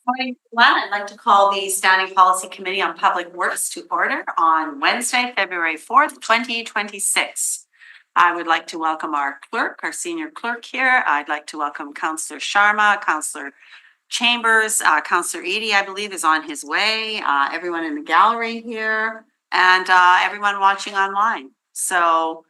Morning, everyone. I'd like to call the Standing Policy Committee on Public Works to order on Wednesday, February 4th, 2026. I would like to welcome our clerk, our senior clerk here. I'd like to welcome Councillor Sharma, Councillor Chambers, Councillor Eady, I believe, is on his way, everyone in the gallery here, and everyone watching online. So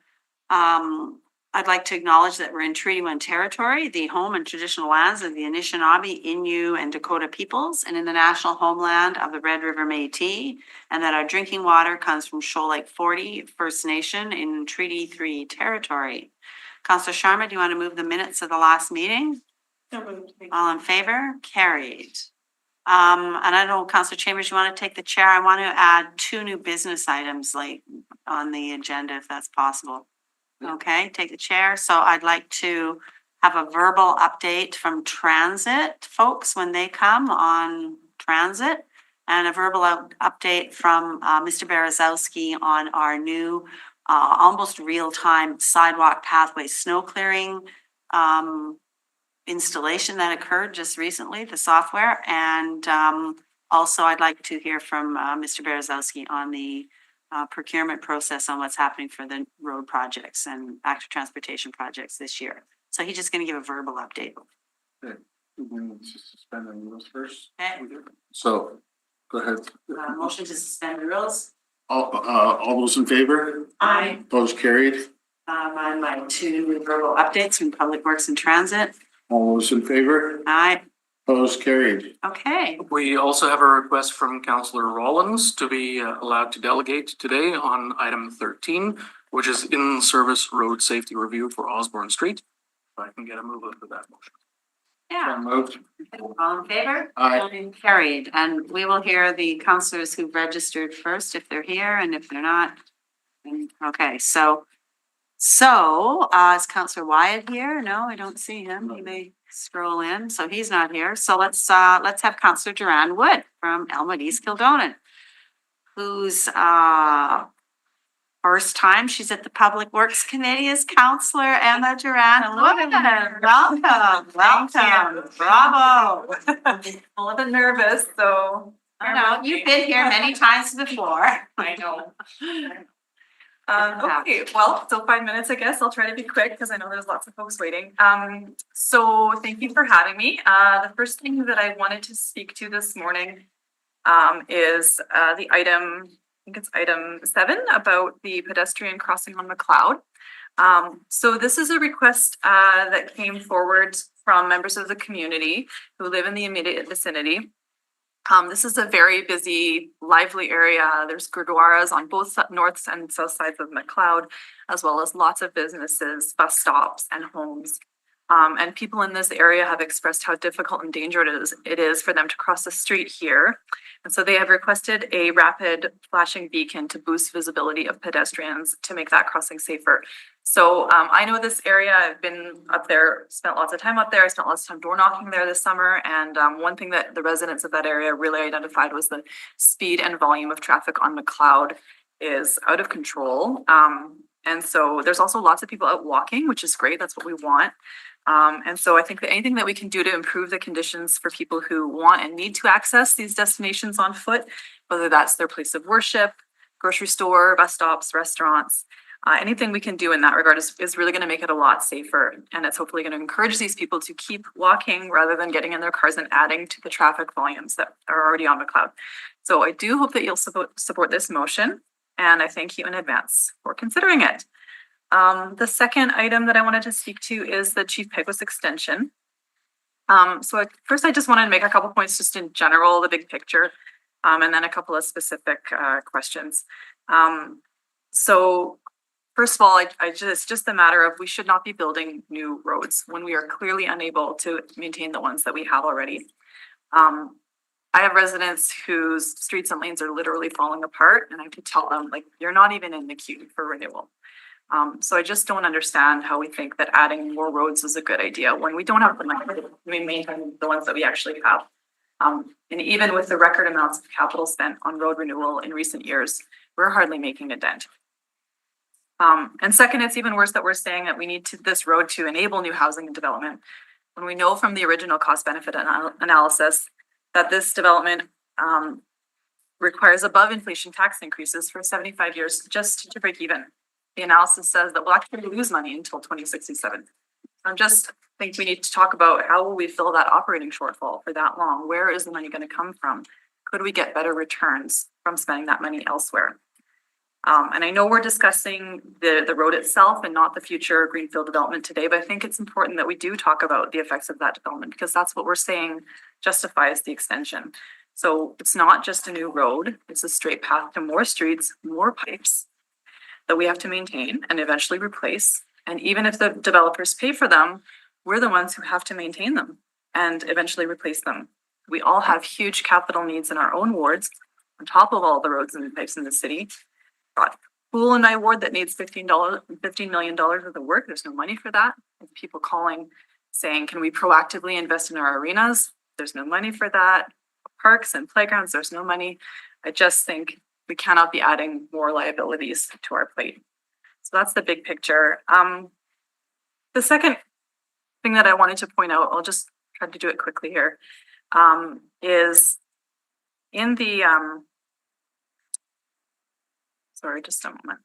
I'd like to acknowledge that we're in Treaty 1 territory, the home and traditional lands of the Anishinaabe, Innu, and Dakota peoples, and in the national homeland of the Red River Métis, and that our drinking water comes from Shoal Lake 40 First Nation in Treaty 3 territory. Councillor Sharma, do you want to move the minutes of the last meeting? All in favor? Carried. And I don't know, Councillor Chambers, you want to take the chair? I want to add 2 new business items like on the agenda, if that's possible. Okay, take the chair. So I'd like to have a verbal update from transit folks when they come on transit, and a verbal update from Mr. Berezowski on our new almost real-time sidewalk pathway snow clearing installation that occurred just recently, the software. And also I'd like to hear from Mr. Berezowski on the procurement process on what's happening for the road projects and active transportation projects this year. So he's just going to give a verbal update. Okay, let's just suspend the rules first. Okay. So, go ahead. Motion to suspend the rules. All those in favor? Aye. Opposed, carried. My 2 verbal updates from Public Works and Transit. All those in favor? Aye. Opposed, carried. Okay. We also have a request from Councillor Rollins to be allowed to delegate today on item 13, which is in-service road safety review for Osborne Street. If I can get a move up for that motion. Yeah. Moved. All in favor? Aye. Carried. And we will hear the councillors who've registered first if they're here, and if they're not. Okay, so is Councillor Wyatt here? No, I don't see him. He may scroll in, so he's not here. So let's have Councillor Duran Wood from Elmwood East Kildonan, who's first time she's at the Public Works Committee as Councillor Emma Duran Wood. Welcome. Bravo. I'm a little bit nervous, so. I know, you've been here many times before. I know. Okay, well, so 5 minutes, I guess. I'll try to be quick because I know there's lots of folks waiting. So thank you for having me. The first thing that I wanted to speak to this morning is the item, I think it's item 7 about the pedestrian crossing on McLeod. So this is a request that came forward from members of the community who live in the immediate vicinity. This is a very busy, lively area. There's gurdwaras on both north and south sides of McLeod, as well as lots of businesses, bus stops, and homes. And people in this area have expressed how difficult and dangerous it is for them to cross the street here. And so they have requested a rapid flashing beacon to boost visibility of pedestrians to make that crossing safer. So I know this area. I've been up there, spent lots of time up there. I spent lots of time door knocking there this summer. And one thing that the residents of that area really identified was the speed and volume of traffic on McLeod is out of control. And so there's also lots of people out walking, which is great. That's what we want. And so I think that anything that we can do to improve the conditions for people who want and need to access these destinations on foot, whether that's their place of worship, grocery store, bus stops, restaurants, anything we can do in that regard is really going to make it a lot safer. And it's hopefully going to encourage these people to keep walking rather than getting in their cars and adding to the traffic volumes that are already on McLeod. So I do hope that you'll support this motion. And I thank you in advance for considering it. The second item that I wanted to speak to is the Chief Pegwas extension. First, I just wanted to make a couple points just in general, the big picture, and then a couple of specific questions. So first of all, it's just a matter of we should not be building new roads when we are clearly unable to maintain the ones that we have already. I have residents whose streets and lanes are literally falling apart, and I have to tell them, like, you're not even in the queue for renewal. So I just don't understand how we think that adding more roads is a good idea when we don't have the money to maintain the ones that we actually have. And even with the record amounts of capital spent on road renewal in recent years, we're hardly making a dent. And second, it's even worse that we're saying that we need this road to enable new housing and development when we know from the original cost benefit analysis that this development requires above inflation tax increases for 75 years just to break even. The analysis says that we'll actually lose money until 2067. I just think we need to talk about how will we fill that operating shortfall for that long? Where is the money going to come from? Could we get better returns from spending that money elsewhere? And I know we're discussing the road itself and not the future greenfield development today, but I think it's important that we do talk about the effects of that development because that's what we're saying justifies the extension. So it's not just a new road, it's a straight path to more streets, more pipes that we have to maintain and eventually replace. And even if the developers pay for them, we're the ones who have to maintain them and eventually replace them. We all have huge capital needs in our own wards, on top of all the roads and pipes in the city. Got a pool in my ward that needs $15 million worth of work. There's no money for that. There's people calling saying, can we proactively invest in our arenas? There's no money for that. Parks and playgrounds, there's no money. I just think we cannot be adding more liabilities to our plate. So that's the big picture. The second thing that I wanted to point out, I'll just try to do it quickly here, is in the, sorry, just a moment.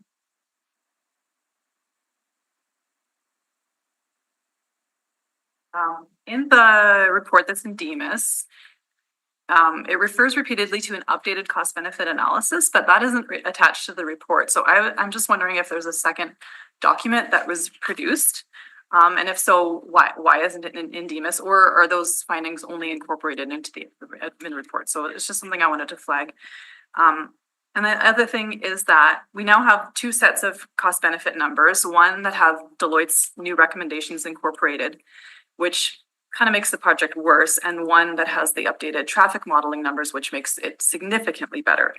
In the report that's in Demas, it refers repeatedly to an updated cost benefit analysis, but that isn't attached to the report. So I'm just wondering if there's a second document that was produced. And if so, why isn't it in Demas, or are those findings only incorporated into the admin report? So it's just something I wanted to flag. And the other thing is that we now have two sets of cost benefit numbers, one that have Deloitte's new recommendations incorporated, which kind of makes the project worse, and one that has the updated traffic modeling numbers, which makes it significantly better.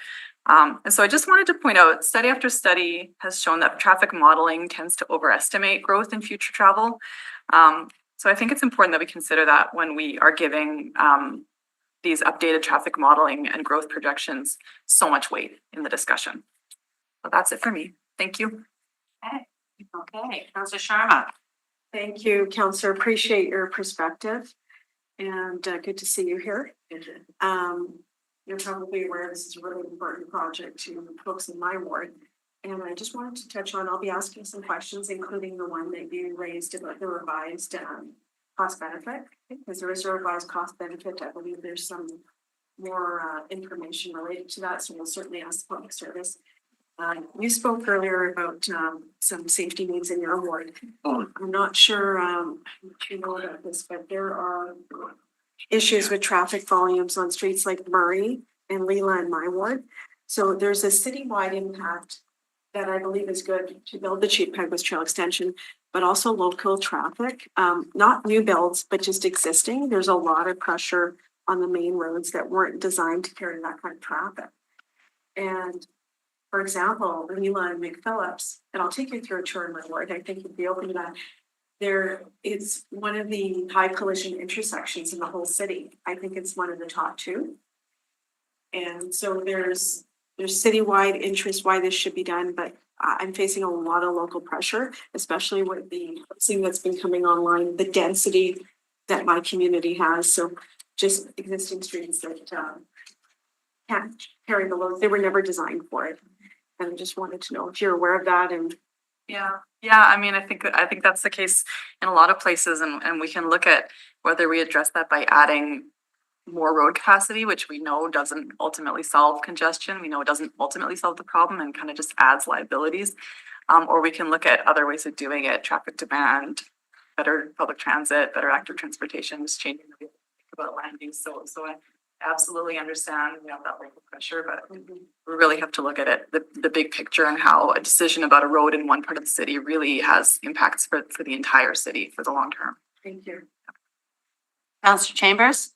And so I just wanted to point out, study after study has shown that traffic modeling tends to overestimate growth in future travel. So I think it's important that we consider that when we are giving these updated traffic modeling and growth projections so much weight in the discussion. So that's it for me. Thank you. Okay, Councillor Sharma. Thank you, Councillor. Appreciate your perspective and good to see you here. You're probably aware this is a really important project to folks in my ward. And I just wanted to touch on, I'll be asking some questions, including the one that you raised about the revised cost benefit. Because there is a revised cost benefit, I believe there's some more information related to that. So we'll certainly ask the public service. You spoke earlier about some safety needs in your ward. I'm not sure if you know about this, but there are issues with traffic volumes on streets like Murray and Leela in my ward. So there's a citywide impact that I believe is good to build the Cheap Peguis Trail extension, but also local traffic, not new builds, but just existing. There's a lot of pressure on the main roads that weren't designed to carry that kind of traffic. And for example, Leela and McPhillips, and I'll take you through a tour in my ward. I think you'd be open to that. There is one of the high collision intersections in the whole city. I think it's one of the top two. And so there's citywide interest why this should be done, but I'm facing a lot of local pressure, especially with the housing that's been coming online, the density that my community has. So just existing streets that can't carry the load. They were never designed for it. And I just wanted to know if you're aware of that. And Yeah, I mean, I think that's the case in a lot of places, and we can look at whether we address that by adding more road capacity, which we know doesn't ultimately solve congestion. We know it doesn't ultimately solve the problem and kind of just adds liabilities. Or we can look at other ways of doing it: traffic demand, better public transit, better active transportation, just changing the way we think about land use. So I absolutely understand we have that local pressure, but we really have to look at it, the big picture, and how a decision about a road in one part of the city really has impacts for the entire city for the long term. thank you. Councillor Chambers.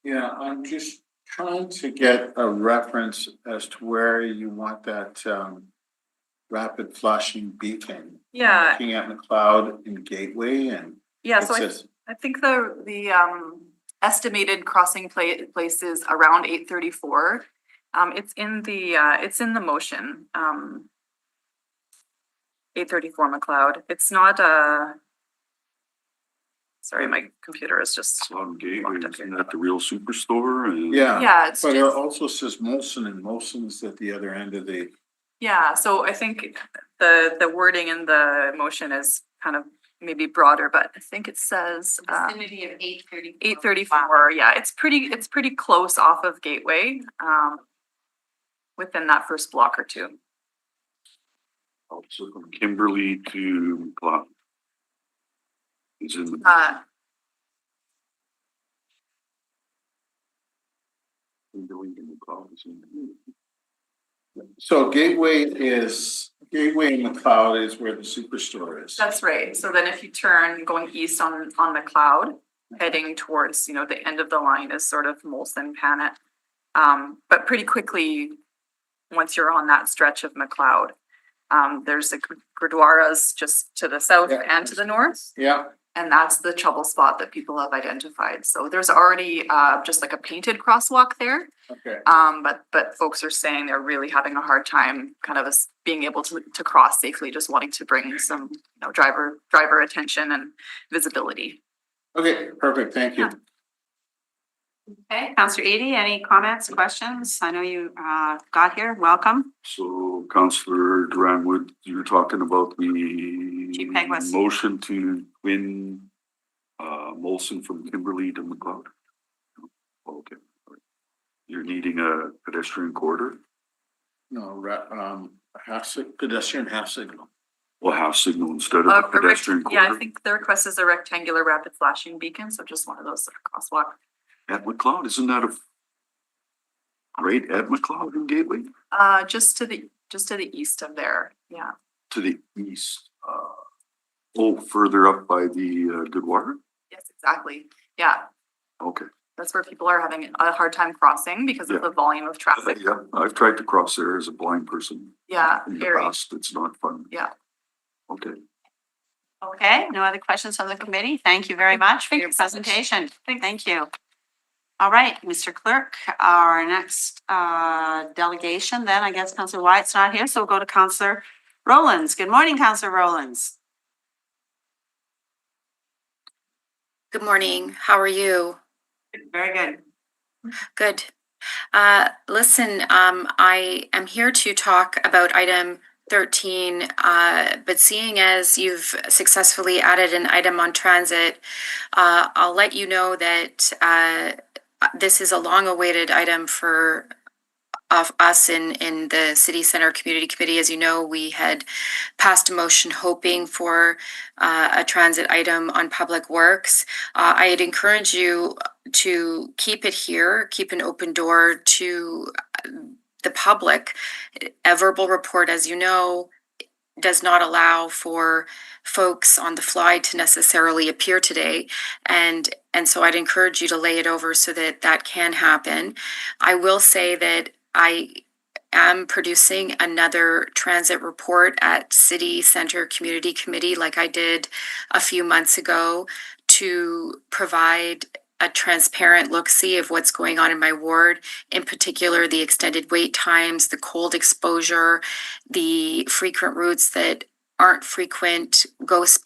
Yeah, I'm just trying to get a reference as to where you want that rapid flashing beacon. Yeah. Looking at McLeod and Gateway and Yeah, it so says, I think the estimated crossing place is around 834. It's in the motion. 834 McLeod. It's not Sorry, my computer is just. On Gateway, isn't that the real superstore? And Yeah. Yeah, it's But it just, also says Molson, and Molson's at the other end of the, yeah, so I think the wording in the motion is kind of maybe broader, but I think it says Vicinity of 8:34. 834, yeah, it's pretty close off of Gateway, within that first block or two. also from Kimberly to McLeod. Is in the. Kimberly to McLeod is in the. so Gateway and McLeod is where the superstore is. That's right. So then if you turn going east on McLeod, heading towards, the end of the line is sort of Molson Panet. But pretty quickly, once you're on that stretch of McLeod, there's the Gurdwaras just to the south Yeah. and to the north. Yeah, And that's the trouble spot that people have identified. So there's already just like a painted crosswalk there. okay. But folks are saying they're really having a hard time kind of being able to cross safely, just wanting to bring some, driver attention and visibility. Okay, perfect, thank you. Okay, Counselor Edie, any comments, questions? I know you got here. Welcome. So Councillor Duranwood, you were talking about Chief Peguis. the motion to win Molson from Kimberly to McLeod. Okay. You're needing a pedestrian corridor, No, pedestrian half signal. well, half signal instead of a pedestrian Yeah, I corridor think the request is a rectangular rapid flashing beacon, so just one of those sort of crosswalk. at McLeod. Isn't that right at McLeod and Gateway? Just to the east of there, yeah. To the east. Further up by the Goodwater? Yes, exactly. Yeah, Okay. that's where people are having a hard time crossing because of Yeah. the volume of traffic. Yeah, I've tried to cross there as a blind person Yeah, in the very. past. It's not fun. Yeah. Okay. Okay, no other questions from the committee? Thank you very much for Thank your you so much. presentation. Thank you. All right, Mr. Clerk, our next delegation, then I guess Councillor Wyatt's not here, so we'll go to Councillor Rowlands. Good morning, Councillor Rowlands. Good morning. How are you? Very good. Good. Listen, I am here to talk about item 13, but seeing as you've successfully added an item on transit, I'll let you know that this is a long-awaited item for of us in the City Center Community Committee. As you know, we had passed a motion hoping for a transit item on Public Works. I'd encourage you to keep it here, keep an open door to the public. A verbal report, as you know, does not allow for folks on the fly to necessarily appear today. And so I'd encourage you to lay it over so that that can happen. I will say that I am producing another transit report at City Center Community Committee like I did a few months ago to provide a transparent look-see of what's going on in my ward, in particular the extended wait times, the cold exposure, the frequent routes that aren't frequent, ghost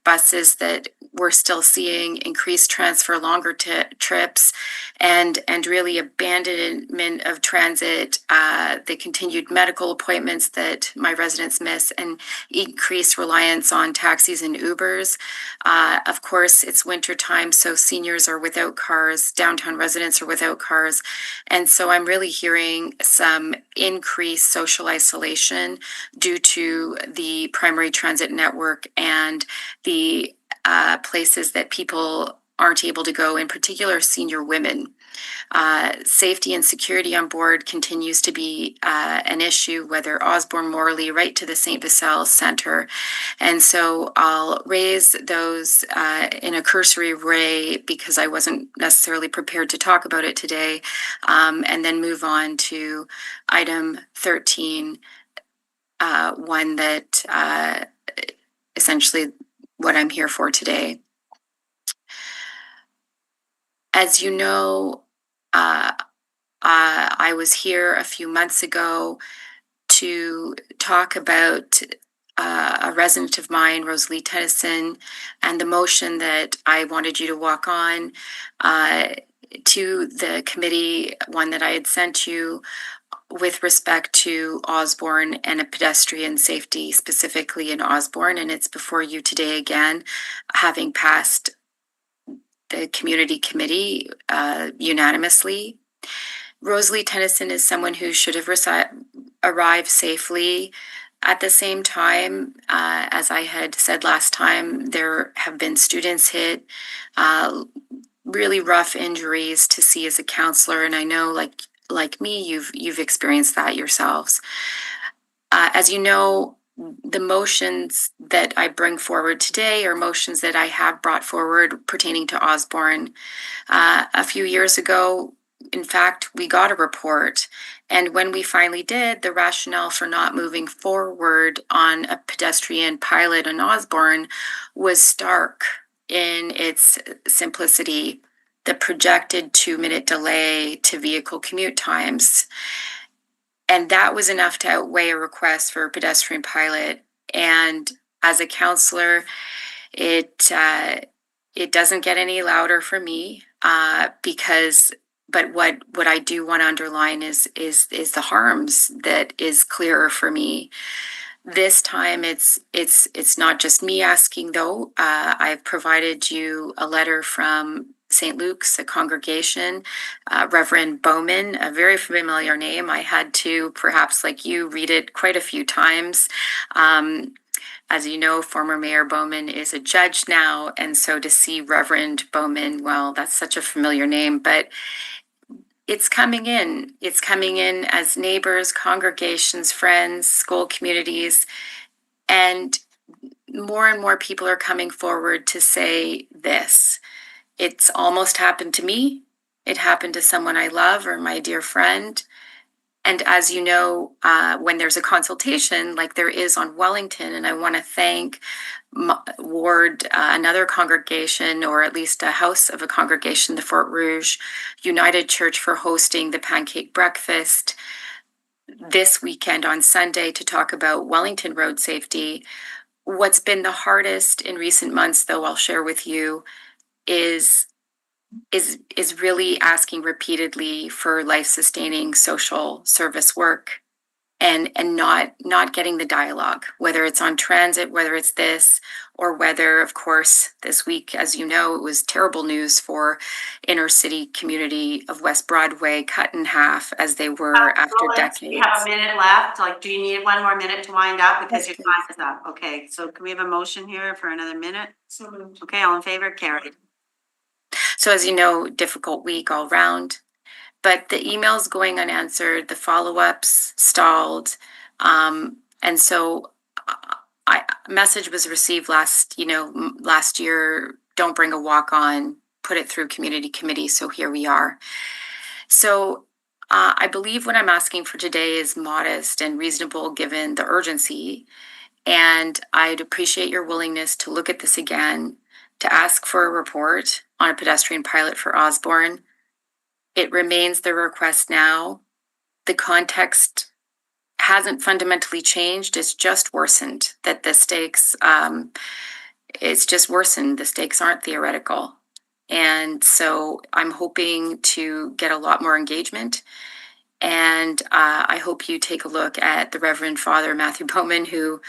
buses that we're still seeing, increased transfer longer trips, and really abandonment of transit, the continued medical appointments that my residents miss, and increased reliance on taxis and Ubers. Of course, it's winter time, so seniors are without cars, downtown residents are without cars, and so I'm really hearing some increased social isolation due to the primary transit network and the places that people aren't able to go, in particular senior women. Safety and security on board continues to be an issue, whether Osborne, Morley, right to the St. Vincent Center. And so I'll raise those in a cursory way because I wasn't necessarily prepared to talk about it today, and then move on to item 13, one that essentially what I'm here for today. As you know, I was here a few months ago to talk about a resident of mine, Rosalie Tennyson, and the motion that I wanted you to walk on to the committee, one that I had sent you with respect to Osborne and a pedestrian safety specifically in Osborne. And it's before you today again, having passed the community committee unanimously. Rosalie Tennyson is someone who should have arrived safely. At the same time, as I had said last time, there have been students hit, really rough injuries to see as a counselor, and I know, like me, you've experienced that yourselves. As you know, the motions that I bring forward today are motions that I have brought forward pertaining to Osborne. A few years ago, in fact, we got a report. And when we finally did, the rationale for not moving forward on a pedestrian pilot in Osborne was stark in its simplicity. The projected 2-minute delay to vehicle commute times. And that was enough to outweigh a request for a pedestrian pilot. And as a counselor, it doesn't get any louder for me but what I do want to underline is the harms that is clearer for me. This time it's not just me asking though. I've provided you a letter from St. Luke's, a congregation, Reverend Bowman, a very familiar name. I had to, perhaps like you, read it quite a few times. As you know, former Mayor Bowman is a judge now, and so to see Reverend Bowman, well, that's such a familiar name, but it's coming in. It's coming in as neighbors, congregations, friends, school communities, and more people are coming forward to say this. It's almost happened to me. It happened to someone I love or my dear friend. And as you know, when there's a consultation like there is on Wellington, and I want to thank Ward, another congregation, or at least a house of a congregation, the Fort Rouge United Church, for hosting the pancake breakfast this weekend on Sunday to talk about Wellington road safety. What's been the hardest in recent months, though, I'll share with you, is really asking repeatedly for life-sustaining social service work and not getting the dialogue, whether it's on transit, whether it's this, or whether, of course, this week, as you know, it was terrible news for inner city community of West Broadway, cut in half as they were after decades. We have a minute left. Like, do you need one more minute to wind up? Because Yes, your time is up. Okay, so can we have a motion here for another minute? So moved. Okay, all in favor? Carried. So as you know, difficult week all round, but the emails going unanswered, the follow-ups stalled. And so a message was received last year, don't bring a walk-on, put it through community committee. So here we are. So I believe what I'm asking for today is modest and reasonable given the urgency. And I'd appreciate your willingness to look at this again, to ask for a report on a pedestrian pilot for Osborne. It remains the request now. The context hasn't fundamentally changed. It's just worsened that the stakes, it's just worsened. The stakes aren't theoretical. And so I'm hoping to get a lot more engagement. And I hope you take a look at the Reverend Father Matthew Bowman, who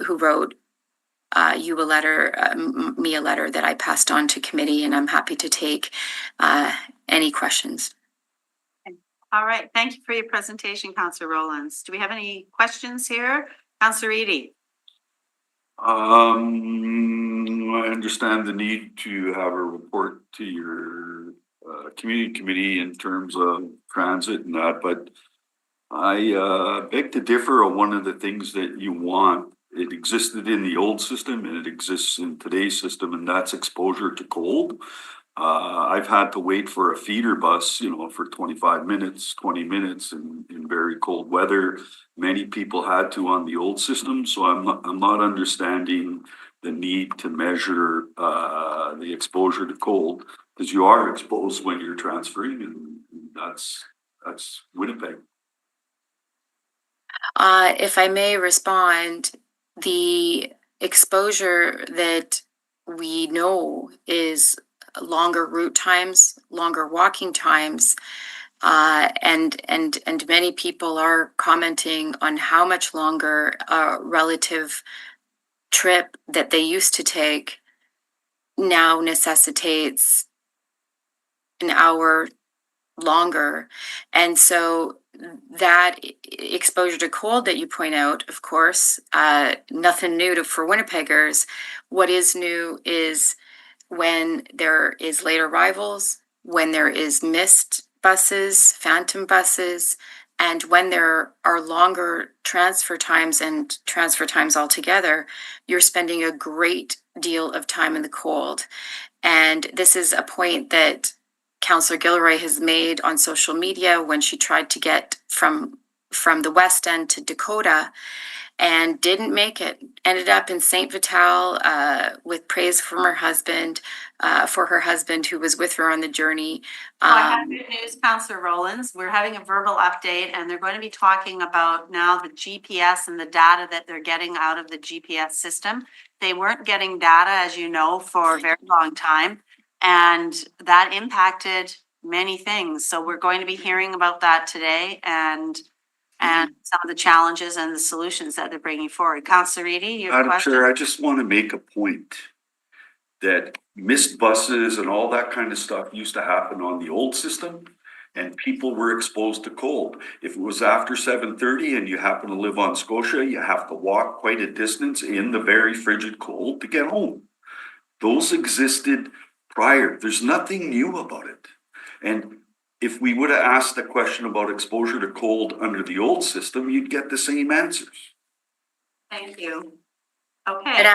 wrote you a letter, me a letter that I passed on to committee, and I'm happy to take any questions. All right, thank you for your presentation, Councillor Rollins. Do we have any questions here? Councillor Eady? I understand the need to have a report to your community committee in terms of transit and that, but I beg to differ on one of the things that you want. It existed in the old system and it exists in today's system, and that's exposure to cold. I've had to wait for a feeder bus, for 25 minutes, 20 minutes in very cold weather. Many people had to on the old system, so I'm not understanding the need to measure the exposure to cold, because you are exposed when you're transferring, and that's Winnipeg. If I may respond, the exposure that we know is longer route times, longer walking times, and many people are commenting on how much longer a relative trip that they used to take now necessitates an hour longer. And so that exposure to cold that you point out, of course, nothing new for Winnipeggers. What is new is when there is late arrivals, when there is missed buses, phantom buses, and when there are longer transfer times and transfer times altogether, you're spending a great deal of time in the cold. And this is a point that Councillor Gilroy has made on social media when she tried to get from the West End to Dakota and didn't make it. Ended up in St. Vital with praise from her husband, for her husband who was with her on the journey. Well, I have good news, Councillor Rollins. We're having a verbal update and they're going to be talking about now the GPS and the data that they're getting out of the GPS system. They weren't getting data, as you know, for a very long time. And that impacted many things. So we're going to be hearing about that today and some of the challenges and the solutions that they're bringing forward. Councillor Reedy, you have a Madam question? Chair, I just want to make a point that missed buses and all that kind of stuff used to happen on the old system, and people were exposed to cold. If it was after 7:30 and you happen to live on Scotia, you have to walk quite a distance in the very frigid cold to get home. Those existed prior. There's nothing new about it. And if we would have asked the question about exposure to cold under the old system, you'd get the same answers. Thank you. Okay.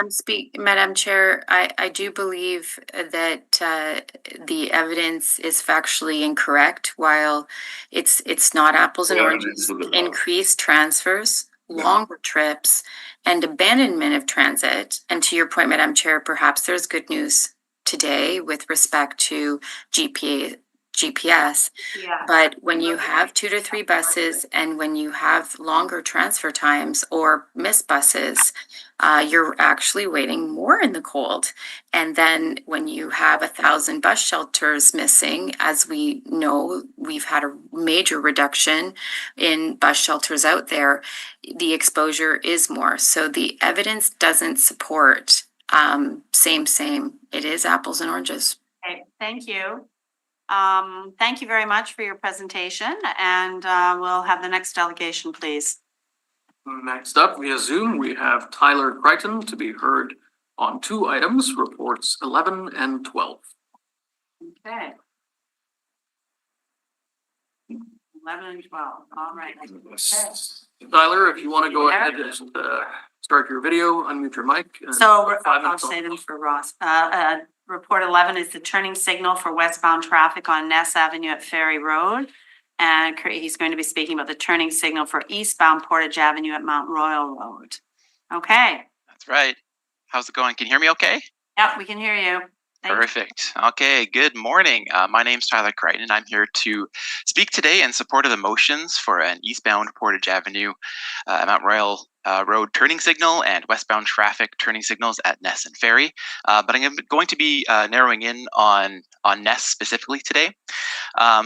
Madam Chair, I do believe that the evidence is factually incorrect. While it's not apples and oranges, increased transfers, longer trips, and abandonment of transit. And to your point, Madam Chair, perhaps there's good news today with respect to GPS. Yeah. But when you have 2 to 3 buses and when you have longer transfer times or missed buses, you're actually waiting more in the cold. And then when you have 1,000 bus shelters missing, as we know, we've had a major reduction in bus shelters out there, the exposure is more. So the evidence doesn't support same. It is apples and oranges. Okay, thank you. Thank you very much for your presentation and we'll have the next delegation, please. Next up via Zoom, we have Tyler Crichton to be heard on 2 items, reports 11 and 12. Okay. 11 and 12, all right. Okay. Tyler, if you want to go ahead and start your video, unmute your mic. So 5 I'll minutes say on. them for Ross. Report 11 is the turning signal for westbound traffic on Ness Avenue at Ferry Road. And he's going to be speaking about the turning signal for eastbound Portage Avenue at Mount Royal Road. Okay. That's right. How's it going? Can you hear me okay? Yep, we can hear you. Thank you. Perfect. Okay, good morning. My name's Tyler Crichton, and I'm here to speak today in support of the motions for an eastbound Portage Avenue Mount Royal Road turning signal and westbound traffic turning signals at Ness and Ferry. But I'm going to be narrowing in on Ness specifically today.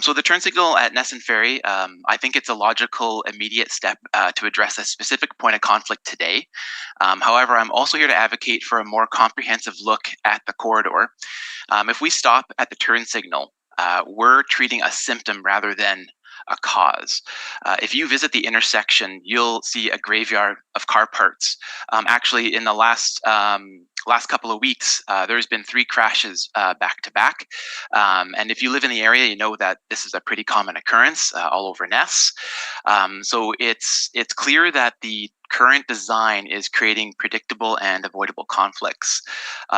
So the turn signal at Ness and Ferry, I think it's a logical, immediate step to address a specific point of conflict today. However, I'm also here to advocate for a more comprehensive look at the corridor. If we stop at the turn signal, we're treating a symptom rather than a cause. If you visit the intersection, you'll see a graveyard of car parts. Actually, in the last couple of weeks, there's been 3 crashes back to back. And if you live in the area, you know that this is a pretty common occurrence all over Ness. So it's clear that the current design is creating predictable and avoidable conflicts.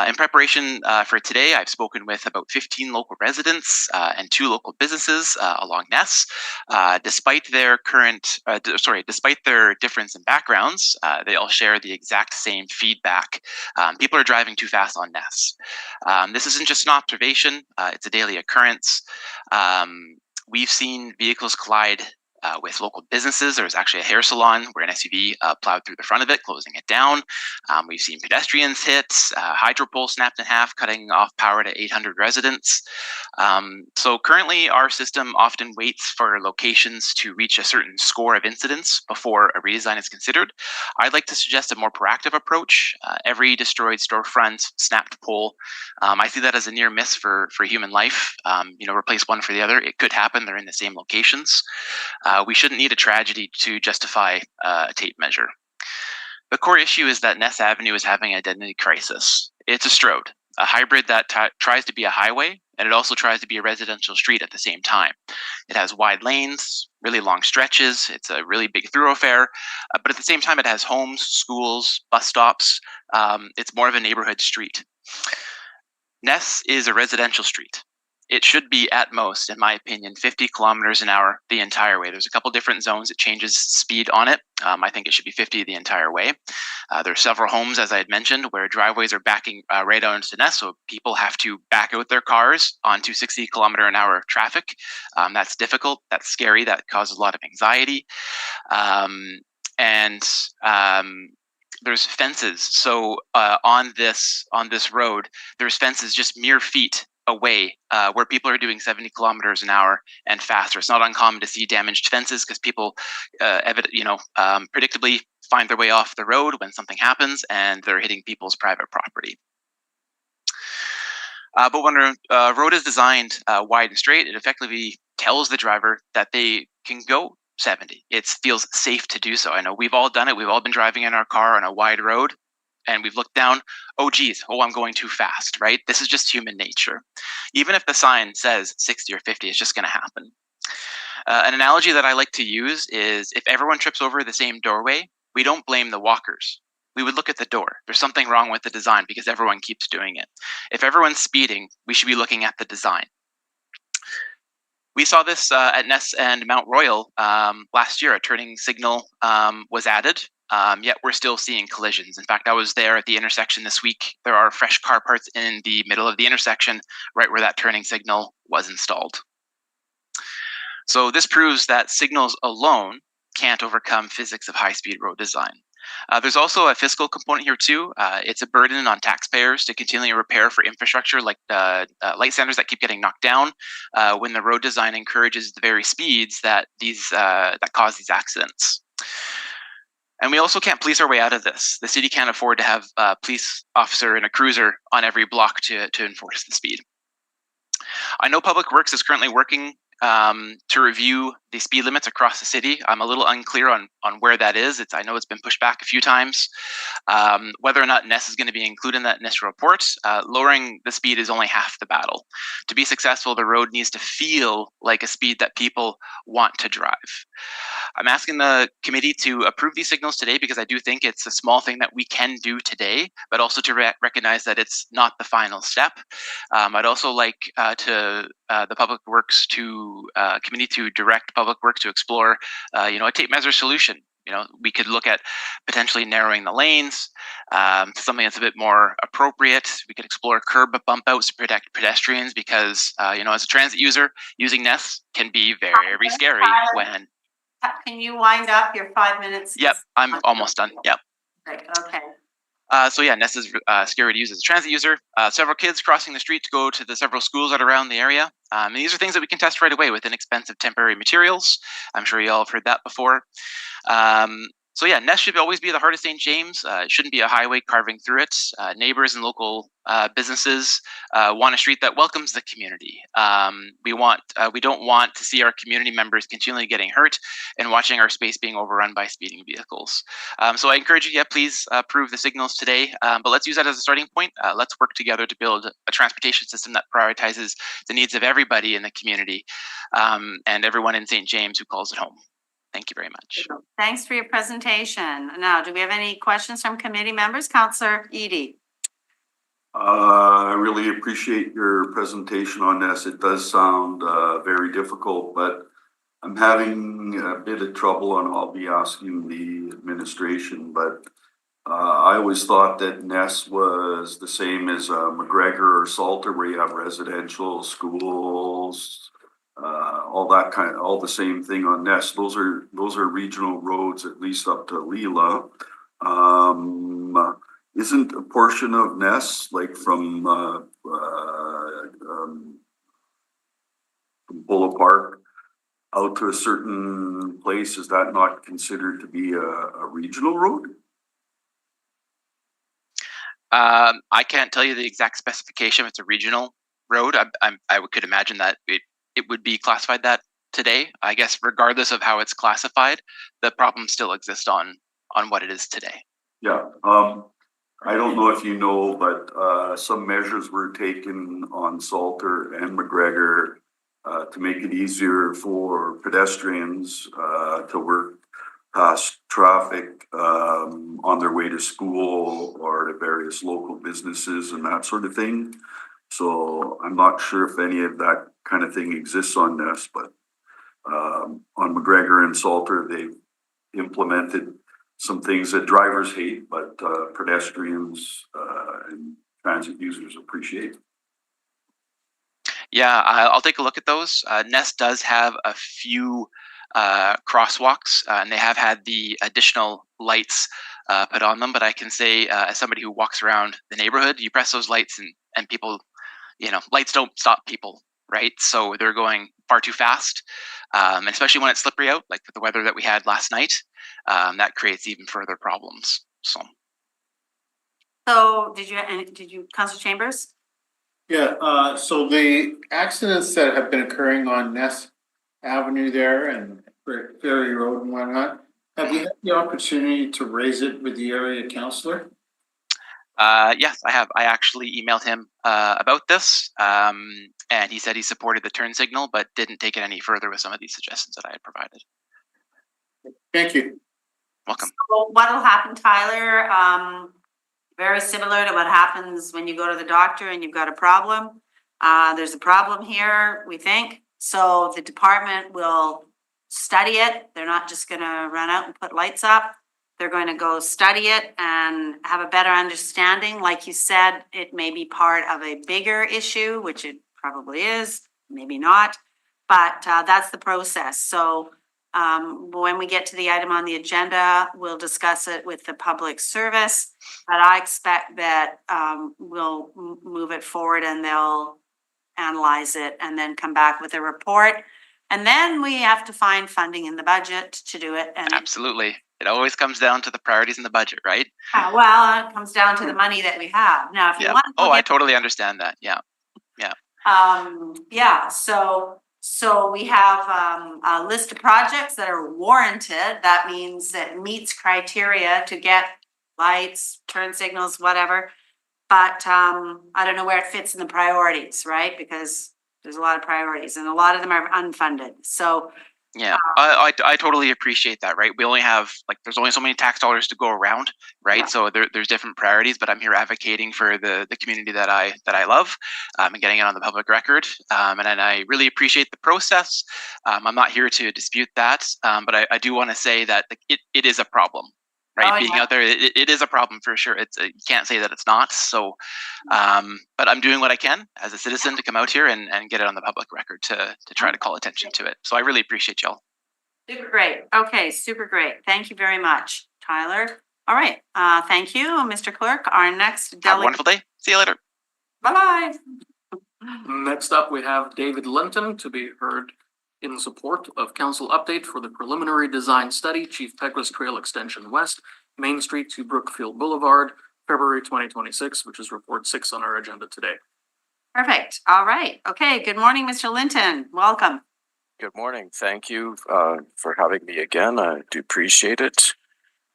In preparation for today, I've spoken with about 15 local residents and 2 local businesses along Ness. Despite their difference in backgrounds, they all share the exact same feedback. People are driving too fast on Ness. This isn't just an observation, it's a daily occurrence. We've seen vehicles collide with local businesses. There was actually a hair salon where an SUV plowed through the front of it, closing it down. We've seen pedestrians hit, hydro pole snapped in half, cutting off power to 800 residents. So currently our system often waits for locations to reach a certain score of incidents before a redesign is considered. I'd like to suggest a more proactive approach. Every destroyed storefront, snapped pole, I see that as a near miss for human life. Replace one for the other. It could happen. They're in the same locations. We shouldn't need a tragedy to justify a tape measure. The core issue is that Ness Avenue is having an identity crisis. It's a Strode, a hybrid that tries to be a highway, and it also tries to be a residential street at the same time. It has wide lanes, really long stretches. It's a really big thoroughfare, but at the same time, it has homes, schools, bus stops. It's more of a neighborhood street. Ness is a residential street. It should be at most, in my opinion, 50 kilometers an hour the entire way. There's a couple different zones it changes speed on it. I think it should be 50 the entire way. There are several homes, as I had mentioned, where driveways are backing right out into Ness, so people have to back out their cars onto 60 kilometer an hour traffic. That's difficult, that's scary, that causes a lot of anxiety. There's fences. So on this road, there's fences just mere feet away where people are doing 70 kilometers an hour and faster. It's not uncommon to see damaged fences because people predictably find their way off the road when something happens and they're hitting people's private property. But when a road is designed wide and straight, it effectively tells the driver that they can go 70. It feels safe to do so. I know we've all done it. We've all been driving in our car on a wide road and we've looked down, I'm going too fast, right? This is just human nature. Even if the sign says 60 or 50, it's just going to happen. An analogy that I like to use is if everyone trips over the same doorway, we don't blame the walkers. We would look at the door. There's something wrong with the design because everyone keeps doing it. If everyone's speeding, we should be looking at the design. We saw this at Ness and Mount Royal last year. A turning signal was added. Yet we're still seeing collisions. In fact, I was there at the intersection this week. There are fresh car parts in the middle of the intersection, right where that turning signal was installed. So this proves that signals alone can't overcome physics of high-speed road design. There's also a fiscal component here too. It's a burden on taxpayers to continually repair for infrastructure like light standards that keep getting knocked down when the road design encourages the very speeds that cause these accidents. And we also can't police our way out of this. The city can't afford to have a police officer in a cruiser on every block to enforce the speed. I know Public Works is currently working to review the speed limits across the city. I'm a little unclear on where that is. I know it's been pushed back a few times. Whether or not Ness is going to be included in that initial report, lowering the speed is only half the battle. To be successful, the road needs to feel like a speed that people want to drive. I'm asking the committee to approve these signals today because I do think it's a small thing that we can do today, but also to recognize that it's not the final step. I'd also like the Public Works committee to direct Public Works to explore, a tape measure solution. We could look at potentially narrowing the lanes, something that's a bit more appropriate. We could explore curb bump outs to protect pedestrians because, as a transit user, using Ness can be very scary when. Can you wind up your 5 minutes? Yep, I'm almost done. Yep. Right, okay. Ness is scary to use as a transit user. Several kids crossing the street to go to the several schools that are around the area. And these are things that we can test right away with inexpensive temporary materials. I'm sure you all have heard that before. Ness should always be the heart of St. James. It shouldn't be a highway carving through it. Neighbors and local businesses want a street that welcomes the community. We don't want to see our community members continually getting hurt and watching our space being overrun by speeding vehicles. So I encourage you, please approve the signals today, but let's use that as a starting point. Let's work together to build a transportation system that prioritizes the needs of everybody in the community and everyone in St. James who calls it home. Thank you very much. Thanks for your presentation. Now, do we have any questions from committee members? Councillor Eadie. I really appreciate your presentation on this. It does sound very difficult, but I'm having a bit of trouble, and I'll be asking the administration, but I always thought that Ness was the same as McGregor or Salter, where you have residential, schools, all that kind of, all the same thing on Ness. Those are regional roads, at least up to Leela. Isn't a portion of Ness, like from Bulla Park out to a certain place, is that not considered to be a regional road? I can't tell you the exact specification if it's a regional road. I could imagine that it would be classified that today. I guess regardless of how it's classified, the problem still exists on what it is today. Yeah. I don't know if you know, but some measures were taken on Salter and McGregor to make it easier for pedestrians to work past traffic on their way to school or to various local businesses and that sort of thing. So I'm not sure if any of that kind of thing exists on this, but on McGregor and Salter, they've implemented some things that drivers hate, but pedestrians and transit users appreciate. Yeah, I'll take a look at those. Nest does have a few crosswalks, and they have had the additional lights put on them. But I can say, as somebody who walks around the neighborhood, you press those lights and people, lights don't stop people, right? So they're going far too fast, and especially when it's slippery out, like with the weather that we had last night, that creates even further problems. So did you, Councillor Chambers? Yeah, so the accidents that have been occurring on Ness Avenue there and Ferry Road and whatnot, have you had the opportunity to raise it with the area councillor? Yes, I have. I actually emailed him about this, and he said he supported the turn signal, but didn't take it any further with some of these suggestions that I had provided. Thank you. Welcome. So what'll happen, Tyler? Very similar to what happens when you go to the doctor and you've got a problem. There's a problem here, we think. So the department will study it. They're not just gonna run out and put lights up. They're going to go study it and have a better understanding. Like you said, it may be part of a bigger issue, which it probably is, maybe not, but that's the process. So when we get to the item on the agenda, we'll discuss it with the public service, but I expect that we'll move it forward and they'll analyze it and then come back with a report. And then we have to find funding in the budget to do it. And Absolutely. It always comes down to the priorities in the budget, right? well, it comes down to the money that we have. Now, if you Yeah. want to Oh, I totally understand that. Yeah. yeah, so we have a list of projects that are warranted. That means that meets criteria to get lights, turn signals, whatever. But I don't know where it fits in the priorities, right? Because there's a lot of priorities and a lot of them are unfunded. So Yeah, I totally appreciate that, right? We only have, there's only so many tax dollars to go around, right? Yeah. So there's different priorities, but I'm here advocating for the community that I love, and getting it on the public record. And I really appreciate the process. I'm not here to dispute that, but I do want to say that it is a problem, right? Oh, Being yeah. out there, it is a problem for sure. It's you can't say that it's not. So, but I'm doing what I can as a citizen to come out here and get it on the public record to try to call attention to it. So I really appreciate y'all. super great. Okay, super great. Thank you very much, Tyler. All right, thank you, Mr. Clerk. Our next Have a delegate. wonderful day. See you later. Bye-bye. Next up, we have David Linton to be heard in support of council update for the preliminary design study, Chief Peguis Trail Extension West, Main Street to Brookfield Boulevard, February 2026, which is report 6 on our agenda today. Perfect. All right. Okay. Good morning, Mr. Linton. Welcome. Good morning. Thank you for having me again. I do appreciate it.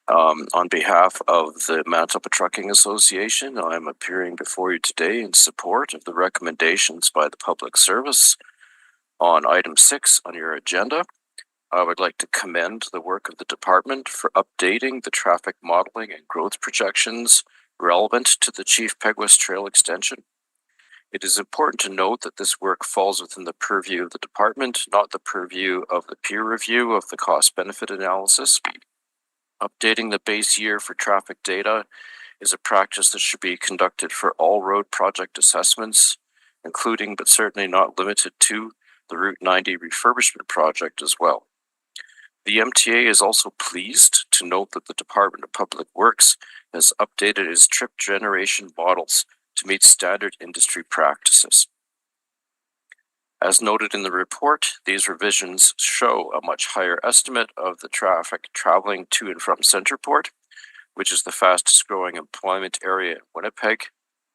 On behalf of the Manitoba Trucking Association, I'm appearing before you today in support of the recommendations by the Public Service on item 6 on your agenda. I would like to commend the work of the department for updating the traffic modeling and growth projections relevant to the Chief Peguis Trail extension. It is important to note that this work falls within the purview of the department, not the purview of the peer review of the cost-benefit analysis. Updating the base year for traffic data is a practice that should be conducted for all road project assessments, including but certainly not limited to the Route 90 refurbishment project as well. The MTA is also pleased to note that the Department of Public Works has updated its trip generation models to meet standard industry practices. As noted in the report, these revisions show a much higher estimate of the traffic traveling to and from Centerport, which is the fastest growing employment area in Winnipeg,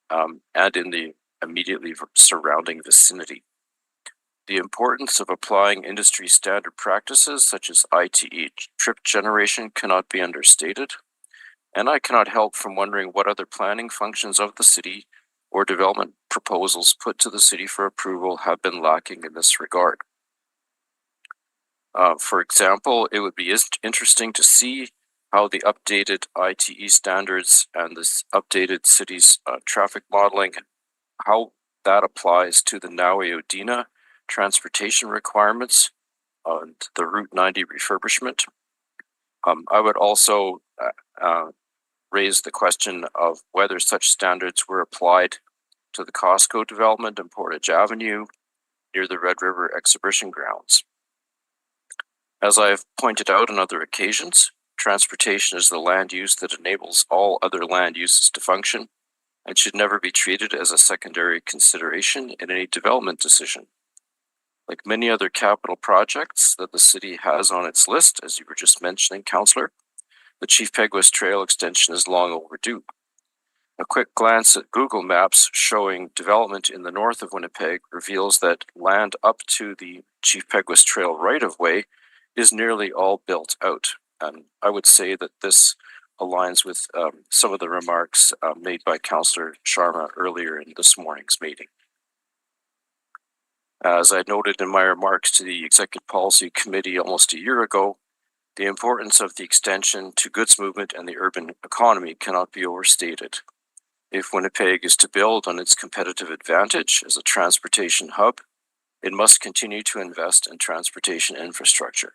and in the immediately surrounding vicinity. The importance of applying industry standard practices such as ITE trip generation cannot be understated, and I cannot help from wondering what other planning functions of the city or development proposals put to the city for approval have been lacking in this regard. For example, it would be interesting to see how the updated ITE standards and this updated city's traffic modeling, how that applies to the Naui-Odina transportation requirements on the Route 90 refurbishment. I would also raise the question of whether such standards were applied to the Costco development in Portage Avenue near the Red River Exhibition Grounds. As I have pointed out on other occasions, transportation is the land use that enables all other land uses to function and should never be treated as a secondary consideration in any development decision. Like many other capital projects that the city has on its list, as you were just mentioning, Councillor, the Chief Peguis Trail extension is long overdue. A quick glance at Google Maps showing development in the north of Winnipeg reveals that land up to the Chief Peguis Trail right-of-way is nearly all built out. And I would say that this aligns with some of the remarks made by Councillor Sharma earlier in this morning's meeting. As I noted in my remarks to the Executive Policy Committee almost a year ago, the importance of the extension to goods movement and the urban economy cannot be overstated. If Winnipeg is to build on its competitive advantage as a transportation hub, it must continue to invest in transportation infrastructure.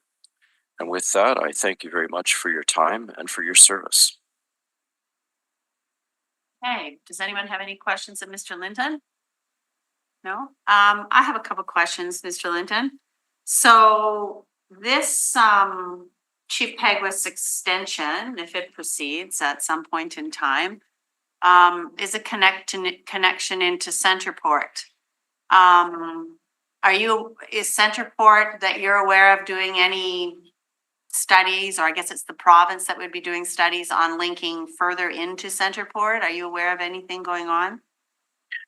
And with that, I thank you very much for your time and for your service. Okay, does anyone have any questions of Mr. Linton? No? I have a couple questions, Mr. Linton. So this Chief Peguis extension, if it proceeds at some point in time, is a connection into Centerport. Is Centerport that you're aware of doing any studies, or I guess it's the province that would be doing studies on linking further into Centerport? Are you aware of anything going on?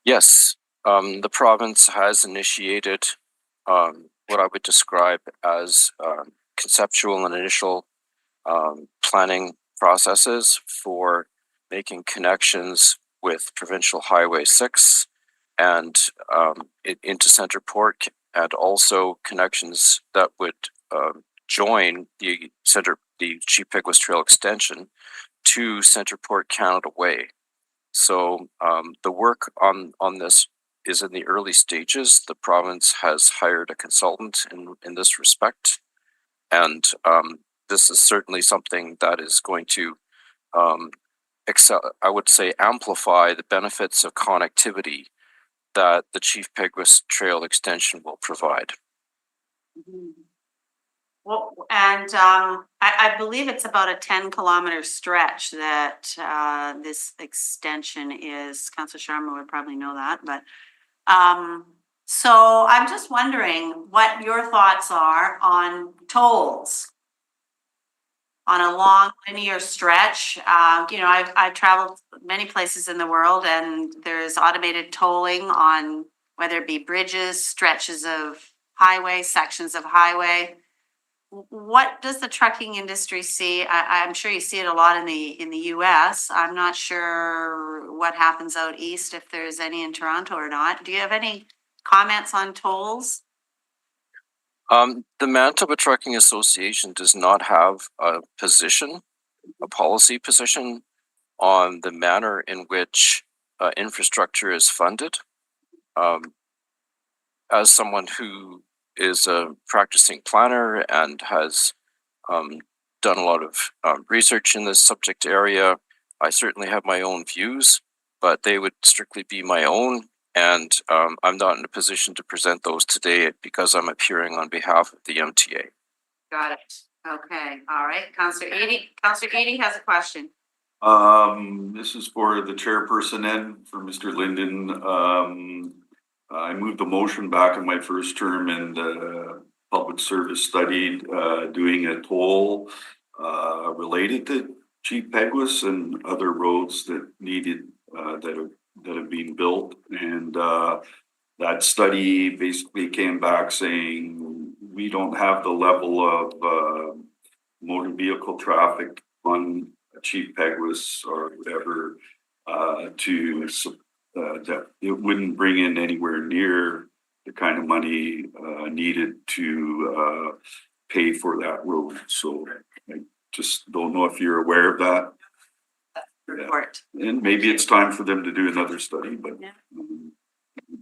Yes, the province has initiated what I would describe as conceptual and initial planning processes for making connections with Provincial Highway 6 and into Centerport, and also connections that would join the Chief Peguis Trail extension to Centerport Canada Way. So the work on this is in the early stages. The province has hired a consultant in this respect, and this is certainly something that is going to I would say amplify the benefits of connectivity that the Chief Peguis Trail extension will provide. Mm-hmm. Well, and I believe it's about a 10-kilometer stretch that this extension is. Councillor Sharma would probably know that, but so I'm just wondering what your thoughts are on tolls on a long linear stretch. I've traveled many places in the world, and there's automated tolling on whether it be bridges, stretches of highway, sections of highway. What does the trucking industry see? I'm sure you see it a lot in the US. I'm not sure what happens out east, if there's any in Toronto or not. Do you have any comments on tolls? The Manitoba Trucking Association does not have a policy position on the manner in which infrastructure is funded. As someone who is a practicing planner and has done a lot of research in this subject area, I certainly have my own views, but they would strictly be my own And I'm not in a position to present those today because I'm appearing on behalf of the MTA. Got it. Okay, all right. Counselor Eady has a question. This is for the chairperson and for Mr. Linden. I moved the motion back in my first term and public service studied doing a toll related to Chief Peguis and other roads that needed that have been built. And that study basically came back saying we don't have the level of motor vehicle traffic on Chief Peguis or whatever that it wouldn't bring in anywhere near the kind of money needed to pay for that road. So I just don't know if you're aware of that. Report. And maybe it's time for them to do another study, but Yeah.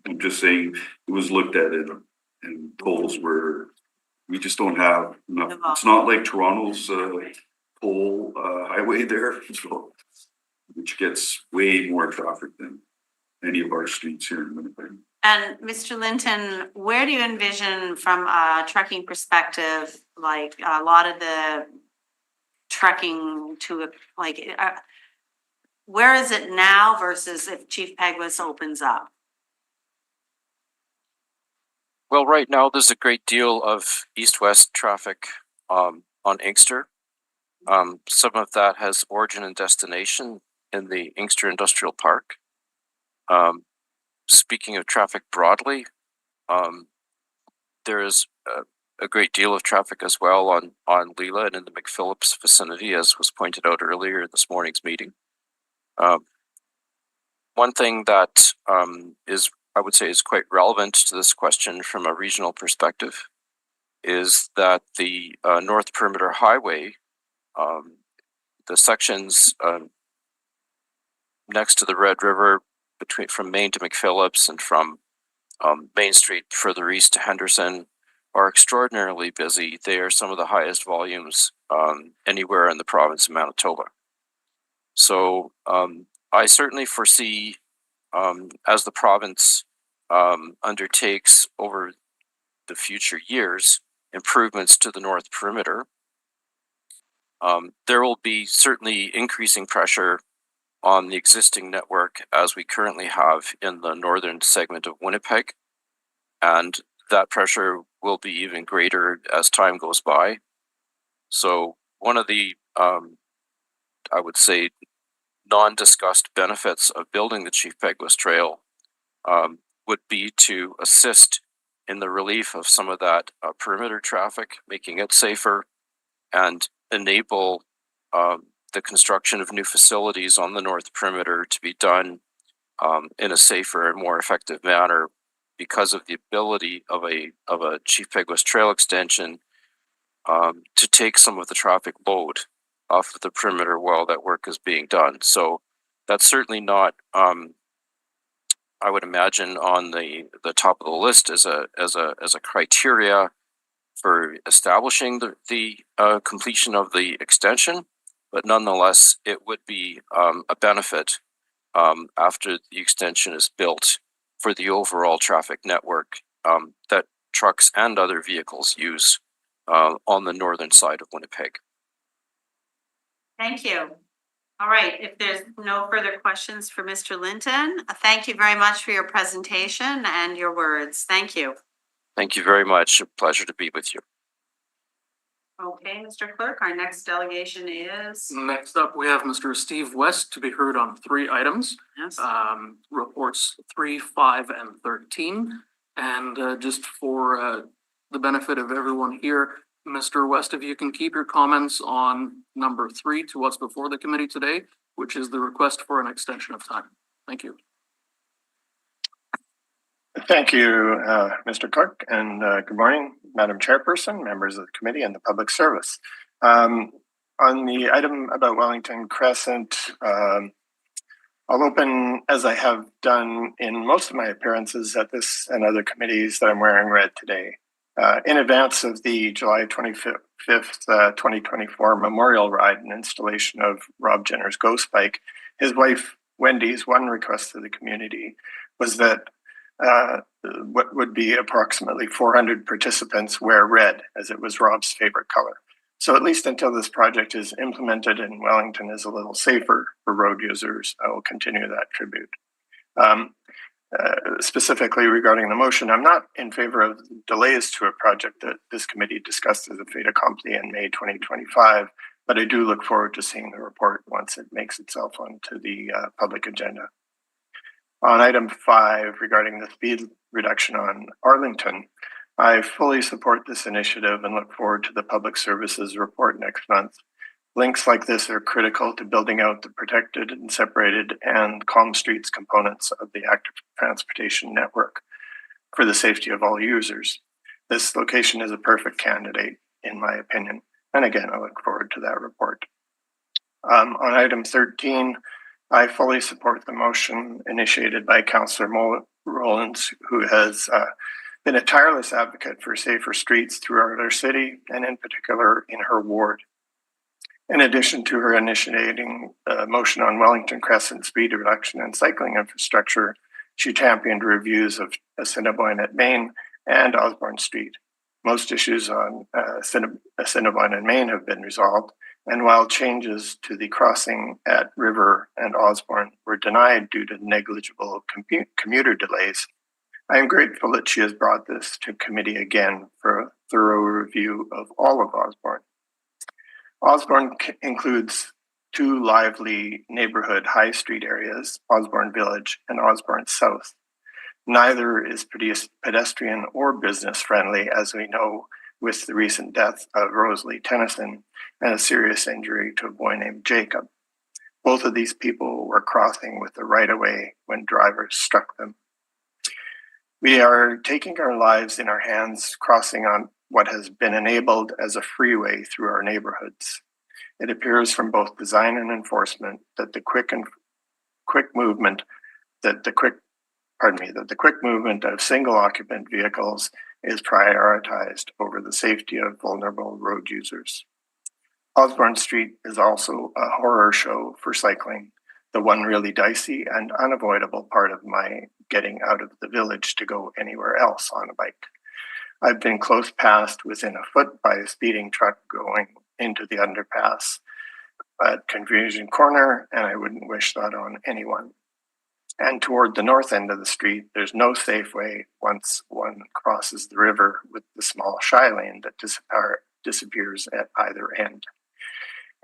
I'm just saying it was looked at it and tolls were, we just don't have enough. It's not like Toronto's toll highway there, so, which gets way more traffic than any of our streets here in Winnipeg. And Mr. Linton, where do you envision from a trucking perspective, like a lot of the trucking to like, where is it now versus if Chief Peguis opens up? Well, right now there's a great deal of east-west traffic on Inkster. Some of that has origin and destination in the Inkster Industrial Park. Speaking of traffic broadly, there is a great deal of traffic as well on Leela and in the McPhillips vicinity, as was pointed out earlier in this morning's meeting. One thing that is, I would say, is quite relevant to this question from a regional perspective is that the North Perimeter Highway, the sections next to the Red River from Main to McPhillips and from Main Street further east to Henderson are extraordinarily busy. They are some of the highest volumes anywhere in the province of Manitoba. So I certainly foresee, as the province undertakes over the future years improvements to the North Perimeter, there will be certainly increasing pressure on the existing network as we currently have in the northern segment of Winnipeg. And that pressure will be even greater as time goes by. So one of the, I would say, non-discussed benefits of building the Chief Peguis Trail would be to assist in the relief of some of that perimeter traffic, making it safer, and enable the construction of new facilities on the North Perimeter to be done in a safer and more effective manner because of the ability of a Chief Peguis Trail extension to take some of the traffic load off of the perimeter while that work is being done. So that's certainly not, I would imagine, on the top of the list as a criteria for establishing the completion of the extension, but nonetheless, it would be a benefit after the extension is built for the overall traffic network that trucks and other vehicles use on the northern side of Winnipeg. Thank you. All right, if there's no further questions for Mr. Linton, thank you very much for your presentation and your words. Thank you. Thank you very much. A pleasure to be with you. Okay, Mr. Clerk, our next delegation is. Next up, we have Mr. Steve West to be heard on 3 items. Yes. Reports 3, 5, and 13. And just for the benefit of everyone here, Mr. West, if you can keep your comments on number 3 to what's before the committee today, which is the request for an extension of time. Thank you. Thank you, Mr. Clerk, and good morning, Madam Chairperson, members of the committee, and the public service. On the item about Wellington Crescent, I'll open, as I have done in most of my appearances at this and other committees, that I'm wearing red today. In advance of the July 25th, 2024 Memorial Ride and installation of Rob Jenner's Ghost Bike, his wife Wendy's one request to the community was that what would be approximately 400 participants wear red, as it was Rob's favorite color. So at least until this project is implemented and Wellington is a little safer for road users, I will continue that tribute. Specifically regarding the motion, I'm not in favor of delays to a project that this committee discussed as a fait accompli in May 2025, but I do look forward to seeing the report once it makes itself onto the public agenda. On item 5, regarding the speed reduction on Arlington, I fully support this initiative and look forward to the Public Services report next month. Links like this are critical to building out the protected and separated and calm streets components of the active transportation network for the safety of all users. This location is a perfect candidate, in my opinion. And again, I look forward to that report. On item 13, I fully support the motion initiated by Councillor Rollins, who has been a tireless advocate for safer streets throughout our city, and in particular in her ward. In addition to her initiating a motion on Wellington Crescent speed reduction and cycling infrastructure, she championed reviews of Assiniboine at Main and Osborne Street. Most issues on Assiniboine and Main have been resolved, and while changes to the crossing at River and Osborne were denied due to negligible commuter delays, I am grateful that she has brought this to committee again for a thorough review of all of Osborne. Osborne includes 2 lively neighborhood high street areas, Osborne Village and Osborne South. Neither is pedestrian or business friendly, as we know with the recent death of Rosalie Tennyson and a serious injury to a boy named Jacob. Both of these people were crossing with the right-of-way when drivers struck them. We are taking our lives in our hands, crossing on what has been enabled as a freeway through our neighborhoods. It appears from both design and enforcement that the quick movement of single occupant vehicles is prioritized over the safety of vulnerable road users. Osborne Street is also a horror show for cycling, the one really dicey and unavoidable part of my getting out of the village to go anywhere else on a bike. I've been close passed within a foot by a speeding truck going into the underpass at Confusion Corner, and I wouldn't wish that on anyone. And toward the north end of the street, there's no safe way once one crosses the river with the small shy lane that disappears at either end.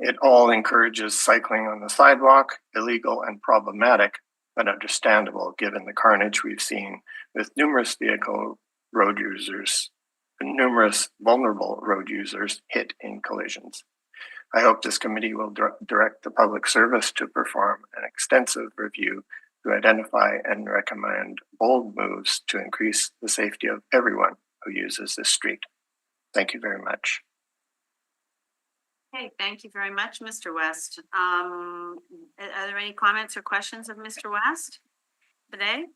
It all encourages cycling on the sidewalk, illegal and problematic, but understandable given the carnage we've seen with numerous vulnerable road users hit in collisions. I hope this committee will direct the public service to perform an extensive review to identify and recommend bold moves to increase the safety of everyone who uses this street. Thank you very much. Okay, thank you very much, Mr. West. Are there any comments or questions of Mr. West today?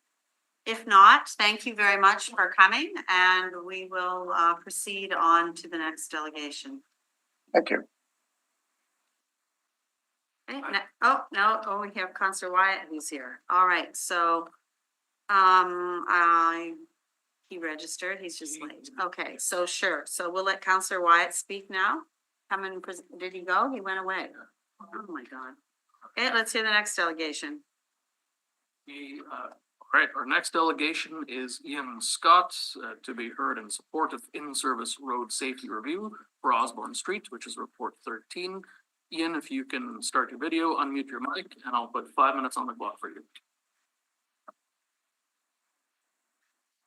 If not, thank you very much for coming, and we will proceed on to the next delegation. Thank you. Okay, we have Councillor Wyatt who's here. All right, so he registered, he's just late. Okay, so sure. So we'll let Councillor Wyatt speak now. Did he go? He went away. Oh my God. Okay, let's hear the next delegation. All right, our next delegation is Ian Scott to be heard in support of in-service road safety review for Osborne Street, which is report 13. Ian, if you can start your video, unmute your mic, and I'll put 5 minutes on the clock for you.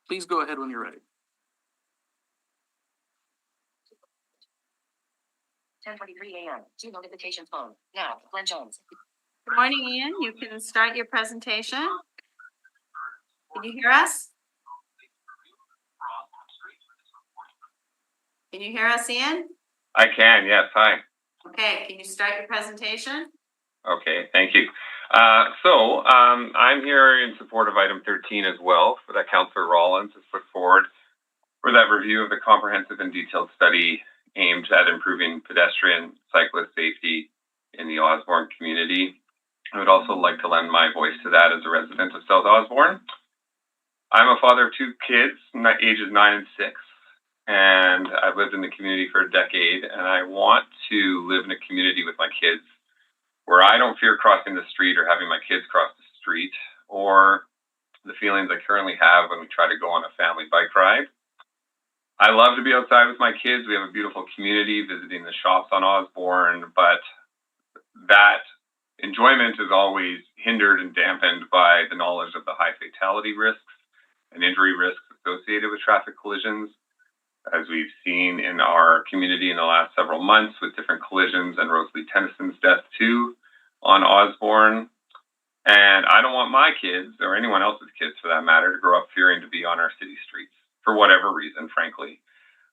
Please go ahead when you're ready. 10:23 a.m. 2 notifications phone. Now, Glenn Jones. Good morning, Ian. You can start your presentation. Can you hear us? Can you hear us, Ian? I can, yes. Hi. Okay, can you start your presentation? Okay, thank you. I'm here in support of item 13 as well, for that Councillor Rollins has put forward for that review of the comprehensive and detailed study aimed at improving pedestrian cyclist safety in the Osborne community. I would also like to lend my voice to that as a resident of South Osborne. I'm a father of two kids, ages 9 and 6, and I've lived in the community for a decade, and I want to live in a community with my kids where I don't fear crossing the street or having my kids cross the street, or the feelings I currently have when we try to go on a family bike ride. I love to be outside with my kids. We have a beautiful community, visiting the shops on Osborne, but that enjoyment is always hindered and dampened by the knowledge of the high fatality risks and injury risks associated with traffic collisions, as we've seen in our community in the last several months with different collisions and Rosalie Tennyson's death too on Osborne. And I don't want my kids, or anyone else's kids for that matter, to grow up fearing to be on our city streets for whatever reason, frankly.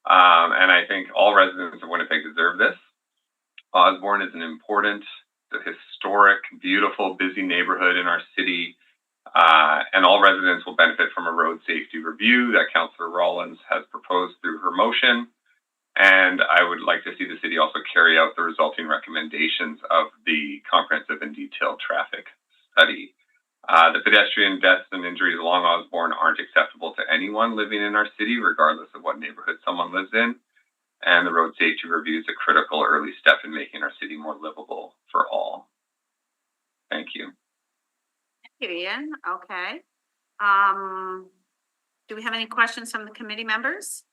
And I think all residents of Winnipeg deserve this. Osborne is an important, historic, beautiful, busy neighborhood in our city. And all residents will benefit from a road safety review that Councillor Rollins has proposed through her motion. And I would like to see the city also carry out the resulting recommendations of the comprehensive and detailed traffic study. The pedestrian deaths and injuries along Osborne aren't acceptable to anyone living in our city, regardless of what neighborhood someone lives in. And the road safety review is a critical early step in making our city more livable for all. Thank you. Thank you, Ian. Okay. Do we have any questions from the committee members?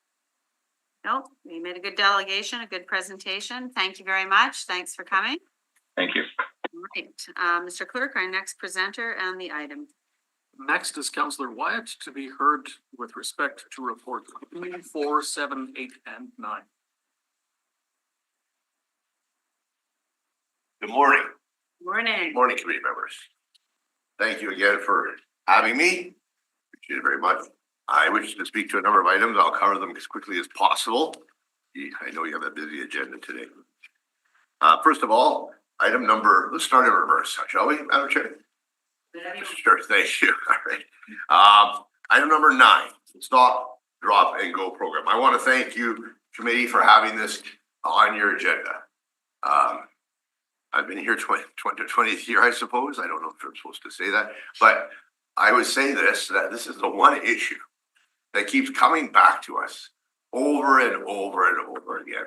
No, you made a good delegation, a good presentation. Thank you very much. Thanks for coming. Thank you. All right, Mr. Clerk, our next presenter and the item. Next is Councillor Wyatt to be heard with respect to report 4, 7, 8, and 9. Good morning. Morning. Morning, committee members. Thank you again for having me. Appreciate it very much. I wish to speak to a number of items. I'll cover them as quickly as possible. I know you have a busy agenda today. First of all, let's start in reverse, shall we, Madam Chair? Sure, thank you. All right. Item number 9, stop, drop, and go program. I want to thank you, committee, for having this on your agenda. I've been here 20th year, I suppose. I don't know if I'm supposed to say that, but I would say that this is the one issue that keeps coming back to us over and over and over again.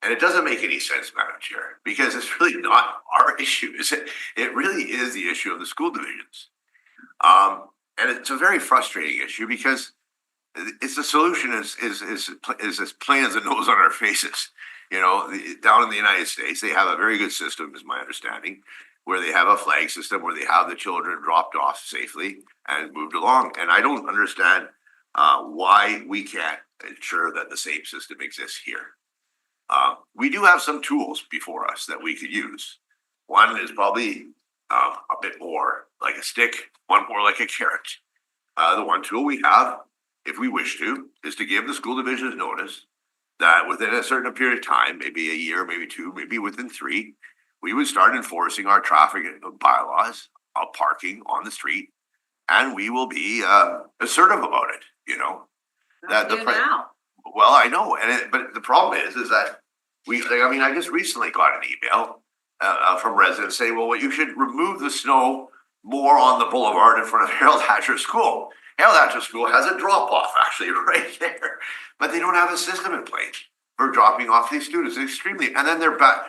And it doesn't make any sense, Madam Chair, because it's really not our issue, is it? It really is the issue of the school divisions. And it's a very frustrating issue because it's the solution is as plain as the nose on our faces. You know, down in the United States, they have a very good system, is my understanding, where they have a flag system where they have the children dropped off safely and moved along. And I don't understand why we can't ensure that the same system exists here. We do have some tools before us that we could use. One is probably a bit more like a stick, one more like a carrot. The one tool we have, if we wish to, is to give the school divisions notice that within a certain period of time, maybe a year, maybe 2, maybe within 3, we would start enforcing our traffic bylaws of parking on the street, and we will be assertive about it. You know, well, I know, but the problem is that I just recently got an email from residents saying, well, you should remove the snow more on the boulevard in front of Harold Hatcher School. Harold Hatcher School has a drop-off actually right there, but they don't have a system in place for dropping off these students. Extremely, and then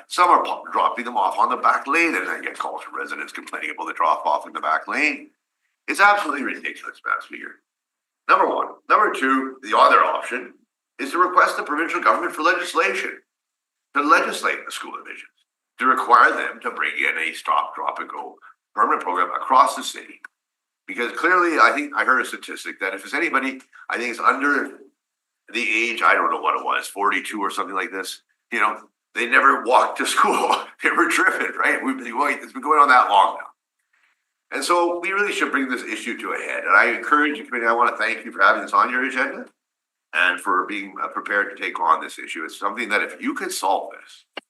some are dropping them off on the back lane, and I get calls from residents complaining about the drop-off in the back lane. It's absolutely ridiculous, Madam Speaker. Number 1. Number 2, the other option is to request the provincial government for legislation to legislate the school divisions, to require them to bring in a stop, drop, and go permanent program across the city. Because clearly, I think I heard a statistic that if it's anybody, I think it's under the age, I don't know what it was, 42 or something like this, you know, they never walked to school. They were driven, right? It's been going on that long now. And so we really should bring this issue to a head. And I encourage you, committee, I want to thank you for having this on your agenda and for being prepared to take on this issue. It's something that if you could solve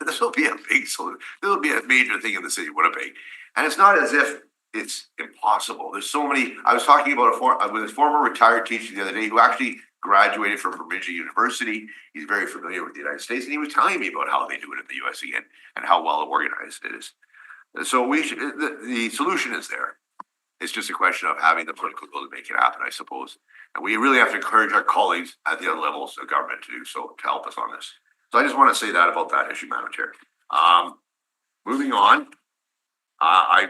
this will be a big solution. This will be a major thing in the city of Winnipeg. And it's not as if it's impossible. There's so many. I was talking about with a former retired teacher the other day who actually graduated from Bemidji University. He's very familiar with the United States, and he was telling me about how they do it in the US again and how well organized it is. And so the solution is there. It's just a question of having the political will to make it happen, I suppose. And we really have to encourage our colleagues at the other levels of government to do so, to help us on this. So I just want to say that about that issue, Madam Chair. Moving on, I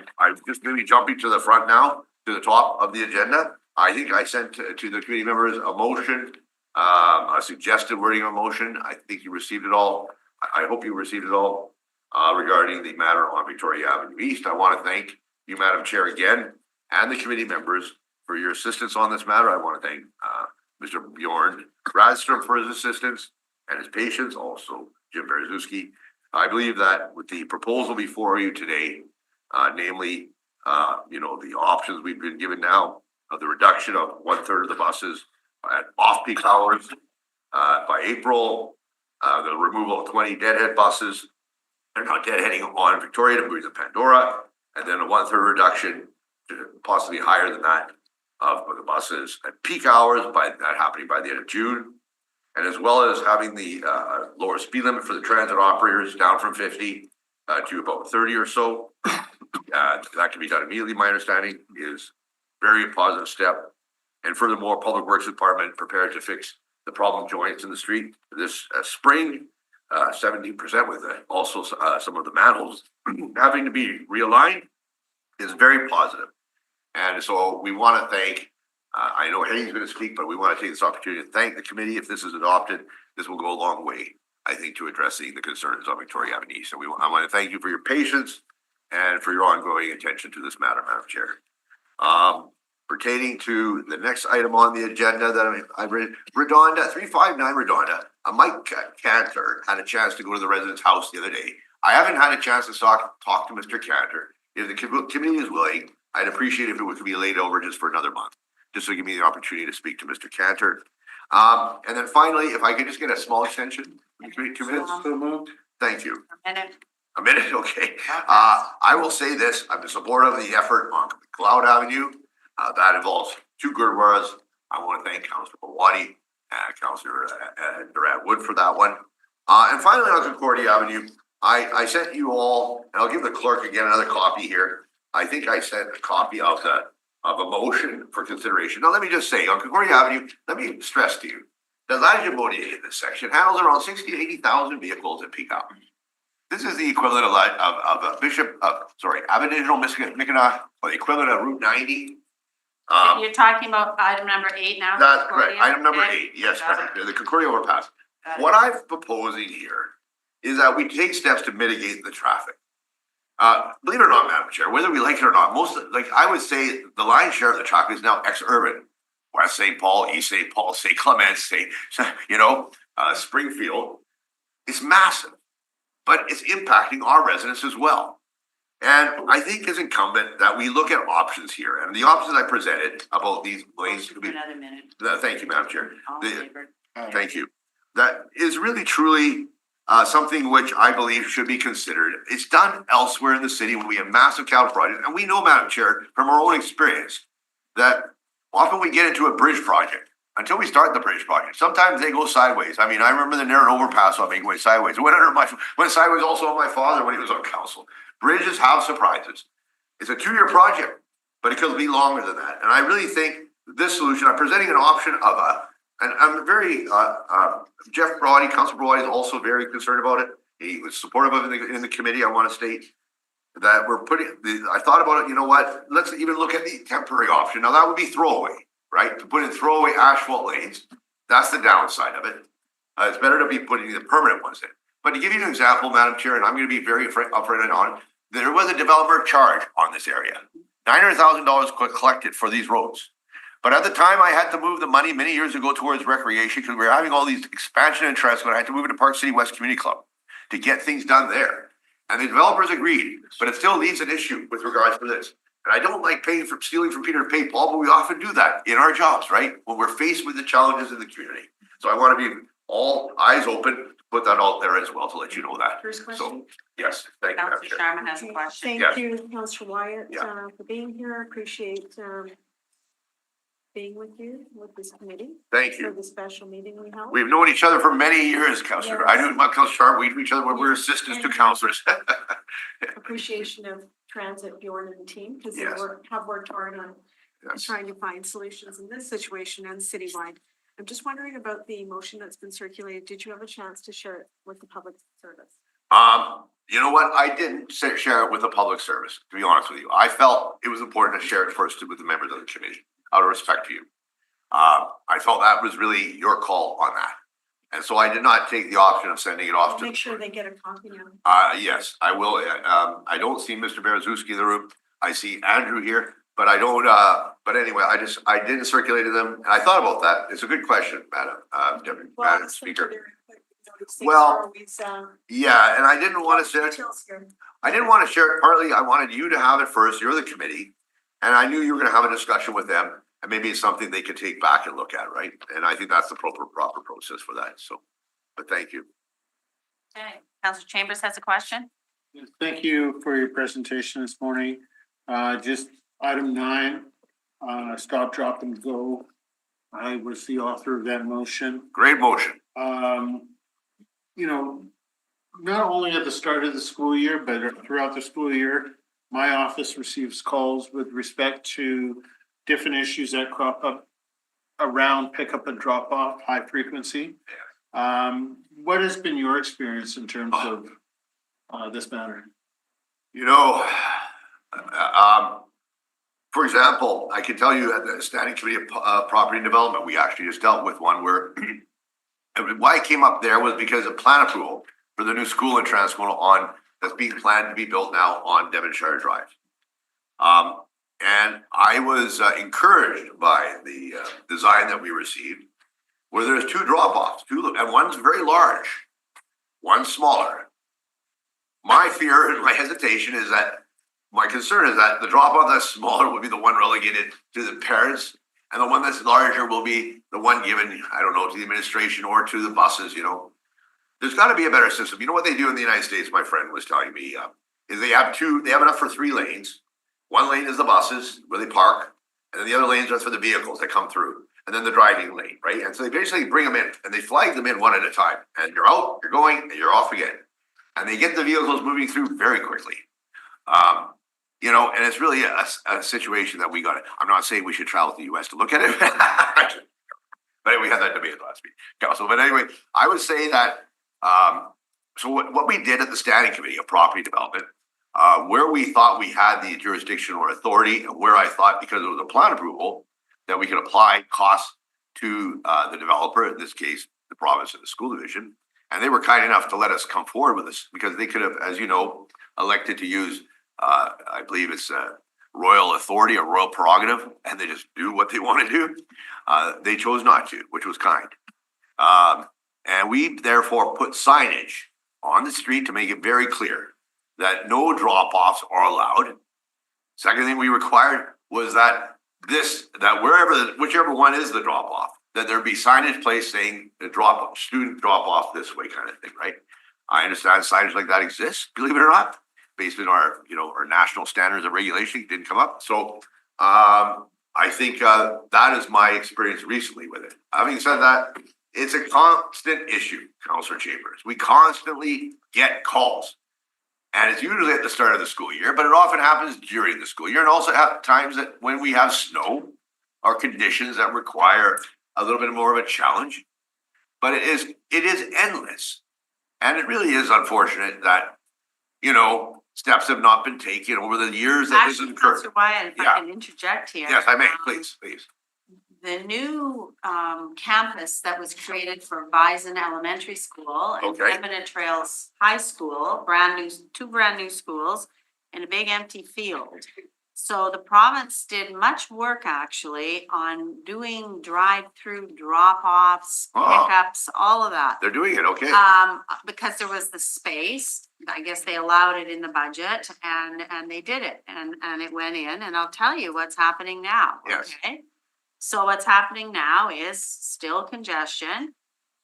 just maybe jumping to the front now, to the top of the agenda. I think I sent to the committee members a motion, a suggested wording of a motion. I think you received it all. I hope you received it all regarding the matter on Victoria Avenue East. I want to thank you, Madam Chair, again, and the committee members for your assistance on this matter. I want to thank Mr. Bjorn Radstrom for his assistance and his patience, also Jim Berezuski. I believe that with the proposal before you today, namely, the options we've been given now of the reduction of 1/3 of the buses at off-peak hours by April, the removal of 20 deadhead buses, they're not deadheading on Victoria to move to Pandora, and then a 1/3 reduction, possibly higher than that, of the buses at peak hours by that happening by the end of June. And as well as having the lower speed limit for the transit operators down from 50 to about 30 or so. That can be done immediately, my understanding is very positive step. And furthermore, Public Works Department prepared to fix the problem joints in the street this spring, 17% with also some of the manholes having to be realigned is very positive. And so we want to thank, I know Hayden's going to speak, but we want to take this opportunity to thank the committee. If this is adopted, this will go a long way, I think, to addressing the concerns on Victoria Avenue. So I want to thank you for your patience and for your ongoing attention to this matter, Madam Chair. Pertaining to the next item on the agenda that I read, Redonda, 359 Redonda, Mike Cantor had a chance to go to the resident's house the other day. I haven't had a chance to talk to Mr. Cantor. If the committee is willing, I'd appreciate if it would be laid over just for another month, just to give me the opportunity to speak to Mr. Cantor. And then finally, if I could just get a small extension, 2 minutes. So moved. Thank you. A minute. A minute, okay. I will say this, I'm in support of the effort on Cloud Avenue. That involves 2 Gurdwaras. I want to thank Councillor Bawadi and Councillor Durant Wood for that one. And finally on Concordia Avenue, I sent you all, and I'll give the clerk again another copy here. I think I sent a copy of a motion for consideration. Now, let me just say, on Concordia Avenue, let me stress to you, the Lagimodier in this section handles around 60 to 80,000 vehicles at peak hour. This is the equivalent of Aboriginal Miskina, or the equivalent of Route 90. You're talking about item number 8 now? That's right, Concordia? item number Okay. 8, yes, Got it. the Concordia overpass. Got it. What I'm proposing here is that we take steps to mitigate the traffic. Believe it or not, Madam Chair, whether we like it or not, I would say the lion's share of the traffic is now ex-urban. West St. Paul, East St. Paul, St. Clements, Springfield. It's massive, but it's impacting our residents as well. And I think it's incumbent that we look at options here, and the options I presented about these lanes. Another minute. Thank you, Madam Chair. All in favor? Thank you. That is really truly something which I believe should be considered. It's done elsewhere in the city when we have massive capital projects. And we know, Madam Chair, from our own experience, that often we get into a bridge project until we start the bridge project. Sometimes they go sideways. I mean, I remember the Narrow Overpass on me went sideways. It went sideways also on my father when he was on council. Bridges have surprises. It's a 2-year project, but it could be longer than that. And I really think this solution, I'm presenting an option of and I'm very, Jeff Brody, Councilor Brody is also very concerned about it. He was supportive of it in the committee. I want to state that I thought about it, you know what, let's even look at the temporary option. Now that would be throwaway, right? To put in throwaway asphalt lanes, that's the downside of it. It's better to be putting the permanent ones in. But to give you an example, Madam Chair, and I'm going to be very upfront and on, there was a developer charge on this area. $900,000 collected for these roads. But at the time, I had to move the money many years ago towards recreation because we were having all these expansion interests, but I had to move it to Park City West Community Club to get things done there. And the developers agreed, but it still leaves an issue with regards to this. And I don't like stealing from Peter to pay Paul, but we often do that in our jobs, right? When we're faced with the challenges in the community. So I want to be all eyes open, to put that out there as well to let you know that. First So, question. yes, thank you, Madam Councillor Chair. Sharma has a question. Thank Yes. you, Councillor Wyatt, Yeah. for being here. Appreciate being with you, with this committee. Thank For you. the special meeting we held. We've known each other for many years, Councillor. I Yes. knew my Councillor Sharp, we knew each other when we were assistants to councillors. Appreciation of Transit, Bjorn and team, because they Yes. have worked hard on Yes. trying to find solutions in this situation and citywide. I'm just wondering about the motion that's been circulated. Did you have a chance to share it with the public service? You know what? I didn't share it with the public service, to be honest with you. I felt it was important to share it first with the members of the committee, out of respect to you. I felt that was really your call on that. And so I did not take the option of sending it off to. Make sure they get a copy now. Yes, I will. I don't see Mr. Berezuski in the room. I see Andrew here, but I don't, but anyway, I didn't circulate to them. And I thought about that. It's a good question, Madam Speaker. Well, yeah, and I didn't want to share it. I didn't want to share it partly. I wanted you to have it first. You're the committee. And I knew you were going to have a discussion with them. And maybe it's something they could take back and look at, right? And I think that's the proper process for that. So, but thank you. Okay, Councillor Chambers has a question. Thank you for your presentation this morning. Just item 9, stop, drop and go. I was the author of that motion. Great motion. You know, not only at the start of the school year, but throughout the school year, my office receives calls with respect to different issues that crop up around pickup and drop off, high frequency. What has been your experience in terms of this matter? You know, for example, I can tell you at the Standing Committee of Property and Development, we actually just dealt with one where why it came up there was because of plan approval for the new school in Transcona that's being planned to be built now on Devonshire Drive. And I was encouraged by the design that we received, where there's 2 drop-offs, and one's very large, one's smaller. My fear and my hesitation is that, my concern is that the drop-off that's smaller will be the one relegated to the parents, and the one that's larger will be the one given, I don't know, to the administration or to the buses, you know. There's got to be a better system. You know what they do in the United States, my friend was telling me, is they have enough for 3 lanes. One lane is the buses where they park, and then the other lanes are for the vehicles that come through, and then the driving lane, right? And so they basically bring them in, and they flag them in one at a time, and you're out, you're going, and you're off again. And they get the vehicles moving through very quickly. You know, and it's really a situation that we got. I'm not saying we should travel to the US to look at it, but we had that debate last week, Council. But anyway, I would say that, so what we did at the Standing Committee of Property Development, where we thought we had the jurisdiction or authority, and where I thought, because it was a plan approval, that we could apply costs to the developer, in this case, the province and the school division. And they were kind enough to let us come forward with this, because they could have, as you know, elected to use, I believe it's royal authority or royal prerogative, and they just do what they want to do. They chose not to, which was kind. And we therefore put signage on the street to make it very clear that no drop-offs are allowed. Second thing we required was that whichever one is the drop-off, that there be signage placed saying the drop-off, student drop-off this way kind of thing, right? I understand signage like that exists, believe it or not, based on our national standards of regulation. It didn't come up. So I think that is my experience recently with it. Having said that, it's a constant issue, Councillor Chambers. We constantly get calls. And it's usually at the start of the school year, but it often happens during the school year, and also at times that when we have snow or conditions that require a little bit more of a challenge. But it is endless. And it really is unfortunate that, steps have not been taken over the years that this has occurred. Councillor Wyatt, if I can interject here. Yes, I may, please. The new campus that was created for Bison Elementary School and Okay. Pembina Trails High School, two brand new schools in a big empty field. So the province did much work actually on doing drive-through drop-offs, pickups, all of that. They're doing it, okay. Because there was the space, I guess they allowed it in the budget and they did it and it went in, and I'll tell you what's happening now. Yes. Okay? So what's happening now is still congestion.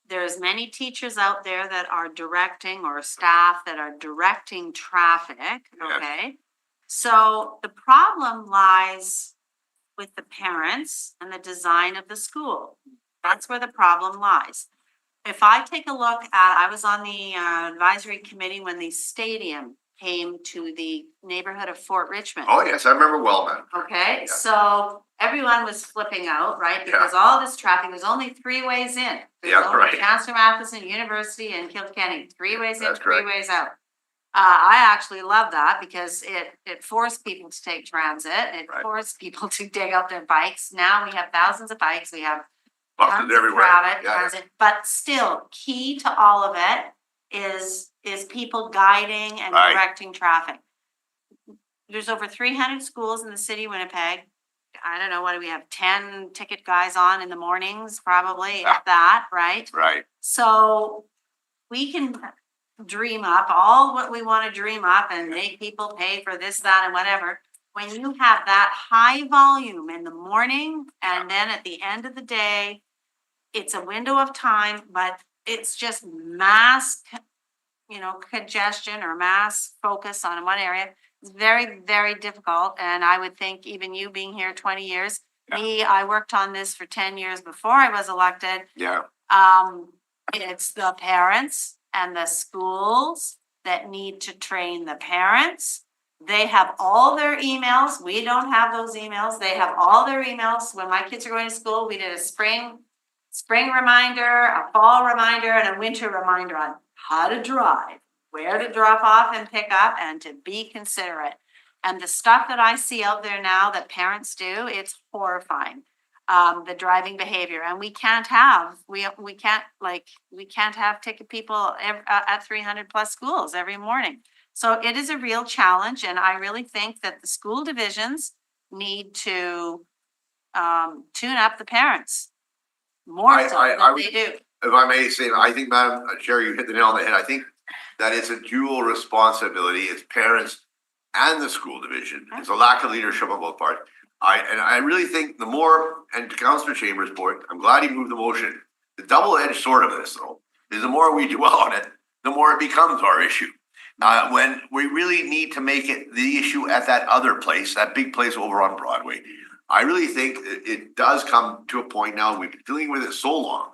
There's many teachers out there that are directing, or staff that are directing traffic, okay? So the problem lies with the parents and the design of the school. That's where the problem lies. If I take a look at, I was on the advisory committee when the stadium came to the neighborhood of Fort Richmond. Oh, yes, I remember well, man. Okay, Yeah. so everyone was flipping out, right? Yeah. Because all this traffic, there's only 3 ways in. There's Yeah, only right. Chancellor Matheson, University and Kilkenny, 3 ways in, That's 3 correct. ways out. I actually love that because it forced people to take transit. It Right. forced people to dig up their bikes. Now we have thousands of bikes. We have Buses tons of everywhere. traffic, Yeah, transit, but still key to all of it is people guiding and Right. directing traffic. There's over 300 schools in the city of Winnipeg. I don't know, what do we have, 10 ticket guys on in the mornings, probably, Yeah. if that, right? Right. So we can dream up all what we want to dream up and make people pay for this, that, and whatever. When you have that high volume in the morning and then at the end of the day, it's a window of time, but it's just mass, congestion or mass focus on one area. It's very, very difficult. And I would think even you being here 20 years, me, I worked on this for 10 years before I was elected. Yeah. It's the parents and the schools that need to train the parents. They have all their emails. We don't have those emails. They have all their emails. When my kids are going to school, we did a spring reminder, a fall reminder, and a winter reminder on how to drive, where to drop off and pick up, and to be considerate. And the stuff that I see out there now that parents do, it's horrifying. The driving behavior, and we can't have ticket people at 300 plus schools every morning. So it is a real challenge, and I really think that the school divisions need to tune up the parents more so than they do. If I may say, I think, Madam Chair, you hit the nail on the head. I think that it's a dual responsibility. It's parents and the school division. It's a lack of leadership on both parts. I really think the more, and to Councillor Chambers' point, I'm glad he moved the motion. The double-edged sword of this, though, is the more we dwell on it, the more it becomes our issue. When we really need to make it the issue at that other place, that big place over on Broadway. I really think it does come to a point now, we've been dealing with it so long.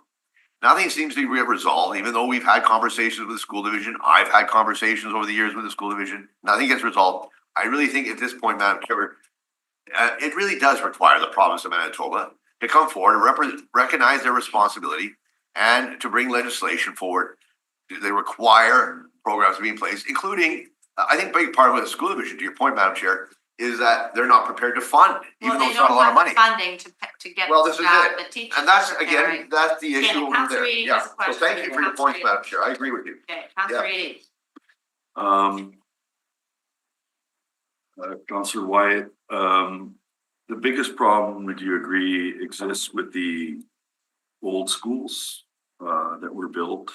Nothing seems to be resolved, even though we've had conversations with the school division. I've had conversations over the years with the school division. Nothing gets resolved. I really think at this point, Madam Chair, it really does require the province of Manitoba to come forward and recognize their responsibility and to bring legislation forward. They require programs to be in place, including, I think, a big part of the school division, to your point, Madam Chair, is that they're not prepared to fund, even though it's not a lot of money. Funding to get Well, this is the it. teachers. And that's, preparing. again, that's the Okay, issue over Councillor there. Eady Yeah, has a so question. thank you for your Councillor points, Madam Chair. I agree with you. Okay, Councillor Yeah. Eady. Councillor Wyatt, the biggest problem, would you agree, exists with the old schools that were built?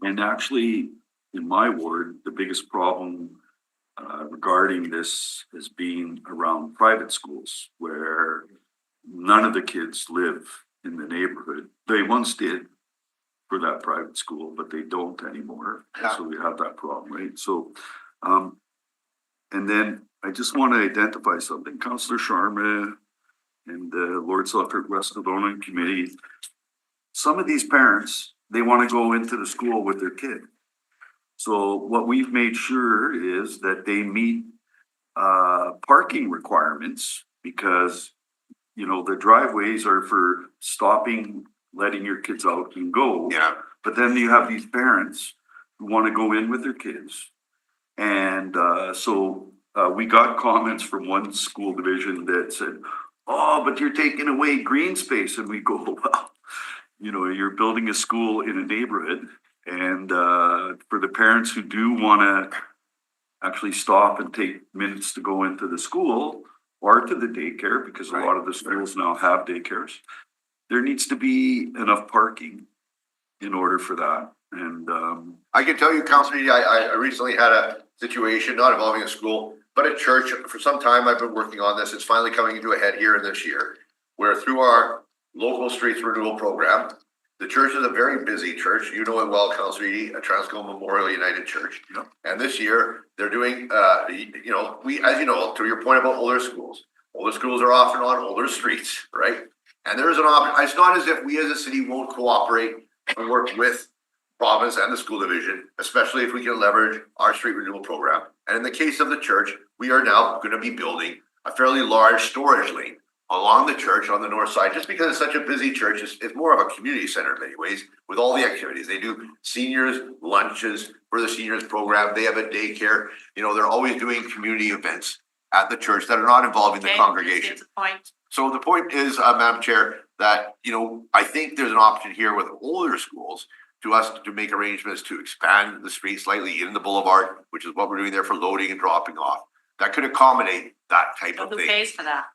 And actually, in my ward, the biggest problem regarding this is being around private schools where none of the kids live in the neighborhood. They once did for that private school, but they don't anymore. Yeah. So we have that problem, right? So, and then I just want to identify something. Councillor Sharma and the Lord Selkirk West Kelowna Committee, some of these parents, they want to go into the school with their kid. So what we've made sure is that they meet parking requirements because, the driveways are for stopping, letting your kids out and go. Yeah. But then you have these parents who want to go in with their kids. And so we got comments from one school division that said, oh, but you're taking away green space. And we go, well, you're building a school in a neighborhood. And for the parents who do want to actually stop and take minutes to go into the school or to the daycare, because a lot of the schools now have daycares, there needs to be enough parking in order for that. And I can tell you, Councillor Eady, I recently had a situation, not involving a school, but a church. For some time, I've been working on this. It's finally coming into a head here this year, where through our local streets renewal program, the church is a very busy church. You know it well, Councillor Eady, a Transco Memorial United Church. Yep. And this year, they're doing, we, as you know, to your point about older schools are often on older streets, right? And there is an option. It's not as if we as a city won't cooperate and work with province and the school division, especially if we can leverage our street renewal program. And in the case of the church, we are now gonna be building a fairly large storage lane along the church on the north side, just because it's such a busy church. It's more of a community center in many ways with all the activities. They do seniors lunches for the seniors program. They have a daycare. You know, they're always doing community events at the church that are not involving the Okay, congregation. get to the point. So the point is, Madam Chair, that, you know, I think there's an option here with older schools to us to make arrangements to expand the street slightly in the boulevard, which is what we're doing there for loading and dropping off. That could accommodate that type So of who thing. pays for that?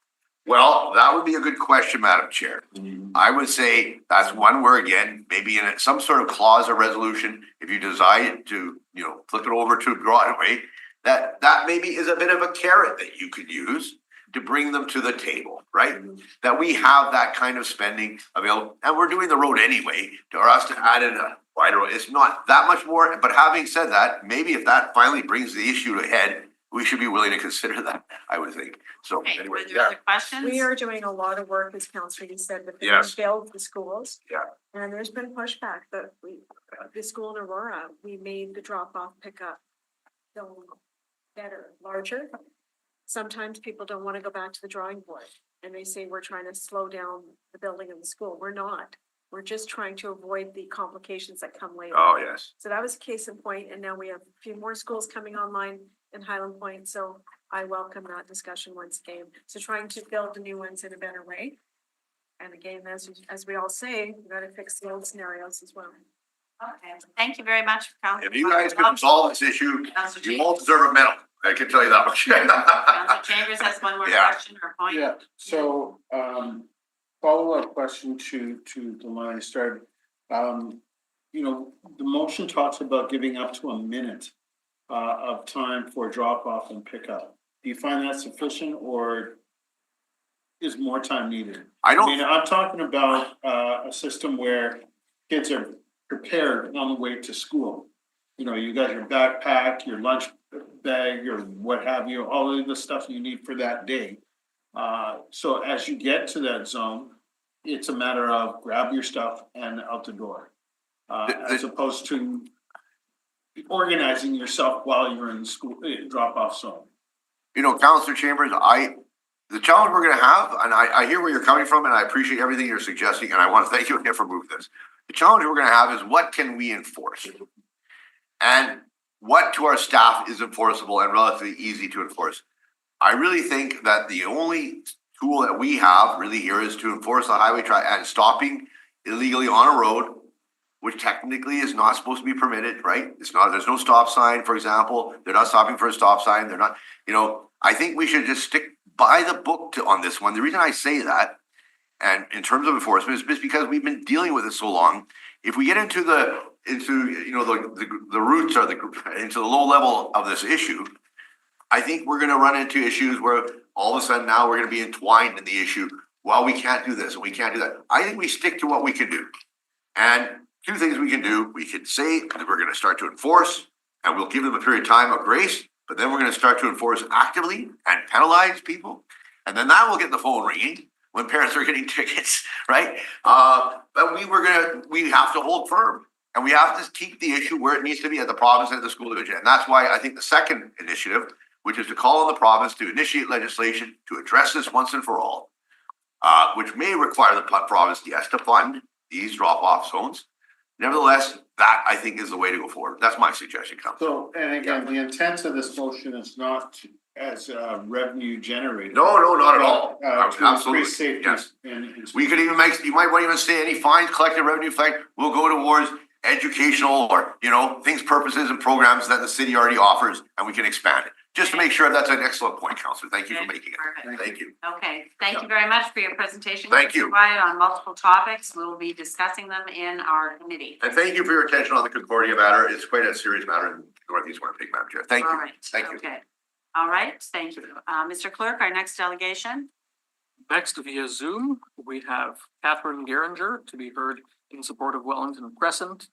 Well, that would be a good question, Madam Chair. I would say that's one where, again, maybe in some sort of clause or resolution, if you decide to, you know, flip it over to Broadway, that maybe is a bit of a carrot that you could use to bring them to the table, right? That we have that kind of spending available, and we're doing the road anyway, for us to add in a wider road. It's not that much more, but having said that, maybe if that finally brings the issue to head, we should be willing to consider that, I would think. So Okay, anyway, were there yeah. other questions? We are doing a lot of work, as Councillor, you said, with the Yes. build the schools. Yeah. And there's been pushback that the school in Aurora, we made the drop off pickup so better, larger. Sometimes people don't want to go back to the drawing board and they say we're trying to slow down the building of the school. We're not. We're just trying to avoid the complications that come later. Oh, yes. So that was case in point, and now we have a few more schools coming online in Highland Point, so I welcome that discussion once again. So trying to build the new ones in a better way. And again, as we all say, we gotta fix the old scenarios as well. Okay, thank you very much. If you guys can solve this issue, Councillor you Chambers. won't deserve a medal. I can tell you that much. Councillor Chambers has one more Yeah. question or point. Yeah, so, follow-up question to the line I started. You know, the motion talks about giving up to a minute of time for drop-off and pickup. Do you find that sufficient, or is more time needed? I I don't, mean, I'm talking about a system where kids are prepared on the way to school. You know, you got your backpack, your lunch bag, or what have you, all of the stuff you need for that day. So as you get to that zone, it's a matter of grab your stuff and out the door. As opposed to organizing yourself while you're in the school, drop-off zone. you know, Councillor Chambers, the challenge we're gonna have, and I hear where you're coming from, and I appreciate everything you're suggesting, and I want to thank you again for moving this. The challenge we're gonna have is what can we enforce? And what to our staff is enforceable and relatively easy to enforce. I really think that the only tool that we have really here is to enforce the highway and stopping illegally on a road, which technically is not supposed to be permitted, right? It's not, there's no stop sign, for example. They're not stopping for a stop sign. They're not, you know, I think we should just stick by the book on this one. The reason I say that, and in terms of enforcement, is just because we've been dealing with it so long. If we get into you know, the roots or into the low level of this issue, I think we're gonna run into issues where all of a sudden now we're gonna be entwined in the issue. Well, we can't do this and we can't do that. I think we stick to what we can do. And two things we can do, we could say that we're gonna start to enforce, and we'll give them a period of time of grace, but then we're gonna start to enforce actively and penalize people. And then that will get the phone ringing when parents are getting tickets, right? But we have to hold firm. And we have to keep the issue where it needs to be at the province and at the school division. And that's why I think the second initiative, which is to call on the province to initiate legislation to address this once and for all, which may require the province, yes, to fund these drop-off zones. Nevertheless, that I think is the way to go forward. That's my suggestion, Council. So, and again, the intent of this motion is not as revenue generated. No, not at all. To Absolutely, increase safety. yes. And We could even you might want to even say any fines, collected revenue fine will go towards educational or, you know, things, purposes and programs that the city already offers, and we can expand it. Just to make sure that's an excellent point, Councillor. Thank you for making it. Perfect. Thank you. Okay, thank you very much for your presentation. Thank you. Councillor Wyatt, on multiple topics. We'll be discussing them in our committee. And thank you for your attention on the Concordia matter. It's quite a serious matter in Northeast Winnipeg, Madam Chair. Thank All you. right, Thank you. okay. All right, thank you. Mr. Clerk, our next delegation. Next via Zoom, we have Catherine Geringer to be heard in support of Wellington Crescent.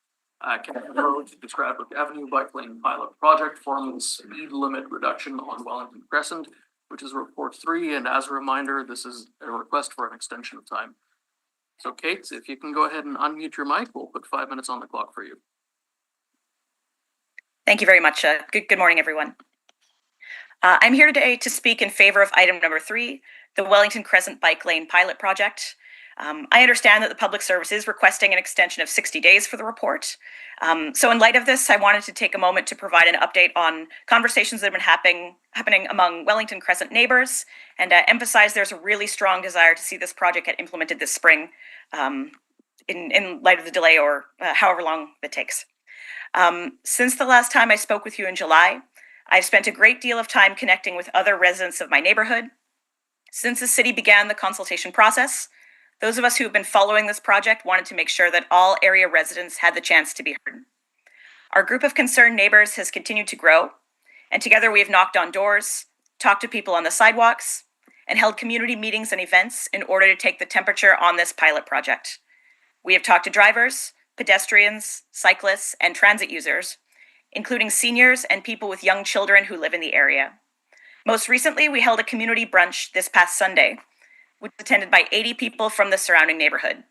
Canada Road to Stradbrook Avenue Bike Lane Pilot Project forming speed limit reduction on Wellington Crescent, which is report 3. And as a reminder, this is a request for an extension of time. So Kate, if you can go ahead and unmute your mic, we'll put 5 minutes on the clock for you. Thank you very much. Good morning, everyone. I'm here today to speak in favor of item number 3, the Wellington Crescent Bike Lane Pilot Project. I understand that the Public Service is requesting an extension of 60 days for the report. So in light of this, I wanted to take a moment to provide an update on conversations that have been happening among Wellington Crescent neighbors and emphasize there's a really strong desire to see this project get implemented this spring in light of the delay or however long it takes. Since the last time I spoke with you in July, I've spent a great deal of time connecting with other residents of my neighborhood. Since the city began the consultation process, those of us who have been following this project wanted to make sure that all area residents had the chance to be heard. Our group of concerned neighbors has continued to grow, and together we have knocked on doors, talked to people on the sidewalks, and held community meetings and events in order to take the temperature on this pilot project. We have talked to drivers, pedestrians, cyclists, and transit users, including seniors and people with young children who live in the area. Most recently, we held a community brunch this past Sunday, which was attended by 80 people from the surrounding neighborhood.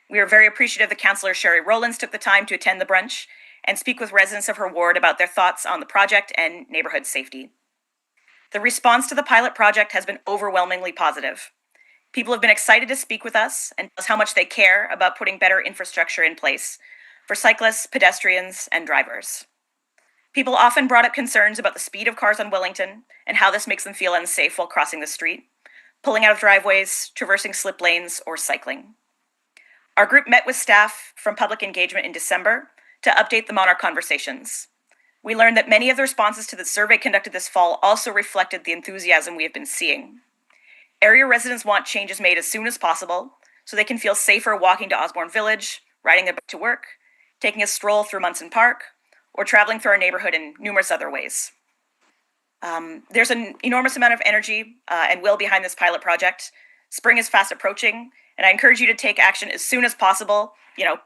We are very appreciative that Councillor Sherry Rowlands took the time to attend the brunch and speak with residents of her ward about their thoughts on the project and neighborhood safety. The response to the pilot project has been overwhelmingly positive. People have been excited to speak with us and tell us how much they care about putting better infrastructure in place for cyclists, pedestrians, and drivers. People often brought up concerns about the speed of cars on Wellington and how this makes them feel unsafe while crossing the street, pulling out of driveways, traversing slip lanes, or cycling. Our group met with staff from Public Engagement in December to update them on our conversations. We learned that many of the responses to the survey conducted this fall also reflected the enthusiasm we have been seeing. Area residents want changes made as soon as possible so they can feel safer walking to Osborne Village, riding their bike to work, taking a stroll through Munson Park, or traveling through our neighborhood in numerous other ways. There's an enormous amount of energy and will behind this pilot project. Spring is fast approaching, and I encourage you to take action as soon as possible. You know,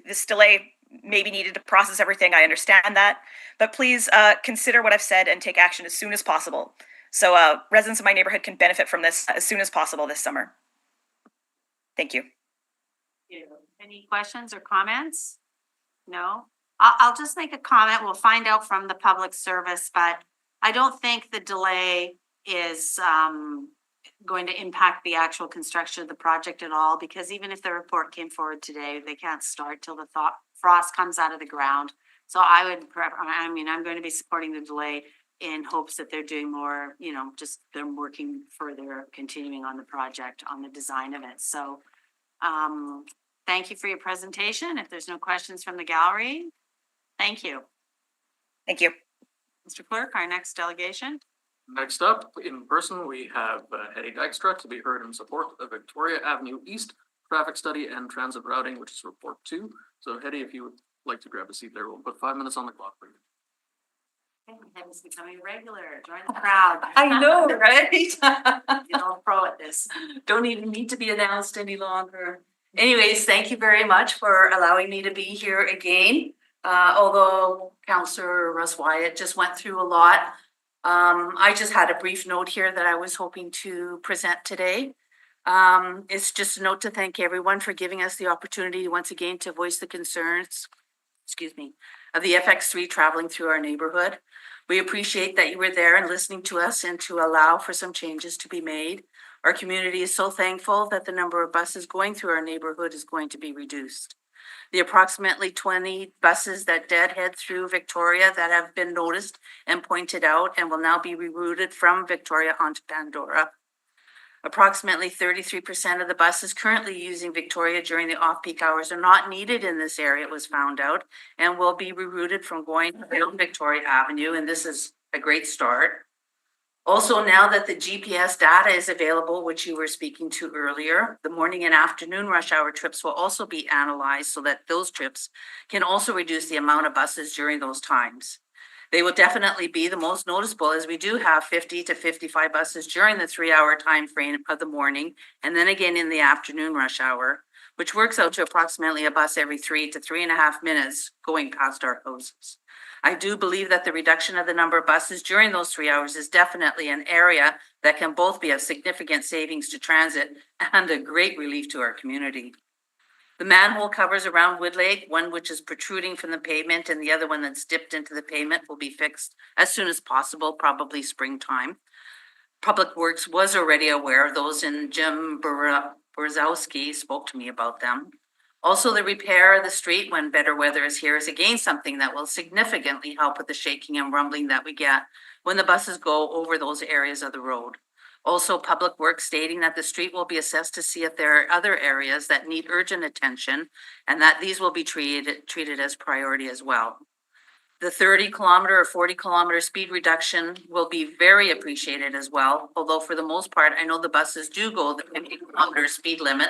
this delay may be needed to process everything, I understand that, but please consider what I've said and take action as soon as possible. So residents of my neighborhood can benefit from this as soon as possible this summer. Thank you. Any questions or comments? No? I'll just make a comment. We'll find out from the Public Service, but I don't think the delay is going to impact the actual construction of the project at all, because even if the report came forward today, they can't start till the frost comes out of the ground. So I'm going to be supporting the delay in hopes that they're doing more, just they're working further, continuing on the project, on the design of it. So thank you for your presentation. If there's no questions from the gallery, thank you. Thank you. Mr. Clerk, our next delegation. Next up, in person, we have Hetty Dykstra to be heard in support of Victoria Avenue East traffic study and transit routing, which is report 2. So Hetty, if you would like to grab a seat there, we'll put 5 minutes on the clock for you. Hetty's becoming a regular. Join the crowd. I know, right? You're all pro at this. Don't even need to be announced any longer. Anyways, thank you very much for allowing me to be here again. Although Councillor Russ Wyatt just went through a lot. I just had a brief note here that I was hoping to present today. It's just a note to thank everyone for giving us the opportunity once again to voice the concerns, of the FX3 traveling through our neighborhood. We appreciate that you were there and listening to us and to allow for some changes to be made. Our community is so thankful that the number of buses going through our neighborhood is going to be reduced. The approximately 20 buses that deadhead through Victoria that have been noticed and pointed out and will now be rerouted from Victoria onto Pandora. Approximately 33% of the buses currently using Victoria during the off-peak hours are not needed in this area, it was found out, and will be rerouted from going down Victoria Avenue, and this is a great start. Also, now that the GPS data is available, which you were speaking to earlier, the morning and afternoon rush hour trips will also be analyzed so that those trips can also reduce the amount of buses during those times. They will definitely be the most noticeable, as we do have 50 to 55 buses during the 3-hour time frame of the morning, and then again in the afternoon rush hour, which works out to approximately a bus every 3 to 3.5 minutes going past our houses. I do believe that the reduction of the number of buses during those 3 hours is definitely an area that can both be of significant savings to transit and a great relief to our community. The manhole covers around Wood Lake, one which is protruding from the pavement and the other one that's dipped into the pavement, will be fixed as soon as possible, probably springtime. Public Works was already aware of those, and Jim Borzowski spoke to me about them. Also, the repair of the street when better weather is here is again something that will significantly help with the shaking and rumbling that we get when the buses go over those areas of the road. Also, Public Works stating that the street will be assessed to see if there are other areas that need urgent attention and that these will be treated as priority as well. The 30-kilometer or 40-kilometer speed reduction will be very appreciated as well, although for the most part, I know the buses do go the 50-kilometer speed limit.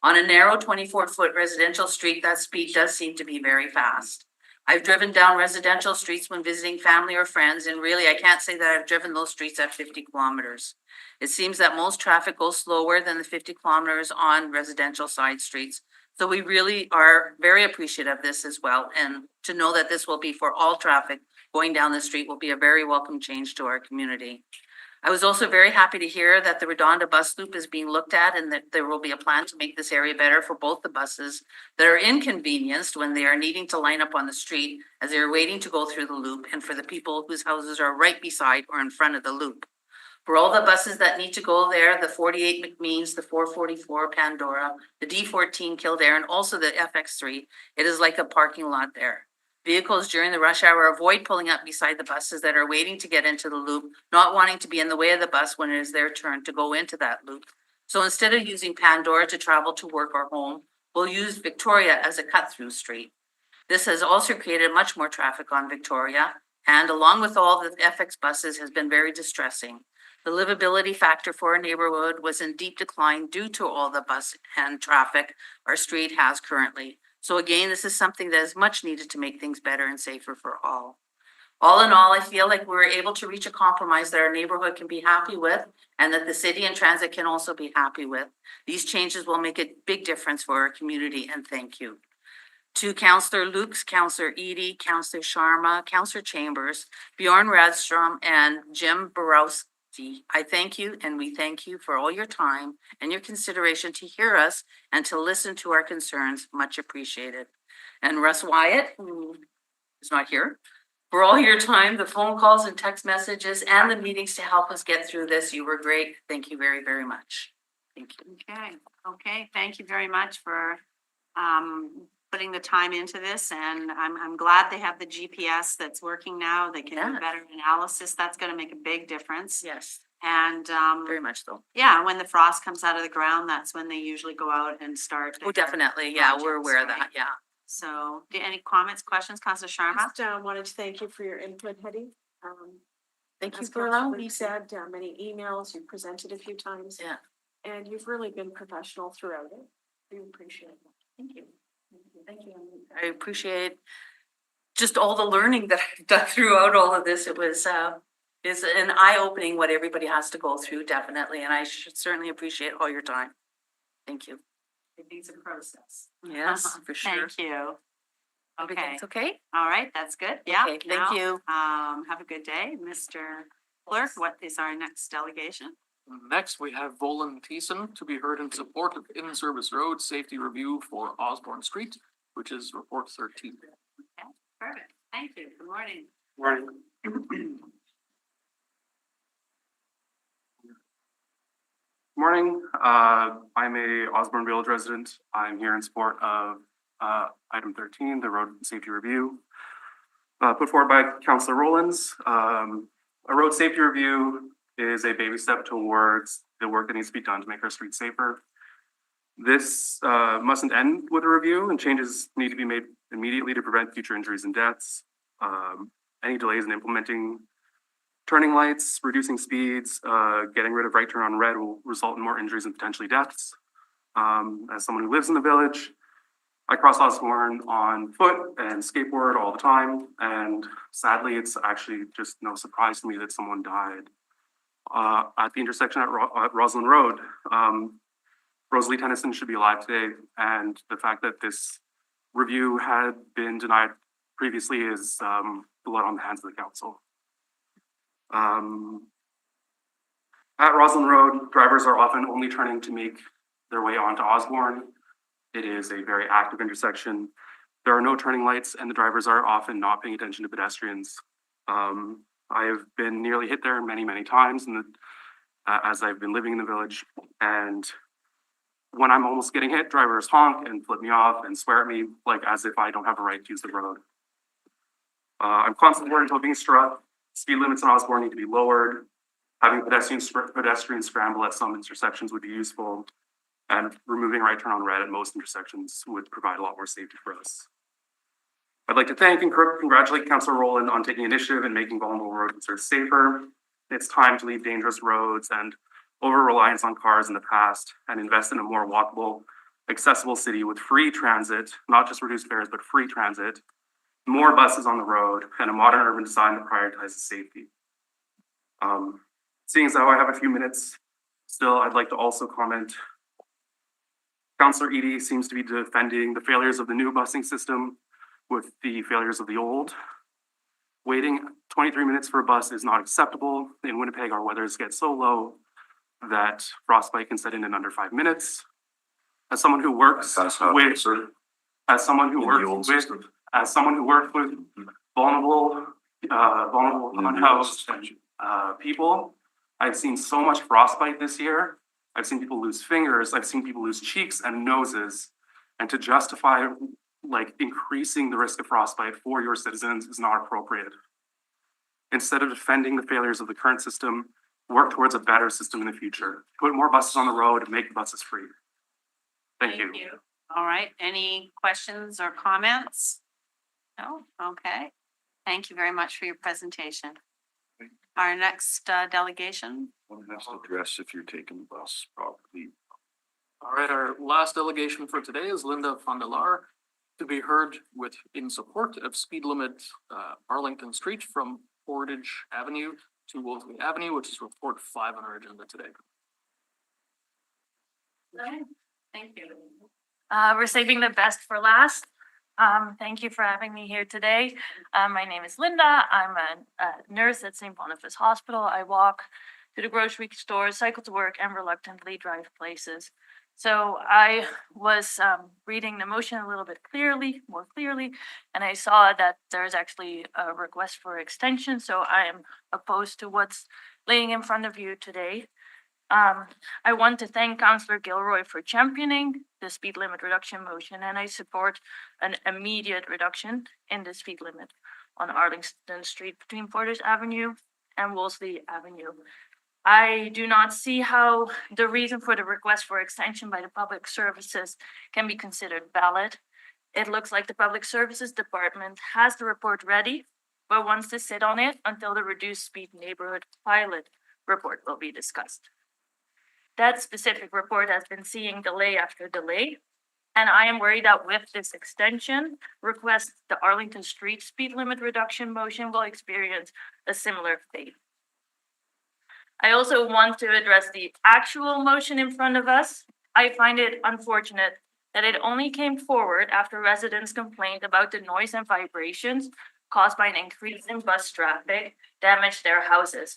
On a narrow 24-foot residential street, that speed does seem to be very fast. I've driven down residential streets when visiting family or friends, and really, I can't say that I've driven those streets at 50 kilometers. It seems that most traffic goes slower than the 50 kilometers on residential side streets. So we really are very appreciative of this as well. And to know that this will be for all traffic going down the street will be a very welcome change to our community. I was also very happy to hear that the Redonda bus loop is being looked at and that there will be a plan to make this area better for both the buses that are inconvenienced when they are needing to line up on the street as they're waiting to go through the loop, and for the people whose houses are right beside or in front of the loop. For all the buses that need to go there, the 48 McMeans, the 444 Pandora, the D14 Kildare, and also the FX3, it is like a parking lot there. Vehicles during the rush hour avoid pulling up beside the buses that are waiting to get into the loop, not wanting to be in the way of the bus when it is their turn to go into that loop. So instead of using Pandora to travel to work or home, we'll use Victoria as a cut-through street. This has also created much more traffic on Victoria, and along with all the FX buses has been very distressing. The livability factor for our neighborhood was in deep decline due to all the bus and traffic our street has currently. So again, this is something that is much needed to make things better and safer for all. All in all, I feel like we're able to reach a compromise that our neighborhood can be happy with and that the city and transit can also be happy with. These changes will make a big difference for our community, and thank you. To Councillor Lukes, Councillor Edie, Councillor Sharma, Councillor Chambers, Bjorn Radstrom, and Jim Borowski, I thank you, and we thank you for all your time and your consideration to hear us and to listen to our concerns. Much appreciated. And Russ Wyatt, who is not here, for all your time, the phone calls and text messages and the meetings to help us get through this. You were great. Thank you very, very much. Thank you. Okay, thank you very much for putting the time into this, and I'm glad they have the GPS that's working now. They can do better analysis. That's gonna make a big difference. Yes, And very much so. yeah, when the frost comes out of the ground, that's when they usually go out and start. Oh, their definitely. Yeah, we're projects, aware of right? that. Yeah. So, any comments, questions, Councillor Sharma? Just wanted to thank you for your input, Hetty. Thank you As for allowing Councillor me. Luke said, many emails, you presented a few times. Yeah. And you've really been professional throughout it. We appreciate it. Thank you. Thank you. I appreciate just all the learning that I've done throughout all of this. It was is an eye-opening what everybody has to go through, definitely, and I should certainly appreciate all your time. Thank you. It needs a process. Yes, for sure. Thank you. Okay, Everything's okay? all right, that's good. Yeah. Okay, thank now, you. Have a good day, Mr. Clerk. What is our next delegation? Next, we have Volan Thiessen to be heard in support of in-service road safety review for Osborne Street, which is report 13. Okay, perfect. Thank you. Good morning. Morning. Morning, I'm a Osborne Village resident. I'm here in support of item 13, the road safety review. Put forward by Councillor Rollins. A road safety review is a baby step towards the work that needs to be done to make our streets safer. This mustn't end with a review, and changes need to be made immediately to prevent future injuries and deaths. Any delays in implementing turning lights, reducing speeds, getting rid of right turn on red will result in more injuries and potentially deaths. As someone who lives in the village, I cross Osborne on foot and skateboard all the time, and sadly, it's actually just no surprise to me that someone died at the intersection at Roslyn Road. Rosalie Tennyson should be alive today, and the fact that this review had been denied previously is blood on the hands of the council. At Roslyn Road, drivers are often only turning to make their way onto Osborne. It is a very active intersection. There are no turning lights and the drivers are often not paying attention to pedestrians. I have been nearly hit there many, many times as I've been living in the village. And when I'm almost getting hit, drivers honk and flip me off and swear at me like as if I don't have a right to use the road. I'm constantly worried about being struck. Speed limits in Osborne need to be lowered. Having pedestrians scramble at some intersections would be useful. And removing right turn on red at most intersections would provide a lot more safety for us. I'd like to thank and congratulate Councillor Rowland on taking initiative and making vulnerable roads safer. It's time to leave dangerous roads and over-reliance on cars in the past and invest in a more walkable, accessible city with free transit, not just reduced fares, but free transit, more buses on the road, and a modern urban design that prioritizes safety. Seeing as how I have a few minutes still, I'd like to also comment. Councillor Eadie seems to be defending the failures of the new busing system with the failures of the old. Waiting 23 minutes for a bus is not acceptable. In Winnipeg, our weathers get so low that frostbite can set in under 5 minutes. As someone who works with vulnerable, unhoused people, I've seen so much frostbite this year. I've seen people lose fingers. I've seen people lose cheeks and noses. And to justify like increasing the risk of frostbite for your citizens is not appropriate. Instead of defending the failures of the current system, work towards a better system in the future. Put more buses on the road and make the buses free. Thank you. All right, any questions or comments? No, okay. Thank you very much for your presentation. Our next delegation. One has to address if you're taking the bus properly. All right, our last delegation for today is Linda van der Laar to be heard in support of speed limit Arlington Street from Portage Avenue to Wolseley Avenue, which is report 5 on our agenda today. Thank you. We're saving the best for last. Thank you for having me here today. My name is Linda. I'm a nurse at St. Boniface Hospital. I walk to the grocery store, cycle to work, and reluctantly drive places. So I was reading the motion a little bit more clearly, and I saw that there's actually a request for extension. So I am opposed to what's laying in front of you today. I want to thank Councillor Gilroy for championing the speed limit reduction motion, and I support an immediate reduction in the speed limit on Arlington Street between Portage Avenue and Wolseley Avenue. I do not see how the reason for the request for extension by the Public Services can be considered valid. It looks like the Public Services Department has the report ready, but wants to sit on it until the reduced speed neighborhood pilot report will be discussed. That specific report has been seeing delay after delay, and I am worried that with this extension request, the Arlington Street speed limit reduction motion will experience a similar fate. I also want to address the actual motion in front of us. I find it unfortunate that it only came forward after residents complained about the noise and vibrations caused by an increase in bus traffic damaged their houses.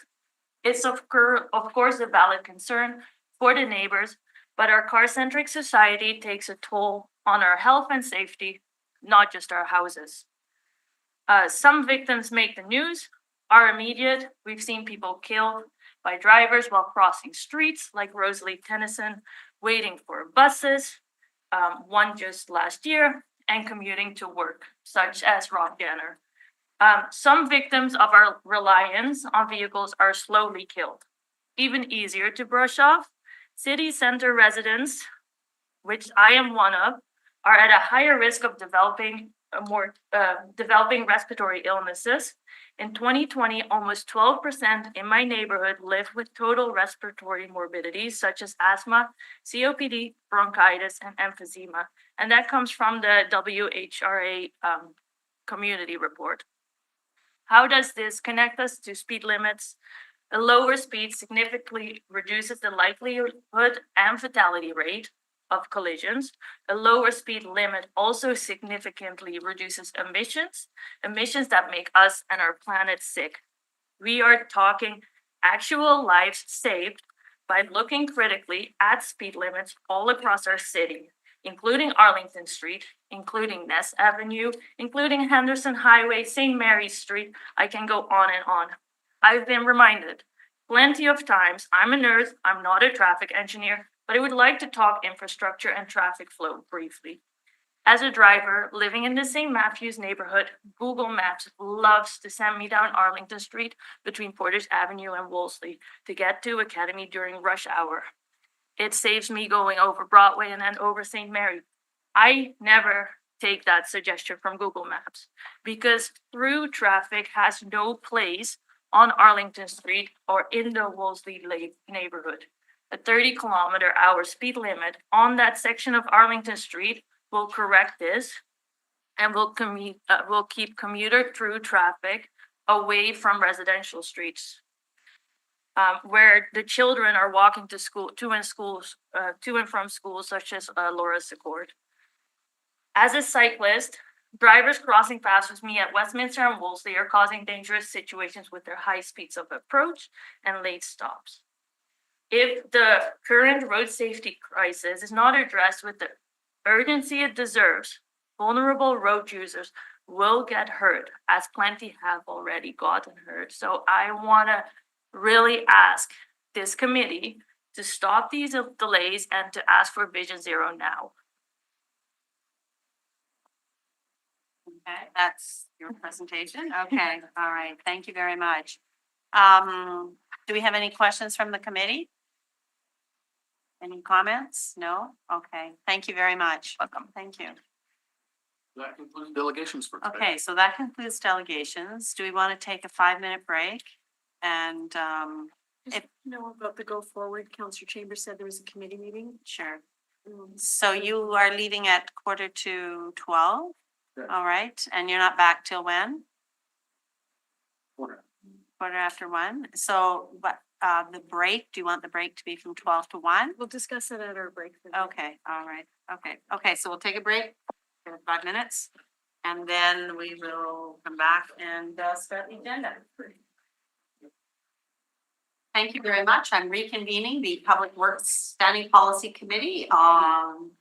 It's of course a valid concern for the neighbors, but our car-centric society takes a toll on our health and safety, not just our houses. Some victims make the news, are immediate. We've seen people killed by drivers while crossing streets, like Rosalie Tennyson, waiting for buses, one just last year, and commuting to work, such as Rob Ganner. Some victims of our reliance on vehicles are slowly killed. Even easier to brush off, city center residents, which I am one of, are at a higher risk of developing respiratory illnesses. In 2020, almost 12% in my neighborhood lived with total respiratory morbidities such as asthma, COPD, bronchitis, and emphysema. And that comes from the WHRA community report. How does this connect us to speed limits? A lower speed significantly reduces the likelihood and fatality rate of collisions. A lower speed limit also significantly reduces emissions that make us and our planet sick. We are talking actual lives saved by looking critically at speed limits all across our city. including Arlington Street, including Ness Avenue, including Henderson Highway, St. Mary's Street. I can go on and on. I've been reminded plenty of times, I'm a nurse, I'm not a traffic engineer, but I would like to talk infrastructure and traffic flow briefly. As a driver living in the St. Matthews neighborhood, Google Maps loves to send me down Arlington Street between Portage Avenue and Wolseley to get to Academy during rush hour. It saves me going over Broadway and then over St. Mary. I never take that suggestion from Google Maps because through traffic has no place on Arlington Street or in the Wolseley Lake neighborhood. A 30-kilometer-hour speed limit on that section of Arlington Street will correct this and will keep commuter through traffic away from residential streets where the children are walking to school, to and from schools such as Laura Secord. As a cyclist, drivers crossing paths with me at Westminster and Wolseley are causing dangerous situations with their high speeds of approach and late stops. If the current road safety crisis is not addressed with the urgency it deserves, vulnerable road users will get hurt, as plenty have already gotten hurt. So I want to really ask this committee to stop these delays and to ask for Vision Zero now. Okay, that's your presentation. Okay, all right. Thank you very much. Do we have any questions from the committee? Any comments? No? Okay, thank you very much. Welcome. Thank you. That concludes delegations for today. Okay, so that concludes delegations. Do we want to take a 5-minute break? And If you know about the go forward, Councillor Chambers said there was a committee meeting. sure. So you are leaving at 11:45? All right, and you're not back till when? Quarter after 1. So what, the break, do you want the break to be from 12 to 1? We'll discuss it at our break. Okay, all right, okay, so we'll take a break for 5 minutes. And then we will come back and start the agenda. Thank you very much. I'm reconvening the Public Works Standing Policy Committee on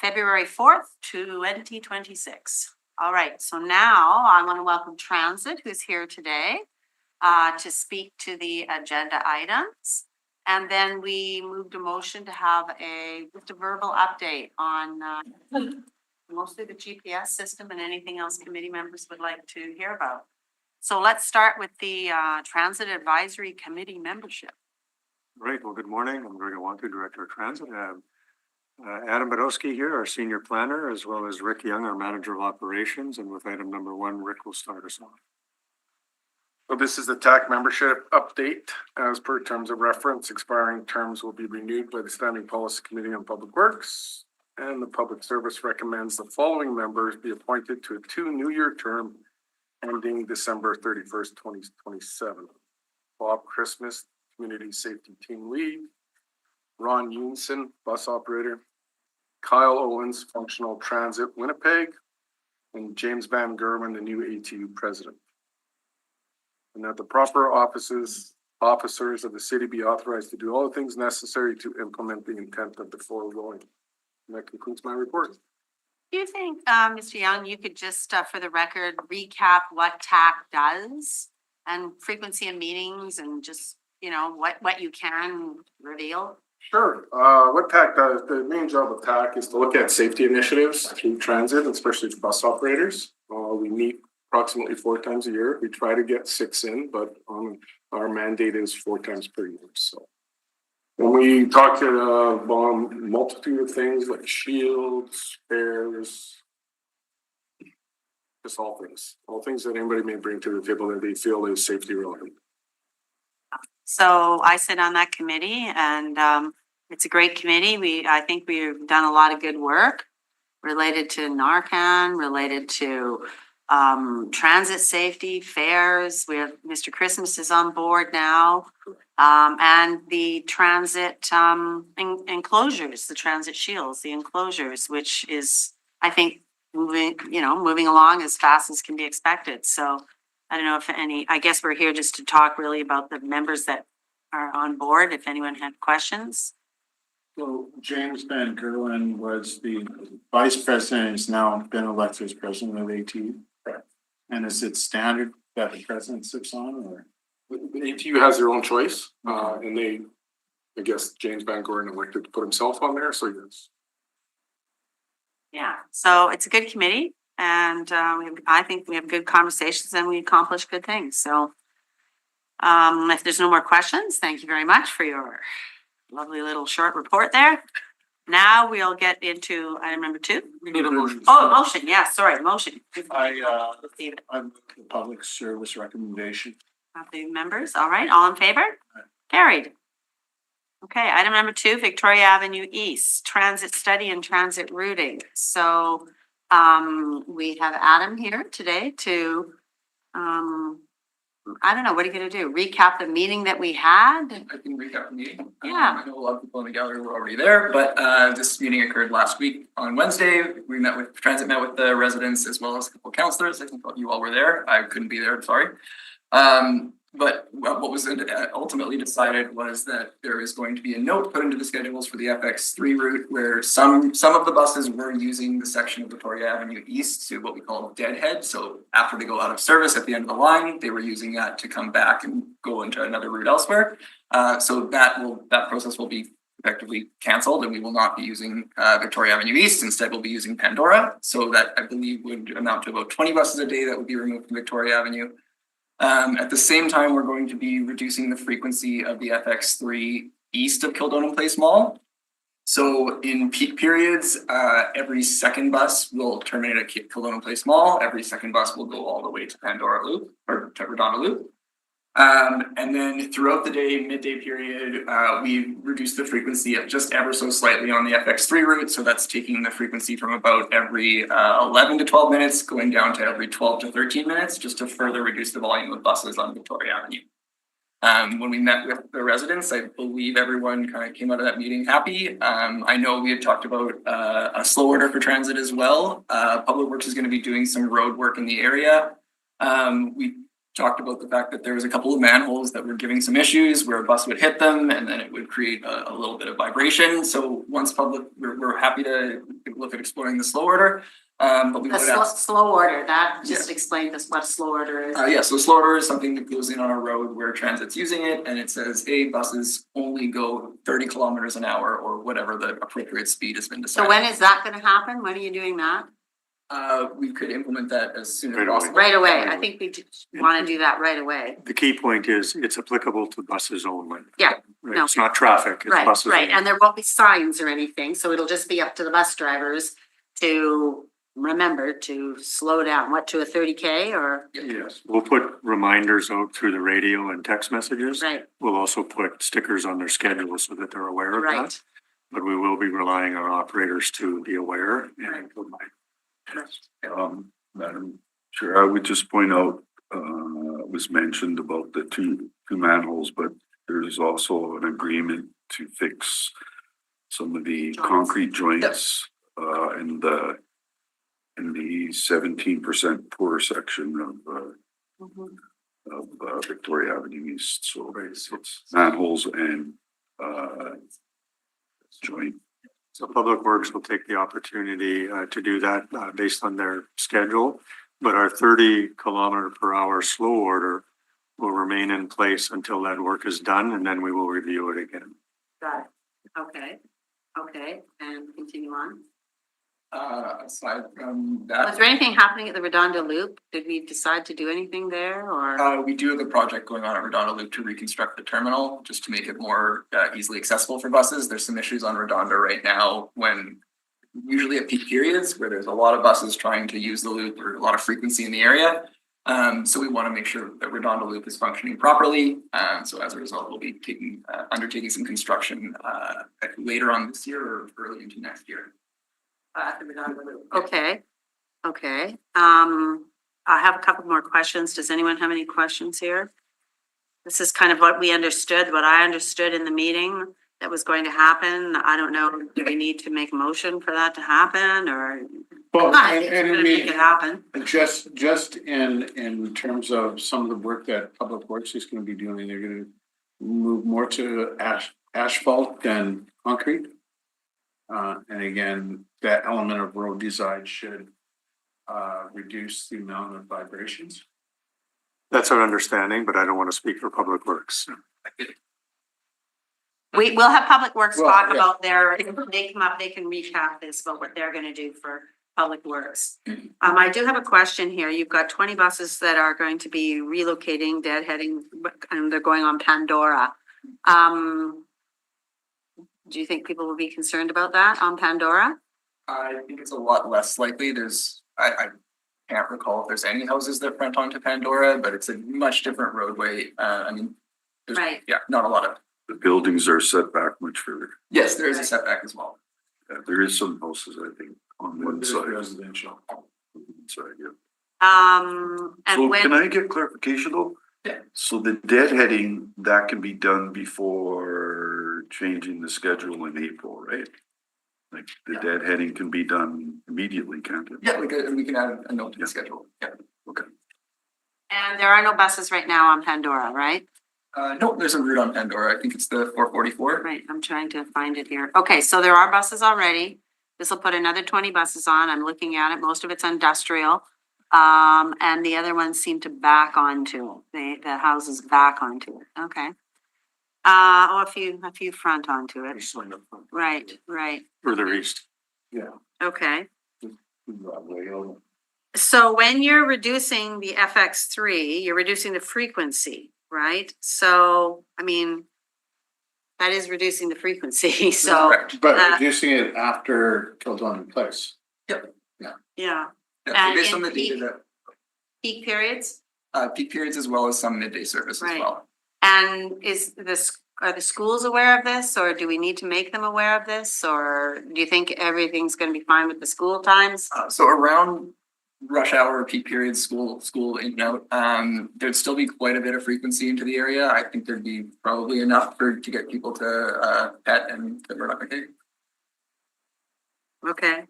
February 4th, 2026. All right, so now I want to welcome Transit, who's here today to speak to the agenda items. And then we moved a motion to have just a verbal update on mostly the GPS system and anything else committee members would like to hear about. So let's start with the Transit Advisory Committee membership. Great. Well, good morning. I'm Greg Awantu, Director of Transit. Adam Badowski here, our Senior Planner, as well as Rick Young, our Manager of Operations. And with item number 1, Rick will start us off. So this is the TAC membership update. As per terms of reference, expiring terms will be renewed by the Standing Policy Committee on Public Works. And the Public Service recommends the following members be appointed to a 2-year term ending December 31st, 2027. Bob Christmas, Community Safety Team Lead. Ron Unson, Bus Operator. Kyle Owens, Functional Transit Winnipeg. And James Van Gerwen, the new ATU President. And that the proper officers of the city be authorized to do all the things necessary to implement the intent of the foregoing. And that concludes my report. Do you think, Mr. Young, you could just, for the record, recap what TAC does and frequency of meetings and just, you know, what you can reveal? Sure. What TAC does, the main job of TAC is to look at safety initiatives through transit, especially for bus operators. We meet approximately 4 times a year. We try to get 6 in, but our mandate is 4 times per year. So when we talk to a multitude of things like shields, spares, just all things that anybody may bring to the table that they feel is safety relevant. So I sit on that committee and it's a great committee. I think we've done a lot of good work related to Narcan, related to transit safety, fares. We have Mr. Christmas is on board now. And the transit enclosures, the transit shields, the enclosures, which is, I think, moving along as fast as can be expected. So I don't know if I guess we're here just to talk really about the members that are on board, if anyone had questions. So James Van Gerwen was the vice president, has now been elected as president of ATU. And is it standard that the president sits on, or? The ATU has their own choice, and I guess James Van Gordon elected to put himself on there, so yes. Yeah, so it's a good committee and I think we have good conversations and we accomplish good things. So if there's no more questions, thank you very much for your lovely little short report there. Now we'll get into item number 2. We need a motion. Oh, motion, yeah, sorry, motion. I'm the public service recommendation. Of the members, all right, all in favor? Carried. Okay, item number 2, Victoria Avenue East, transit study and transit routing. So we have Adam here today to, I don't know, what are you gonna do? Recap the meeting that we had? I can recap the meeting. Yeah. I know a lot of people in the gallery were already there, but this meeting occurred last week on Wednesday. We met with the residents as well as a couple of counselors. I think you all were there. I couldn't be there, I'm sorry. But what was ultimately decided was that there is going to be a note put into the schedules for the FX3 route where some of the buses were using the section of Victoria Avenue East to what we call deadhead. So after they go out of service at the end of the line, they were using that to come back and go into another route elsewhere. So that process will be effectively canceled and we will not be using Victoria Avenue East. Instead, we'll be using Pandora. So that I believe would amount to about 20 buses a day that would be removed from Victoria Avenue. At the same time, we're going to be reducing the frequency of the FX3 east of Kildonan Place Mall. So in peak periods, every second bus will terminate at Kildonan Place Mall. Every second bus will go all the way to Pandora Loop or to Redondo Loop. And then throughout the day, midday period, we reduced the frequency of just ever so slightly on the FX3 route. So that's taking the frequency from about every 11 to 12 minutes, going down to every 12 to 13 minutes, just to further reduce the volume of buses on Victoria Avenue. When we met with the residents, I believe everyone kind of came out of that meeting happy. I know we had talked about a slow order for transit as well. Public Works is going to be doing some road work in the area. We talked about the fact that there was a couple of manholes that were giving some issues where a bus would hit them and then it would create a little bit of vibration. So once we're happy to look at exploring the slow order. But we would ask. Slow order, that just explained us what slow order is. Yeah, so slow order is something that goes in on a road where transit's using it and it says, hey, buses only go 30 kilometers an hour or whatever the appropriate speed has been decided. So when is that gonna happen? When are you doing that? We could implement that as soon as possible. Right away. I think we want to do that right away. The key point is it's applicable to buses only. Yeah, Right? no. It's not traffic, it's buses. Right, only. and there won't be signs or anything, so it'll just be up to the bus drivers to remember to slow down, what, to a 30K or? Yes, we'll put reminders out through the radio and text messages. Right. We'll also put stickers on their schedule so that they're aware of Right. that. But we will be relying on operators to be aware and provide. Madam Chair, I would just point out, it was mentioned about the two manholes, but there's also an agreement to fix some of the concrete joints, in the 17% poor section of Victoria Avenue East. So it's manholes and, joint. So Public Works will take the opportunity to do that based on their schedule. But our 30 km/h slow order will remain in place until that work is done and then we will review it again. Got it. Okay, and continue on. Aside from that. Was there anything happening at the Redondo Loop? Did we decide to do anything there or? We do have a project going on at Redondo Loop to reconstruct the terminal, just to make it more easily accessible for buses. There's some issues on Redondo right now when usually at peak periods where there's a lot of buses trying to use the loop or a lot of frequency in the area. So we want to make sure that Redondo Loop is functioning properly. So as a result, we'll be undertaking some construction later on this year or early into next year. Okay. I have a couple more questions. Does anyone have any questions here? This is kind of what I understood in the meeting that was going to happen. I don't know, do we need to make a motion for that to happen or? Well, I think it's gonna make it happen. Just in terms of some of the work that Public Works is gonna be doing, they're gonna move more to asphalt than concrete. And again, that element of road design should reduce the amount of vibrations. That's our understanding, but I don't want to speak for Public Works. We will have Public Works Well, talk yeah. about their, if they come up, they can recap this about what they're gonna do for Public Works. I do have a question here. You've got 20 buses that are going to be relocating, deadheading, and they're going on Pandora. Do you think people will be concerned about that on Pandora? I think it's a lot less likely. I can't recall if there's any houses that front onto Pandora, but it's a much different roadway. I mean, there's, Right. yeah, not a lot of, The buildings are set back much further. yes, there is a setback as well. There is some houses, I think, on one There's side. residential. Side, yeah. And So when. can I get clarification though? Yeah. So the deadheading, that can be done before changing the schedule in April, right? Like the deadheading can be done immediately, can't it? Yeah, we can add a note to the schedule. Yeah. Okay. And there are no buses right now on Pandora, right? No, there's a route on Pandora. I think it's the 444. Right, I'm trying to find it here. Okay, so there are buses already. This will put another 20 buses on. I'm looking at it. Most of it's industrial. And the other ones seem to back onto, the houses back onto it. Okay. A few front onto it. Right, right. Further east. Yeah. Okay. So when you're reducing the FX3, you're reducing the frequency, right? So, I mean, that is reducing the frequency, so. But reducing it after Kildonan Place. Yep. Yeah. Yeah, so And based in on the data peak- that, Peak periods? peak periods as well as some midday service as Right. well. And are the schools aware of this, or do we need to make them aware of this? Or do you think everything's gonna be fine with the school times? So around rush hour, peak periods, school in and out, there'd still be quite a bit of frequency into the area. I think there'd be probably enough to get people to Pet and to Murdoch McKay. Okay.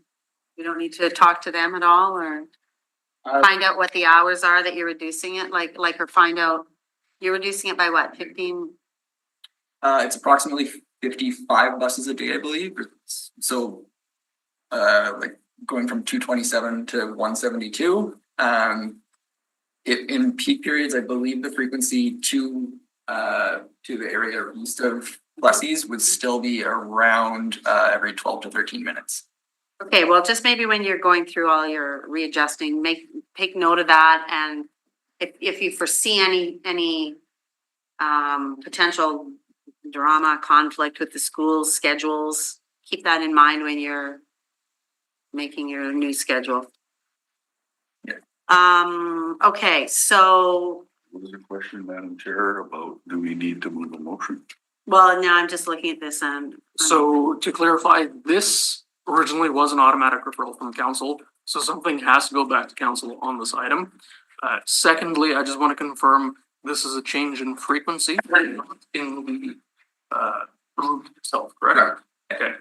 We don't need to talk to them at all, or Uh, find out what the hours are that you're reducing it, or find out, you're reducing it by what, 15? It's approximately 55 buses a day, I believe. So, like going from 227 to 172. In peak periods, I believe the frequency to the area east of Plessis would still be around every 12 to 13 minutes. Okay, well, just maybe when you're going through all your readjusting, take note of that, and if you foresee any potential drama, conflict with the school's schedules, keep that in mind when you're making your new schedule. Okay, so, Was there a question, Madam Chair, about do we need to move a motion? well, now I'm just looking at this and. So to clarify, this originally was an automatic referral from council, so something has to go back to council on this item. Secondly, I just want to confirm this is a change in frequency in the route itself, correct? Okay.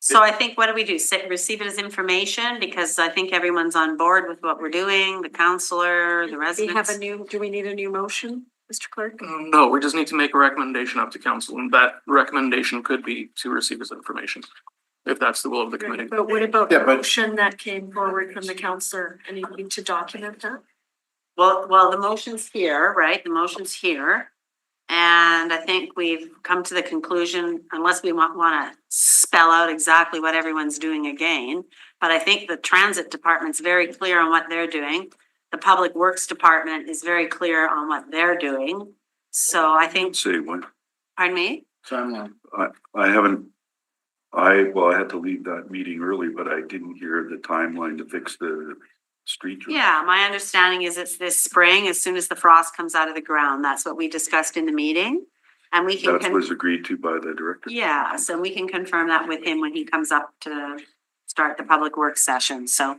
So I think, what do we do? Receive it as information, because I think everyone's on board with what we're doing, the counselor, the We residents. have do we need a new motion, Mr. Clerk? No, we just need to make a recommendation up to council, and that recommendation could be to receive as information, if that's the will of the committee. But what about Yeah, the but- motion that came forward from the counselor? Anything to document that? Well, the motion's here, right? The motion's here. And I think we've come to the conclusion, unless we want to spell out exactly what everyone's doing again. But I think the transit department's very clear on what they're doing. The public works department is very clear on what they're doing. So I think, Say what? pardon me? Timeline. I haven't, I had to leave that meeting early, but I didn't hear the timeline to fix the street. Yeah, my understanding is it's this spring, as soon as the frost comes out of the ground. That's what we discussed in the meeting. And we can. That was agreed to by the director. Yeah, so we can confirm that with him when he comes up to start the public works session, so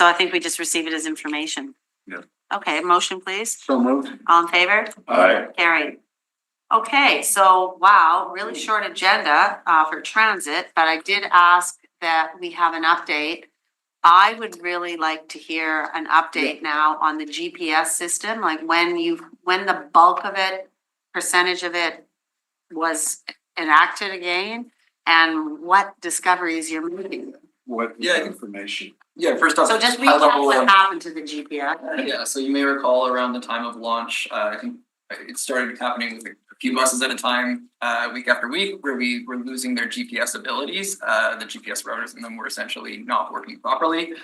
I think we just receive it as information. Yeah. Okay, motion please. So moved. All in favor? Aye. Carried. Okay, so wow, really short agenda for transit, but I did ask that we have an update. I would really like to hear an update now on the GPS system, like when the bulk of it, percentage of it was enacted again. and what discoveries you're making. What Yeah. information? Yeah, first off. So just high recap level, what happened to the GPS. Yeah, so you may recall around the time of launch, I think it started happening with a few buses at a time, week after week, where we were losing their GPS abilities. The GPS routers in them were essentially not working properly.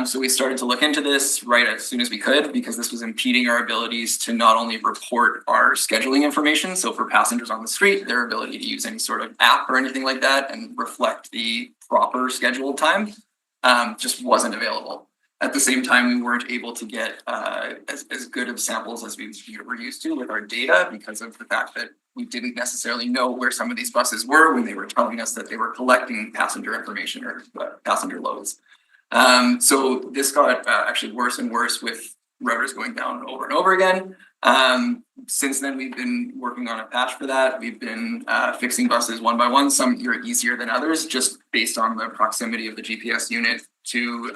So we started to look into this right as soon as we could, because this was impeding our abilities to not only report our scheduling information, so for passengers on the street, their ability to use any sort of app or anything like that and reflect the proper scheduled time, just wasn't available. At the same time, we weren't able to get as good of samples as we were used to with our data, because of the fact that we didn't necessarily know where some of these buses were when they were telling us that they were collecting passenger information or passenger loads. So this got actually worse and worse with routers going down over and over again. Since then, we've been working on a patch for that. We've been fixing buses one by one. Some are easier than others, just based on the proximity of the GPS unit to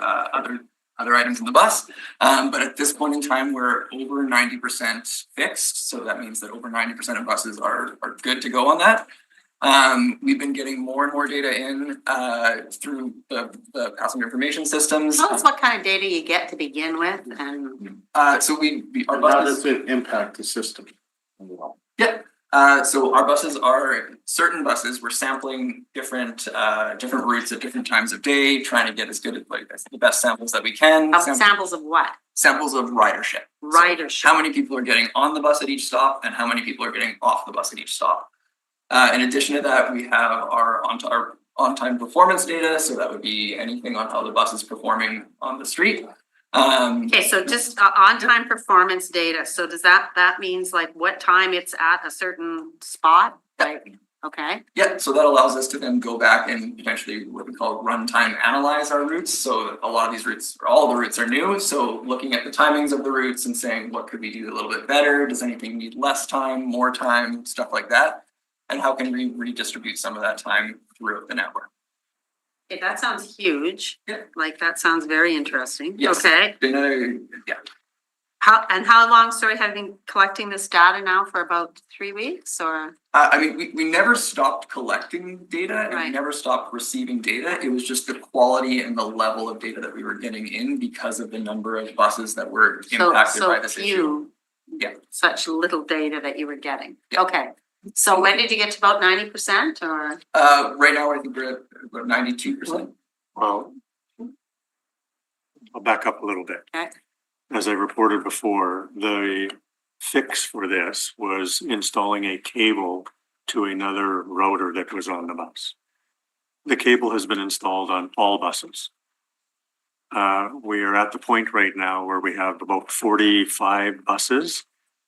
other items in the bus. But at this point in time, we're over 90% fixed. So that means that over 90% of buses are good to go on that. We've been getting more and more data in through the passenger information systems. Tell us what kind of data you get to begin with, and So our How buses. does it impact the system? Yeah. So our buses are, certain buses, we're sampling different routes at different times of day, trying to get as good as the best samples that we can. samples of what? Samples of ridership. Ridership. So how many people are getting on the bus at each stop and how many people are getting off the bus at each stop. In addition to that, we have our on-time performance data. So that would be anything on how the bus is performing on the street. Okay, so just on-time performance data, so does that means like what time it's at a certain spot? Like, okay, Yeah, so that allows us to then go back and potentially what we call runtime analyze our routes. So a lot of these routes, or all the routes are new. So looking at the timings of the routes and saying, what could we do a little bit better? Does anything need less time, more time, stuff like that? And how can we redistribute some of that time throughout the network? okay, that sounds huge. Yeah. Like, that sounds very interesting. Yes. Okay, Yeah. how long, sorry, have you been collecting this data now for about 3 weeks or? I mean, we never stopped collecting data and we Right. never stopped receiving data. It was just the quality and the level of data that we were getting in because of the number of buses that were impacted by this issue. Yeah. Such little data that you were getting. Okay, so when did you get to about 90% or? Right now, I think we're at about 92%. Well, I'll back up a little bit. Okay. As I reported before, the fix for this was installing a cable to another router that was on the bus. The cable has been installed on all buses. We are at the point right now where we have about 45 buses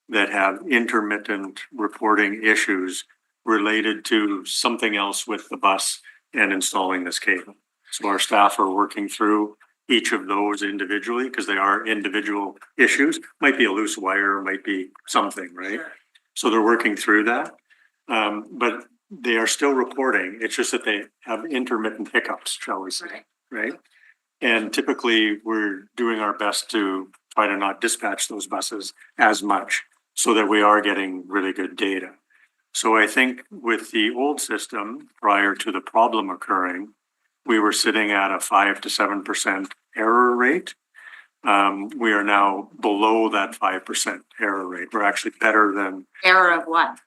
that have intermittent reporting issues related to something else with the bus and installing this cable. So our staff are working through each of those individually because they are individual issues. Might be a loose wire, might be something, right? So they're working through that. But they are still reporting. It's just that they have intermittent hiccups, shall we say, right? And typically we're doing our best to try to not dispatch those buses as much so that we are getting really good data. So I think with the old system, prior to the problem occurring, we were sitting at a 5 to 7% error rate. We are now below that 5% error rate. We're actually better than, Error of what?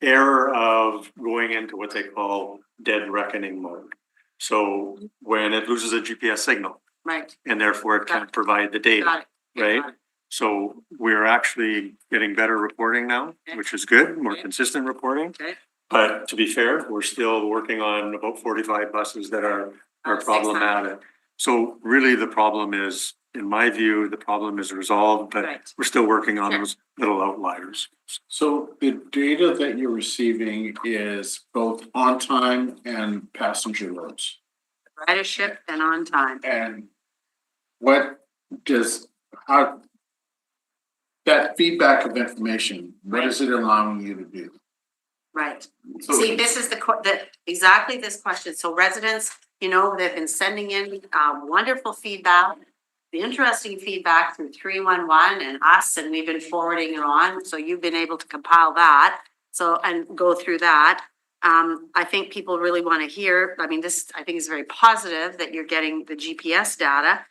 error of going into what they call dead reckoning mode. So when it loses a GPS signal Right, and therefore it can't provide the data, got it. right? So we're actually getting better reporting now, which is good, more consistent reporting. Okay. But to be fair, we're still working on about 45 buses that are problematic. So really the problem is, in my view, the problem is resolved, but Right. we're still working on those little outliers. So the data that you're receiving is both on time and passenger loads. Ridership and on time. And what does, how, that feedback of information, what is it allowing you to do? Right. So- See, this is exactly this question. So residents, they've been sending in wonderful feedback, the interesting feedback through 311 and us, and we've been forwarding it on. So you've been able to compile that. So, and go through that. I think people really want to hear, I mean, this, I think is very positive that you're getting the GPS data.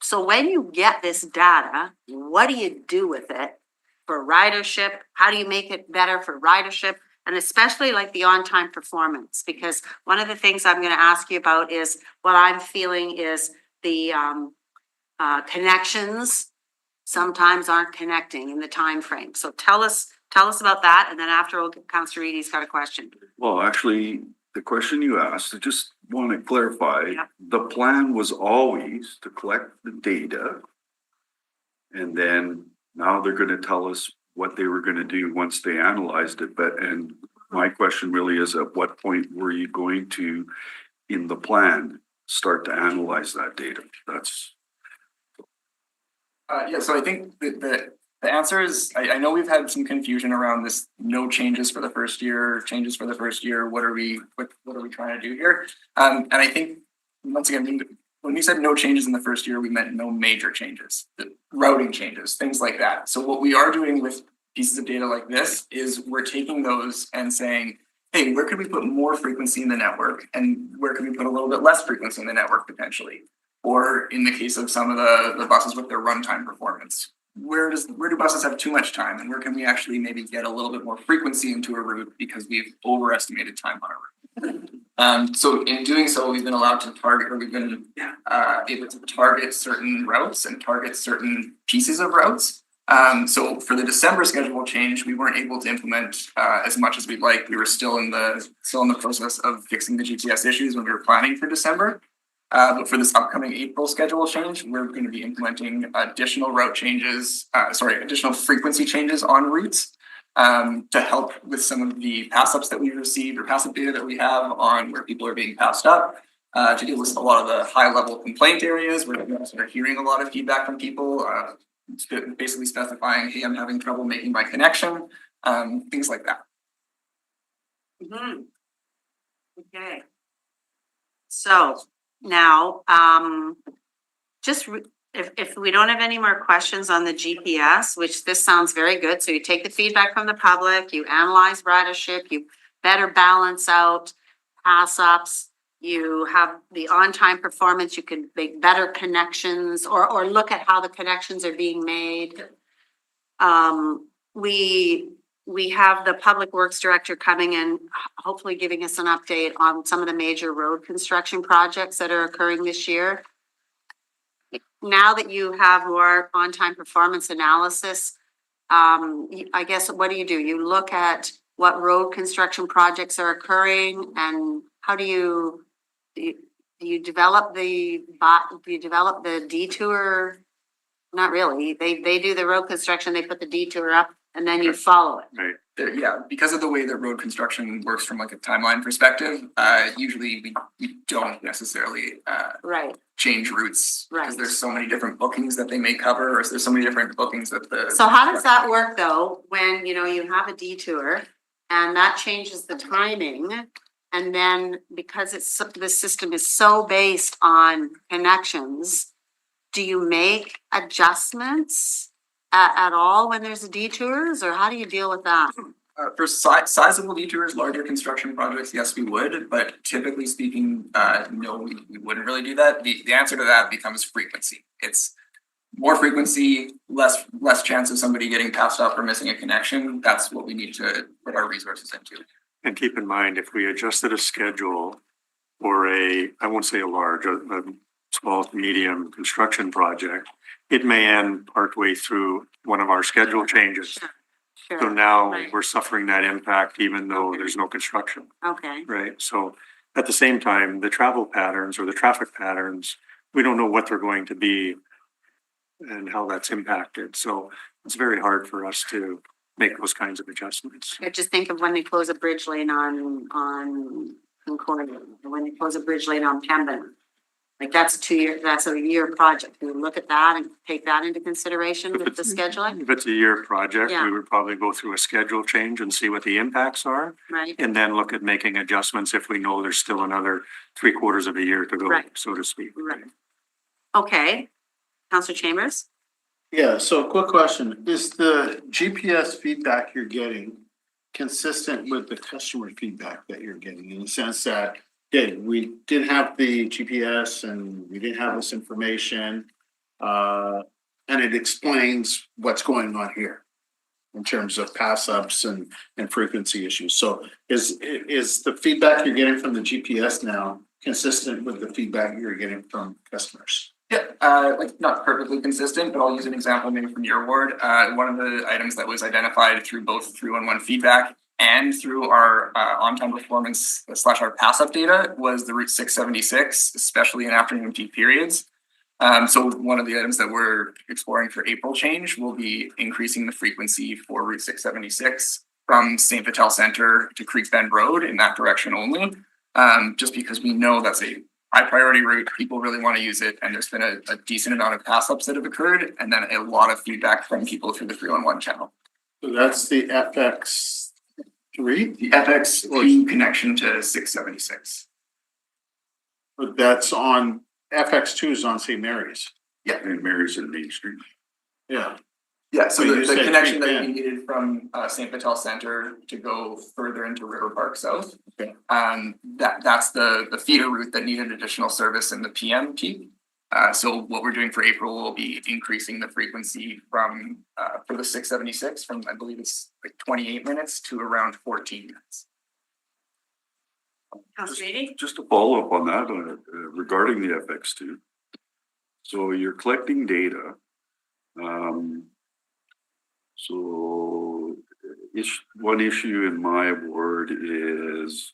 So when you get this data, what do you do with it for ridership? How do you make it better for ridership? And especially like the on-time performance, because one of the things I'm gonna ask you about is what I'm feeling is the connections sometimes aren't connecting in the time frame. So tell us about that, and then after Councillor Reedy's got a question. Well, actually, the question you asked, I just want to clarify, Yeah. the plan was always to collect the data. And then now they're gonna tell us what they were gonna do once they analyzed it, and my question really is, at what point were you going to, in the plan, start to analyze that data? That's. Yeah, so I think the answer is, I know we've had some confusion around this, no changes for the first year, changes for the first year, what are we trying to do here? And I think, once again, when we said no changes in the first year, we meant no major changes, the routing changes, things like that. So what we are doing with pieces of data like this is we're taking those and saying, hey, where could we put more frequency in the network? And where can we put a little bit less frequency in the network potentially? Or in the case of some of the buses with their runtime performance, where do buses have too much time, and where can we actually maybe get a little bit more frequency into a route because we've overestimated time on a route? So in doing so, we've been allowed to target, or we've been able to target certain routes and target certain pieces of routes. So for the December schedule change, we weren't able to implement as much as we'd like. We were still in the process of fixing the GPS issues when we were planning for December. But for this upcoming April schedule change, we're going to be implementing additional route changes, additional frequency changes on routes to help with some of the pass ups that we received or pass up data that we have on where people are being passed up, to deal with a lot of the high level complaint areas where we are hearing a lot of feedback from people, basically specifying, hey, I'm having trouble making my connection, things like that. Mm-hmm. Okay. So now, if we don't have any more questions on the GPS, which this sounds very good, so you take the feedback from the public, you analyze ridership, you better balance out pass ups, you have the on-time performance, you can make better connections or look at how the connections are being made. We have the Public Works Director coming in, hopefully giving us an update on some of the major road construction projects that are occurring this year. Now that you have more on-time performance analysis, I guess, what do? You look at what road construction projects are occurring, and how do you develop the detour? Not really. They do the road construction, they put the detour up, and then you follow it. Right. Yeah, because of the way that road construction works from like a timeline perspective, usually we don't necessarily change routes because there's so many different bookings that they may cover, or there's so many different bookings that the. So how does that work though, when you have a detour and that changes the timing? And then because the system is so based on connections, do you make adjustments at all when there's a detours, or how do you deal with that? For sizable detours, larger construction projects, yes, we would, but typically speaking, no, we wouldn't really do that. The answer to that becomes frequency. It's more frequency, less chance of somebody getting passed up or missing a connection. That's what we need to put our resources into. And keep in mind, if we adjusted a schedule for I won't say a large, a small to medium construction project, it may end partway through one of our schedule changes. Sure. So now we're suffering that impact even though there's no construction. Okay. Right. So at the same time, the travel patterns or the traffic patterns, we don't know what they're going to be and how that's impacted. So it's very hard for us to make those kinds of adjustments. I just think of when they close a bridge lane on Concordia, or when they close a bridge lane on Pembina. Like that's a year project. We look at that and take that into consideration with the scheduling. If it's a year project, Yeah. we would probably go through a schedule change and see what the impacts are. Right. And then look at making adjustments if we know there's still another 3/4 of a year to go, Right. so to speak. Right. Okay. Councillor Chambers? Yeah, so quick question, is the GPS feedback you're getting, consistent with the customer feedback that you're getting, in the sense that, okay, we didn't have the GPS and we didn't have this information, and it explains what's going on here in terms of pass ups and frequency issues. So is the feedback you're getting from the GPS now consistent with the feedback you're getting from customers? Yeah, like not perfectly consistent, but I'll use an example maybe from your ward. One of the items that was identified through both 311 feedback and through our on-time performance / our pass up data was the Route 676, especially in afternoon peak periods. So one of the items that we're exploring for April change will be increasing the frequency for Route 676 from St. Vital Center to Creeks Bend Road in that direction only. Just because we know that's a high priority route, people really want to use it, and there's been a decent amount of pass ups that have occurred, and then a lot of feedback from people through the 311 channel. So that's the FX3? The FX2 connection to 676. But that's on, FX2 is on St. Mary's. Yeah. And Mary's in Main Street. Yeah. Yeah, so But you the said connection Creek that we Bend. needed from St. Vital Center to go further into River Park South. Okay. That's the feeder route that needed additional service in the PM peak. So what we're doing for April will be increasing the frequency from for the 676 from, I believe it's like 28 minutes to around 14 minutes. Just to follow up on that, regarding the FX2. So you're collecting data. So one issue in my ward is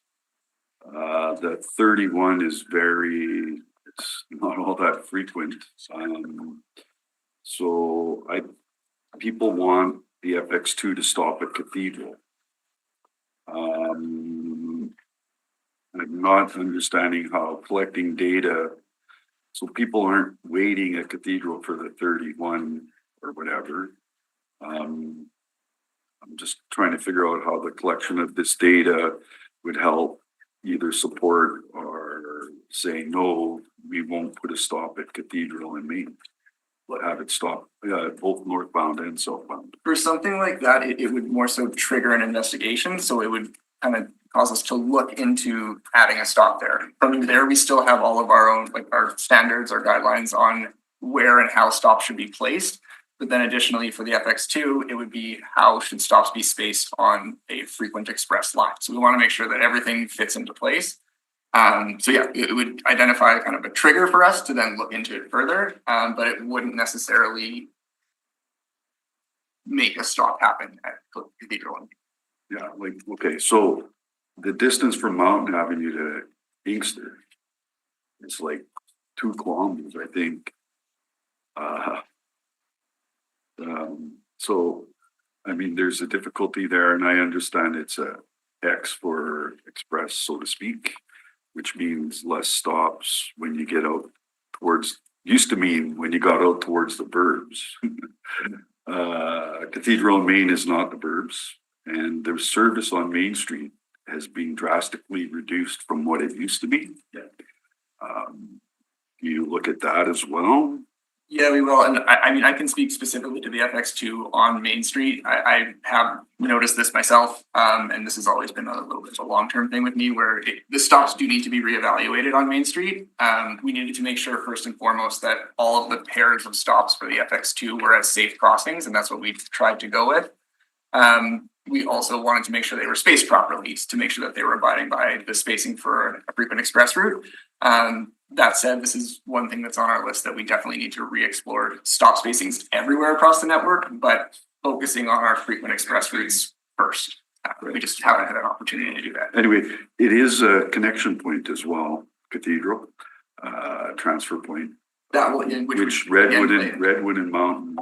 that 31 is it's not all that frequent. So people want the FX2 to stop at Cathedral. I'm not understanding how collecting data, so people aren't waiting at Cathedral for the 31 or whatever. I'm just trying to figure out how the collection of this data would help either support or say, no, we won't put a stop at Cathedral in Main. But have it stop both northbound and southbound. For something like that, it would more so trigger an investigation. So it would kind of cause us to look into adding a stop there. From there, we still have all of our own, like our standards, our guidelines on where and how stops should be placed. But then additionally for the FX2, it would be how should stops be spaced on a frequent express line. So we want to make sure that everything fits into place. So yeah, it would identify kind of a trigger for us to then look into it further, but it wouldn't necessarily make a stop happen at Cathedral. Yeah, like, okay, so the distance from Mountain Avenue to Inkster, it's like 2 kilometers, I think. So, I mean, there's a difficulty there, and I understand it's a X for express, so to speak, which means less stops when you get out towards, used to mean when you got out towards the burbs. Cathedral and Main is not the burbs, and the service on Main Street has been drastically reduced from what it used to be. You look at that as well. Yeah, we will. And I mean, I can speak specifically to the FX2 on Main Street. I have noticed this myself, and this has always been a little bit of a long-term thing with me where the stops do need to be reevaluated on Main Street. We needed to make sure first and foremost that all of the pairs of stops for the FX2 were as safe crossings, and that's what we tried to go with. We also wanted to make sure they were spaced properly to make sure that they were abiding by the spacing for a frequent express route. That said, this is one thing that's on our list that we definitely need to re-explore stop spacings everywhere across the network, but focusing on our frequent express routes first. We just haven't had an opportunity to do that. Anyway, it is a connection point as well, Cathedral, transfer point. That will, which Redwood and Mountain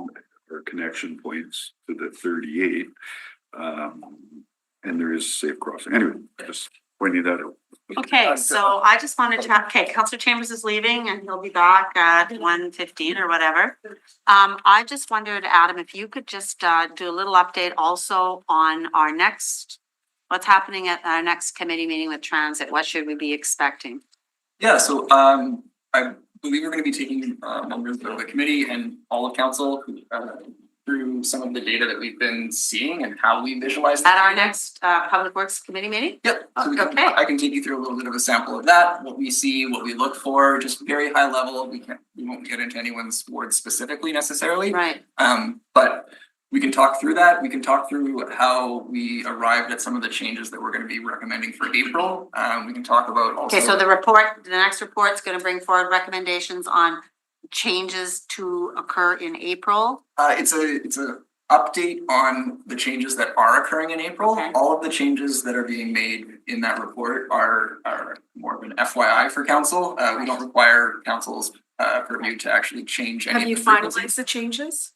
are connection points to the 38. And there is safe crossing. Anyway, just pointing that out. Okay, so I just wanted to, okay, Councillor Chambers is leaving and he'll be back at 1:15 or whatever. I just wondered, Adam, if you could just do a little update also on our what's happening at our next committee meeting with transit. What should we be expecting? Yeah, so I believe we're going to be taking members of the committee and all of council through some of the data that we've been seeing and how we visualize. At our next Public Works Committee meeting? Yep. So we can, Okay. I can take you through a little bit of a sample of that, what we see, what we look for, just very high level. We won't get into anyone's ward specifically necessarily. Right. But we can talk through that. We can talk through how we arrived at some of the changes that we're going to be recommending for April. We can talk about also. Okay, so the next report's gonna bring forward recommendations on changes to occur in April. It's a update on the changes that are occurring in April. Okay. All of the changes that are being made in that report are more of an FYI for council. We don't require council's purview to actually change any Have you of the frequency. finalized the changes?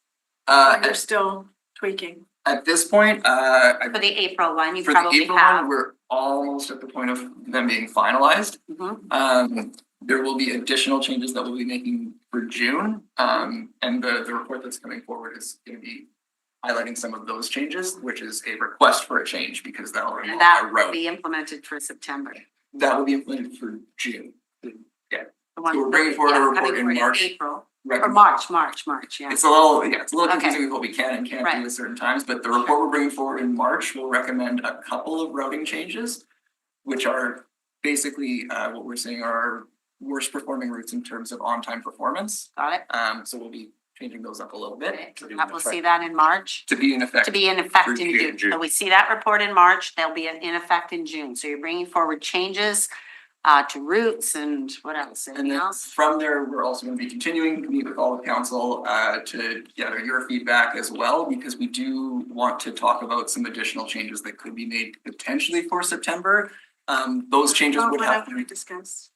Or you're still tweaking? At this point, For the April one, you for the probably April have. one, we're almost at the point of them being finalized. There will be additional changes that we'll be making for June. And the report that's coming forward is gonna be highlighting some of those changes, which is a request for a change because that'll And involve that a will road. be implemented for September. That will be implemented for June. Yeah. The one- So we're bringing forward a yeah, report coming in for March. April, or Recommend- March, yeah. It's a little Okay. confusing with what we can and can't do Right. at certain times, but the report we're bringing forward in March will recommend a couple of routing changes. Which are basically what we're saying are our worst performing routes in terms of on-time performance. Got it? So we'll be changing those up a little bit. Okay, we'll see that in March. To be in effect. To be in effect for in June. So we see that report in March, they'll be in effect in June. So you're bringing forward changes to routes and what else? And Anything then else? from there, we're also gonna be continuing to meet with all of council to gather your feedback as well, because we do want to talk about some additional changes that could be made potentially for September. Those changes would What I have to want be. to discuss.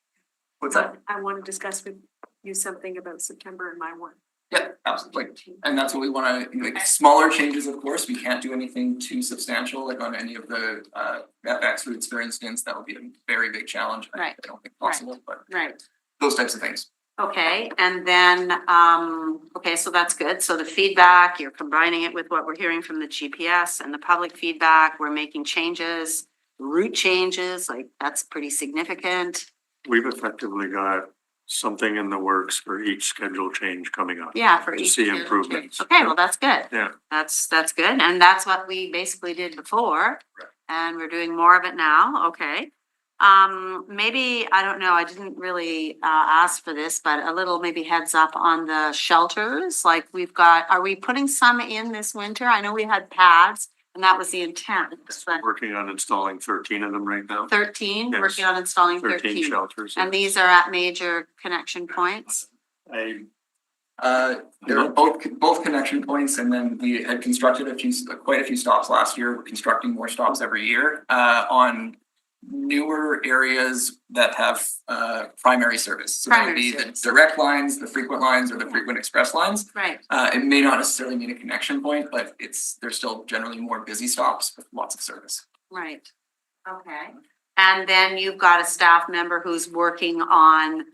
What's that? I want to discuss with you something about September in my work. Yeah, absolutely. And that's what we wanna, like, smaller changes, of course, we can't do anything too substantial, like on any of the FX routes, for instance, that would be a very big challenge. Right. I don't think possible, but Right. those types of things. Okay, and then, okay, so that's good. So the feedback, you're combining it with what we're hearing from the GPS and the public feedback. We're making changes, route changes, like that's pretty significant. We've effectively got something in the works for each schedule change coming up. Yeah, for To each. see year. improvements. Okay, well, that's good. Yeah. That's good. And that's what we basically did before. And we're doing more of it now. Okay. Maybe, I don't know, I didn't really ask for this, but a little maybe heads up on the shelters. Like we've got, are we putting some in this winter? I know we had pads and that was the intent. But Working on installing 13 of them right now. 13, Yes. working on installing 13 13. shelters. And these are at major connection points. There are both connection points, and then we had constructed quite a few stops last year. We're constructing more stops every year on newer areas that have primary service. So that would Primary be the service. direct lines, the frequent lines, or the frequent express lines. Right. It may not necessarily mean a connection point, but they're still generally more busy stops with lots of service. Right, okay. And then you've got a staff member who's working on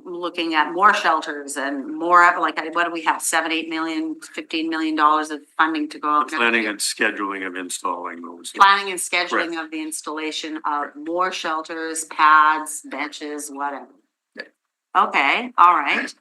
looking at more shelters and more, like, what do we have, 7, 8 million, $15 million of funding to go out? Planning and scheduling of installing those. Planning and scheduling of the installation of more shelters, pads, benches, whatever. Okay, all right.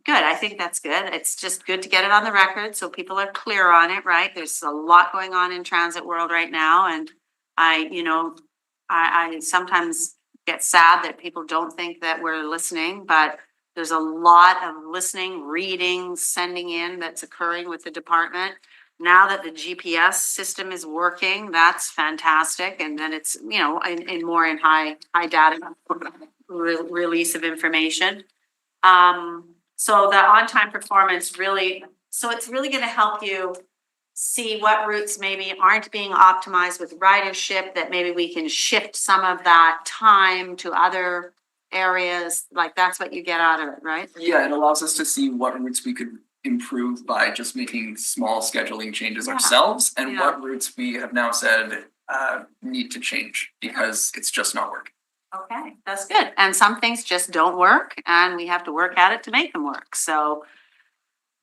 Good, I think that's good. It's just good to get it on the record so people are clear on it, right? There's a lot going on in transit world right now, and I sometimes get sad that people don't think that we're listening, but there's a lot of listening, reading, sending in that's occurring with the department. Now that the GPS system is working, that's fantastic, and then it's, in more in high data release of information. So the on-time performance really, so it's really gonna help you see what routes maybe aren't being optimized with ridership, that maybe we can shift some of that time to other areas, like that's what you get out of it, right? Yeah, it allows us to see what routes we could improve by just making small scheduling changes ourselves, and what routes we have now said need to change because it's just not working. Okay, that's good. And some things just don't work and we have to work at it to make them work. So,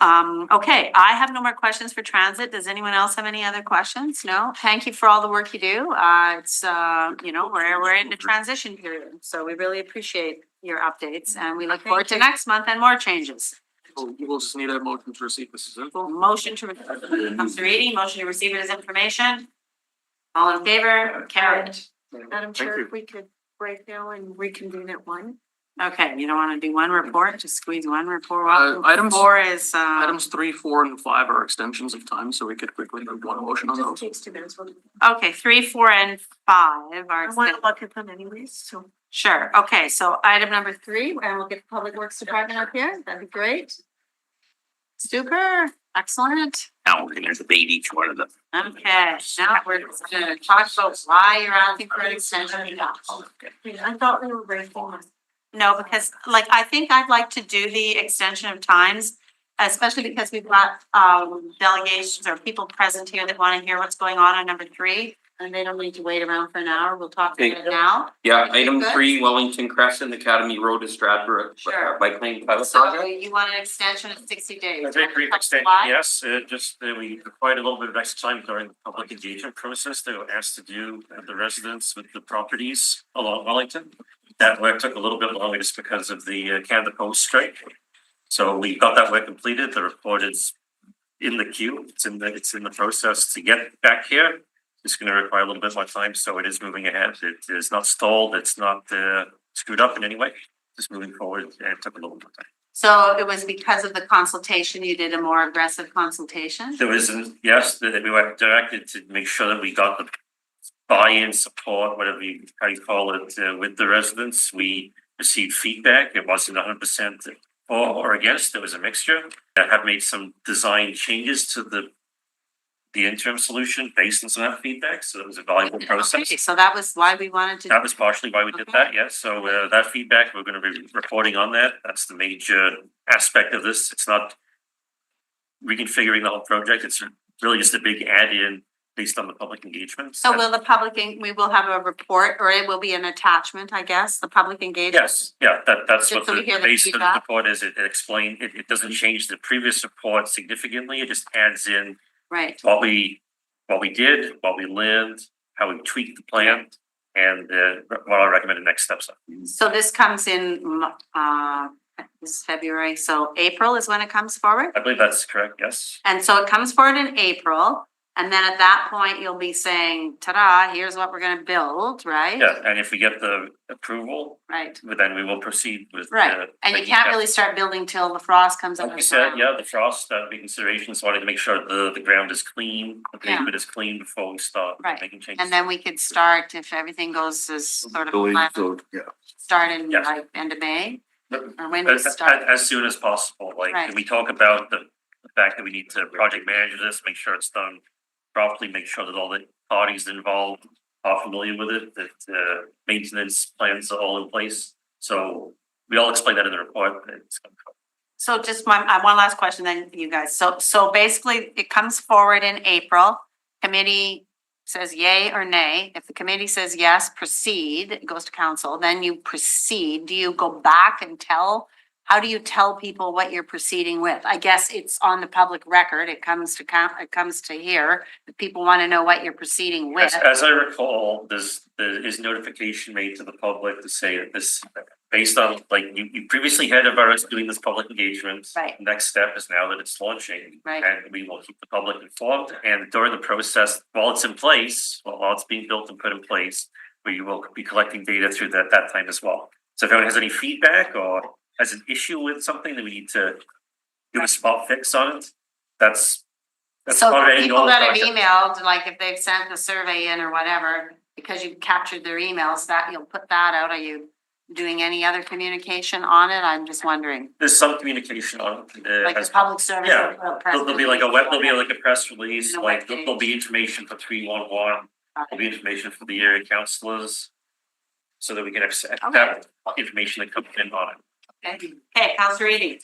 okay, I have no more questions for transit. Does anyone else have any other questions? No? Thank you for all the work you do. It's, we're in the transition period. So we really appreciate your updates and we look forward to next month and more changes. So you will just need a motion to receive this as info. Motion to, Counselor Eady, motion to receive it as information. All in favor? Carried. Madam Chair, if we could break now and reconvene at 1. Okay, you don't want to do one report, just squeeze one report. Items- Four is, Items 3, 4, and 5 are extensions of time, so we could quickly move one motion on Just those. takes 2 minutes. okay, 3, 4, and 5 are. I want to look at them anyways, so. Sure, okay, so item number 3, and we'll get the Public Works Department up here, that'd be great. Super, excellent. Now we're gonna debate each one of them. Okay, now we're gonna talk about why you're asking for an extension. I thought we were breaking this. No, because like, I think I'd like to do the extension of times, especially because we've got delegations or people present here that want to hear what's going on number 3. And they don't need to wait around for an hour. We'll talk about it now. Yeah, item Good. 3, Wellington Crescent, Academy Road to Stratford, Sure. bike lane pilot So project. you want an extension of 60 days? A very brief extension, Why? yes, just we required a little bit of extra time during the public engagement process. They were asked to do the residents with the properties along Wellington. That work took a little bit longer just because of the Canada Post strike. So we got that work completed. The report is in the queue. It's in the process to get back here. It's going to require a little bit more time, so it is moving ahead. It is not stalled. It's not screwed up in any way. Just moving forward, and it took a little bit of time. So it was because of the consultation, you did a more aggressive consultation? There was, yes, that we were directed to make sure that we got the buy-in, support, whatever you, how you call it, with the residents. We received feedback. It wasn't 100% for or against. There was a mixture. I have made some design changes to the interim solution based on some of that feedback. So it was a valuable process. Okay, so that was why we wanted to. That was partially why we did that, yes. So that feedback, we're going to be reporting on that. That's the major aspect of this. It's not reconfiguring the whole project. It's really just a big add-in based on the public engagement. So will the we will have a report, or it will be an attachment, I guess, the public engagement? Yes, yeah, that's Just what so we the hear the base of the feedback. report is. It explained, it doesn't change the previous report significantly. It just adds in Right, what we did, what we learned, how we tweaked the plan, and what our recommended next steps are. so this comes in, this is February, so April is when it comes forward? I believe that's correct, yes. And so it comes forward in April, and then at that point, you'll be saying, ta-da, here's what we're gonna build, right? Yeah, and if we get the approval, Right, then we will proceed with. right, and you can't really start building till the frost comes out Like of we the said, ground. yeah, the frost, that'll be considerations, wanting to make sure the ground is clean, the Yeah. pavement is clean before we start Right. making changes. And then we could start, if everything goes as sort of Believe planned, so, yeah. start in Yes. like end of May? Or when do we As start? soon as possible, like, Right. we talk about the fact that we need to project manage this, make sure it's done properly, make sure that all the parties involved are familiar with it, that maintenance plans are all in place. So we all explain that in the report. It's gonna come. So just one last question then, you guys. So basically, it comes forward in April. Committee says yay or nay. If the committee says yes, proceed, it goes to council, then you proceed. Do you go back and how do you tell people what you're proceeding with? I guess it's on the public record. It comes to here. If people want to know what you're proceeding with. As I recall, there is notification made to the public to say that this, based on, like, you previously had of us doing this public engagement. Right. Next step is now that it's launching. Right. And we will keep the public informed, and during the process, while it's in place, while it's being built and put in place, we will be collecting data through that time as well. So if anyone has any feedback or has an issue with something that we need to do a spot fix on it, that's So part of the any people normal that have process. emailed, like if they've sent a survey in or whatever, because you captured their emails, that you'll put that out. Are you doing any other communication on it? I'm just wondering. There's some communication on it. Like the public service. Yeah, press there'll be like a release, there'll be like a press release, And a like web there'll be information for 311, there'll be information for the area councillors. So that we can have information that comes in on it. Okay, Councilor Eady.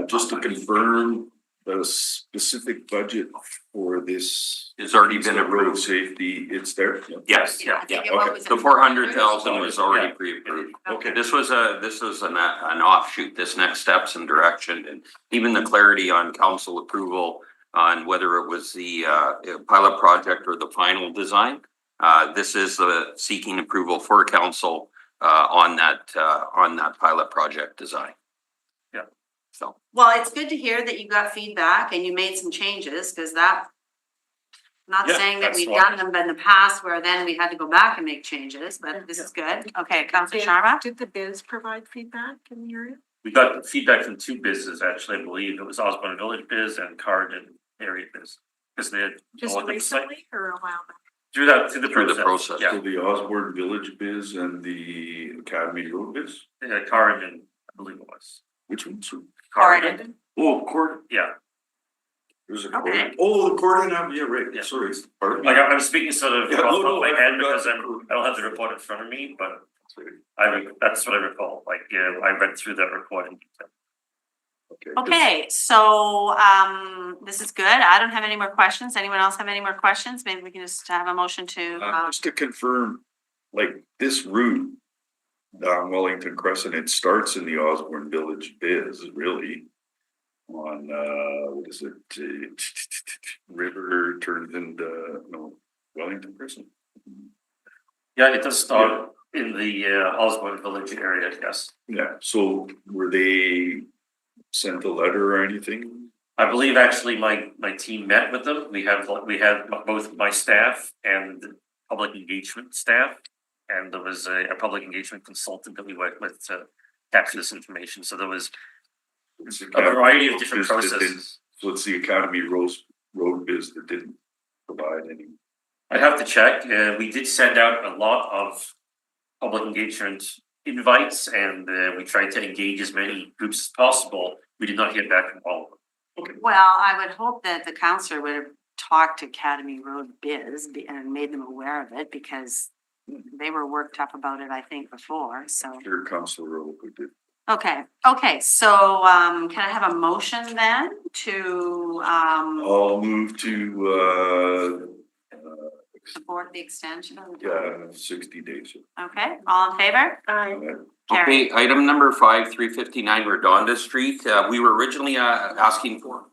Just to confirm, the specific budget for this. It's already been road approved. safety, it's there? Yes, Yeah, I yeah, think what okay. was it, The 400,000 was 400? already pre-approved. Okay. This was an offshoot, this next steps and direction, and even the clarity on council approval on whether it was the pilot project or the final design. This is the seeking approval for council on that pilot project design. So. Well, it's good to hear that you got feedback and you made some changes, because that, not Yeah, saying that that's we've why. done them in the past where then we had to go back and make changes, but this is good. Okay, Councillor Sharma? Did the biz provide feedback in the area? We got feedback from two businesses, actually, I believe. It was Osborne Village Biz and Carden Area Biz. Because they had. Just recently or a while back? Through the Through the process. Yeah, So the Osborne Village Biz and the Academy Road Biz? Carden, I believe it was. Which one, sir? Carden. Oh, Court, Yeah, there's a Okay. Court. Oh, the Court, yeah, right, Yeah. sorry. Pardon me. like I'm speaking sort of Yeah, off no, the top no, of my I head forgot because the I Court. don't have the report in front of me, but that's what I recall. Like, yeah, I read through that report in detail. Okay, so this is good. I don't have any more questions. Anyone else have any more questions? Maybe we can just have a motion to Just to confirm, like this route down Wellington Crescent, it starts in the Osborne Village Biz, really. On what is it? River turns into Wellington Crescent. Yeah, it does start in the Osborne Village area, yes. Yeah, so were they sent a letter or anything? I believe actually my team met with them. We had both my staff and public engagement staff. And there was a public engagement consultant that we worked with to capture this information. So there was a variety of different processes. So it's the Academy Road Biz that didn't provide any. I'd have to check. We did send out a lot of public engagement invites and we tried to engage as many groups as possible. We did not hear back from all of them. well, I would hope that the councillor would have talked to Academy Road Biz and made them aware of it, because they were worked up about it, I think, before, so. Sure, Councilor Rowe did. Okay, so can I have a motion then to I'll move to support the extension of the? 60 days. Okay, all in favor? Okay, item number 5, 359 Redonda Street. We were originally asking for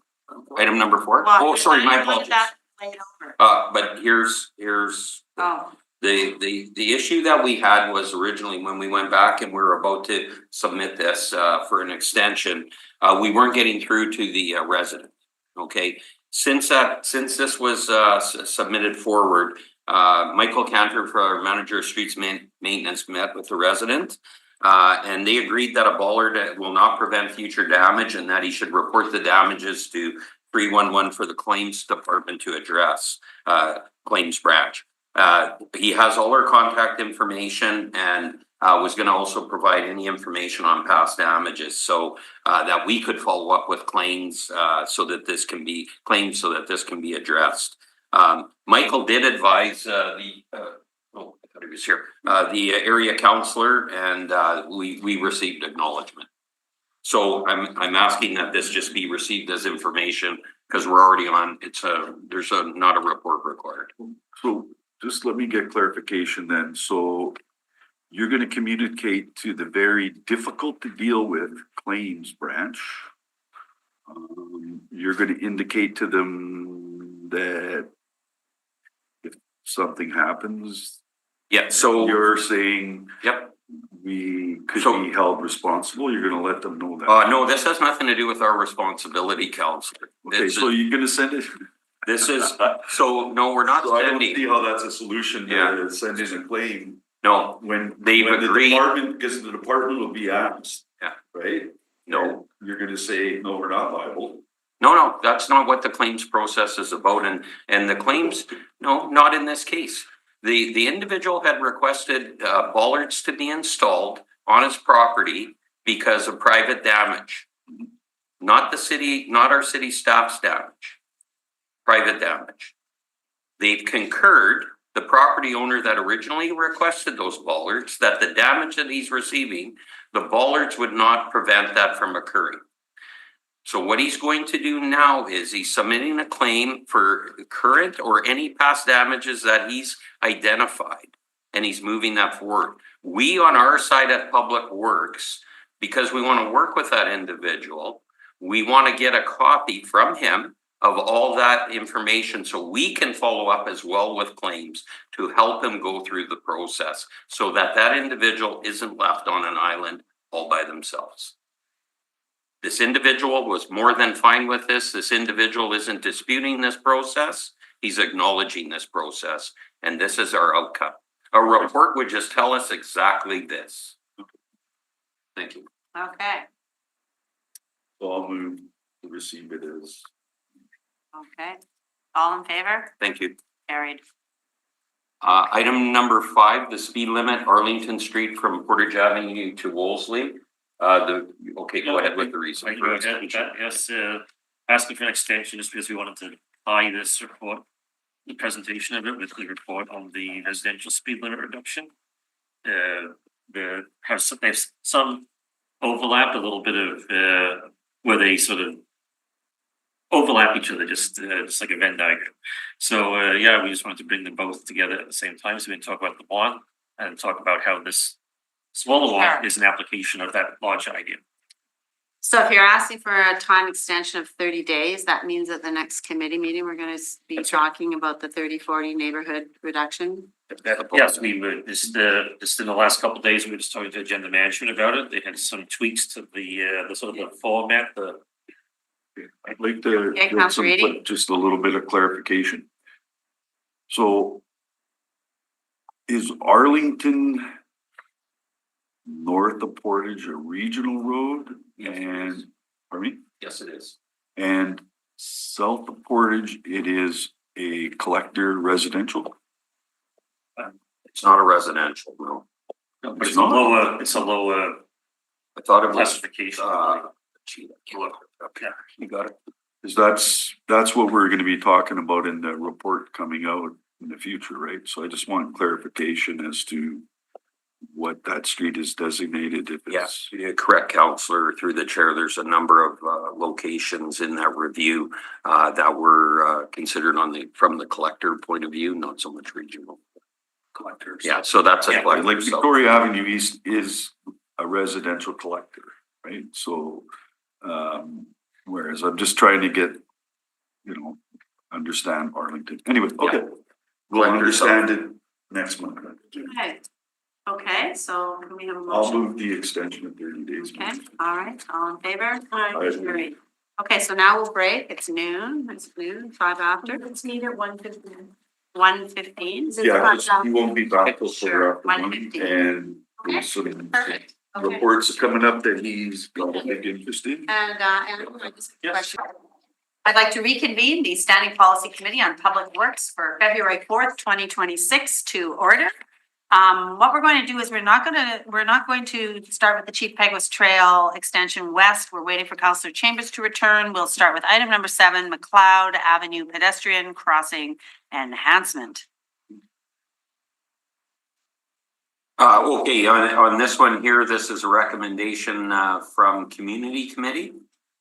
item number 4. Well, Oh, sorry, my why don't you leave apologies. that laid over? But here's Oh, the issue that we had was originally when we went back and we were about to submit this for an extension, we weren't getting through to the resident. Okay, since this was submitted forward, Michael Cantor, for our manager of streets maintenance, met with the resident. And they agreed that a bollard will not prevent future damage and that he should report the damages to 311 for the claims department to address, claims branch. He has all our contact information and was going to also provide any information on past damages so that we could follow up with claims so that this can be addressed. Michael did advise I thought he was here, the area councillor, and we received acknowledgement. So I'm asking that this just be received as information because we're already on. There's not a report required. So just let me get clarification then. So you're going to communicate to the very difficult to deal with claims branch. You're going to indicate to them that if something happens. Yeah, so you're saying. Yep. We could be held responsible. You're going to let them know that. No, this has nothing to do with our responsibility, councillor. Okay, so you're going to send it. This is so no, we're not So I don't sending. see how that's a solution to send in a claim. No, when they've agreed. The department, because the department will be asked. Yeah. Right? No. You're going to say, no, we're not liable. No, that's not what the claims process is about. And the claims, no, not in this case. The individual had requested bollards to be installed on his property because of private damage. Not the city, not our city staff's damage. Private damage. They've concurred, the property owner that originally requested those bollards, that the damage that he's receiving, the bollards would not prevent that from occurring. So what he's going to do now is he's submitting a claim for current or any past damages that he's identified, and he's moving that forward. We on our side at Public Works, because we want to work with that individual, we want to get a copy from him of all that information so we can follow up as well with claims to help him go through the process so that that individual isn't left on an island all by themselves. This individual was more than fine with this. This individual isn't disputing this process. He's acknowledging this process, and this is our outcome. A report would just tell us exactly this. Thank you. Okay, So I'll move to receive it as. okay. All in favor? Thank you. Carried. Item number 5, the speed limit Arlington Street from Portage Avenue to Wolseley. Okay, go ahead with the reason. I go ahead with that, yes, asking for an extension just because we wanted to tie this report, the presentation of it with the report on the residential speed limit reduction. There's some overlap, a little bit of, where they sort of overlap each other, just like a Venn diagram. So, yeah, we just wanted to bring them both together at the same time, so we can talk about the one and talk about how this smaller one is an application of that larger idea. So if you're asking for a time extension of 30 days, that means at the next committee meeting, we're gonna be talking about the 30-40 neighborhood reduction. Yes, we were, just in the last couple of days, we were just talking to agenda management about it. They had some tweaks to the sort of the format, I'd like to Okay, get Councillor Eady. just a little bit of clarification. So is Arlington north of Portage a regional road? And, pardon me? Yes, it is. And south of Portage, it is a collector residential? It's not a residential, no. but it's a lower I thought it was, classification. Okay, you got it. Because that's what we're gonna be talking about in the report coming out in the future, right? So I just want clarification as to what that street is designated if it's. Yes, you're correct, Counselor, through the chair. There's a number of locations in that review that were considered from the collector point of view, not so much regional. Collectors. Yeah, so that's a collector. Like Victoria Avenue East is a residential collector, right? So, whereas I'm just trying to get, understand Arlington. Anyway, okay. We'll understand it next month. Okay, so can we have a I'll motion? move the extension of 30 days. Okay, all right, all in favor? Aye. Carried. Okay, so now we'll break. It's noon, 5 after. Let's meet at 1:15. 1:15. Yeah, you won't be back till Sure, after 1, 1:15. and Okay, there's some perfect. Okay. reports coming up that he's got a big interest in. And I just have a question. I'd like to reconvene the Standing Policy Committee on Public Works for February 4th, 2026 to order. What we're going to do is we're not going to start with the Chief Peguis Trail Extension West. We're waiting for Councillor Chambers to return. We'll start with item number 7, McLeod Avenue pedestrian crossing enhancement. Okay, on this one here, this is a recommendation from Community Committee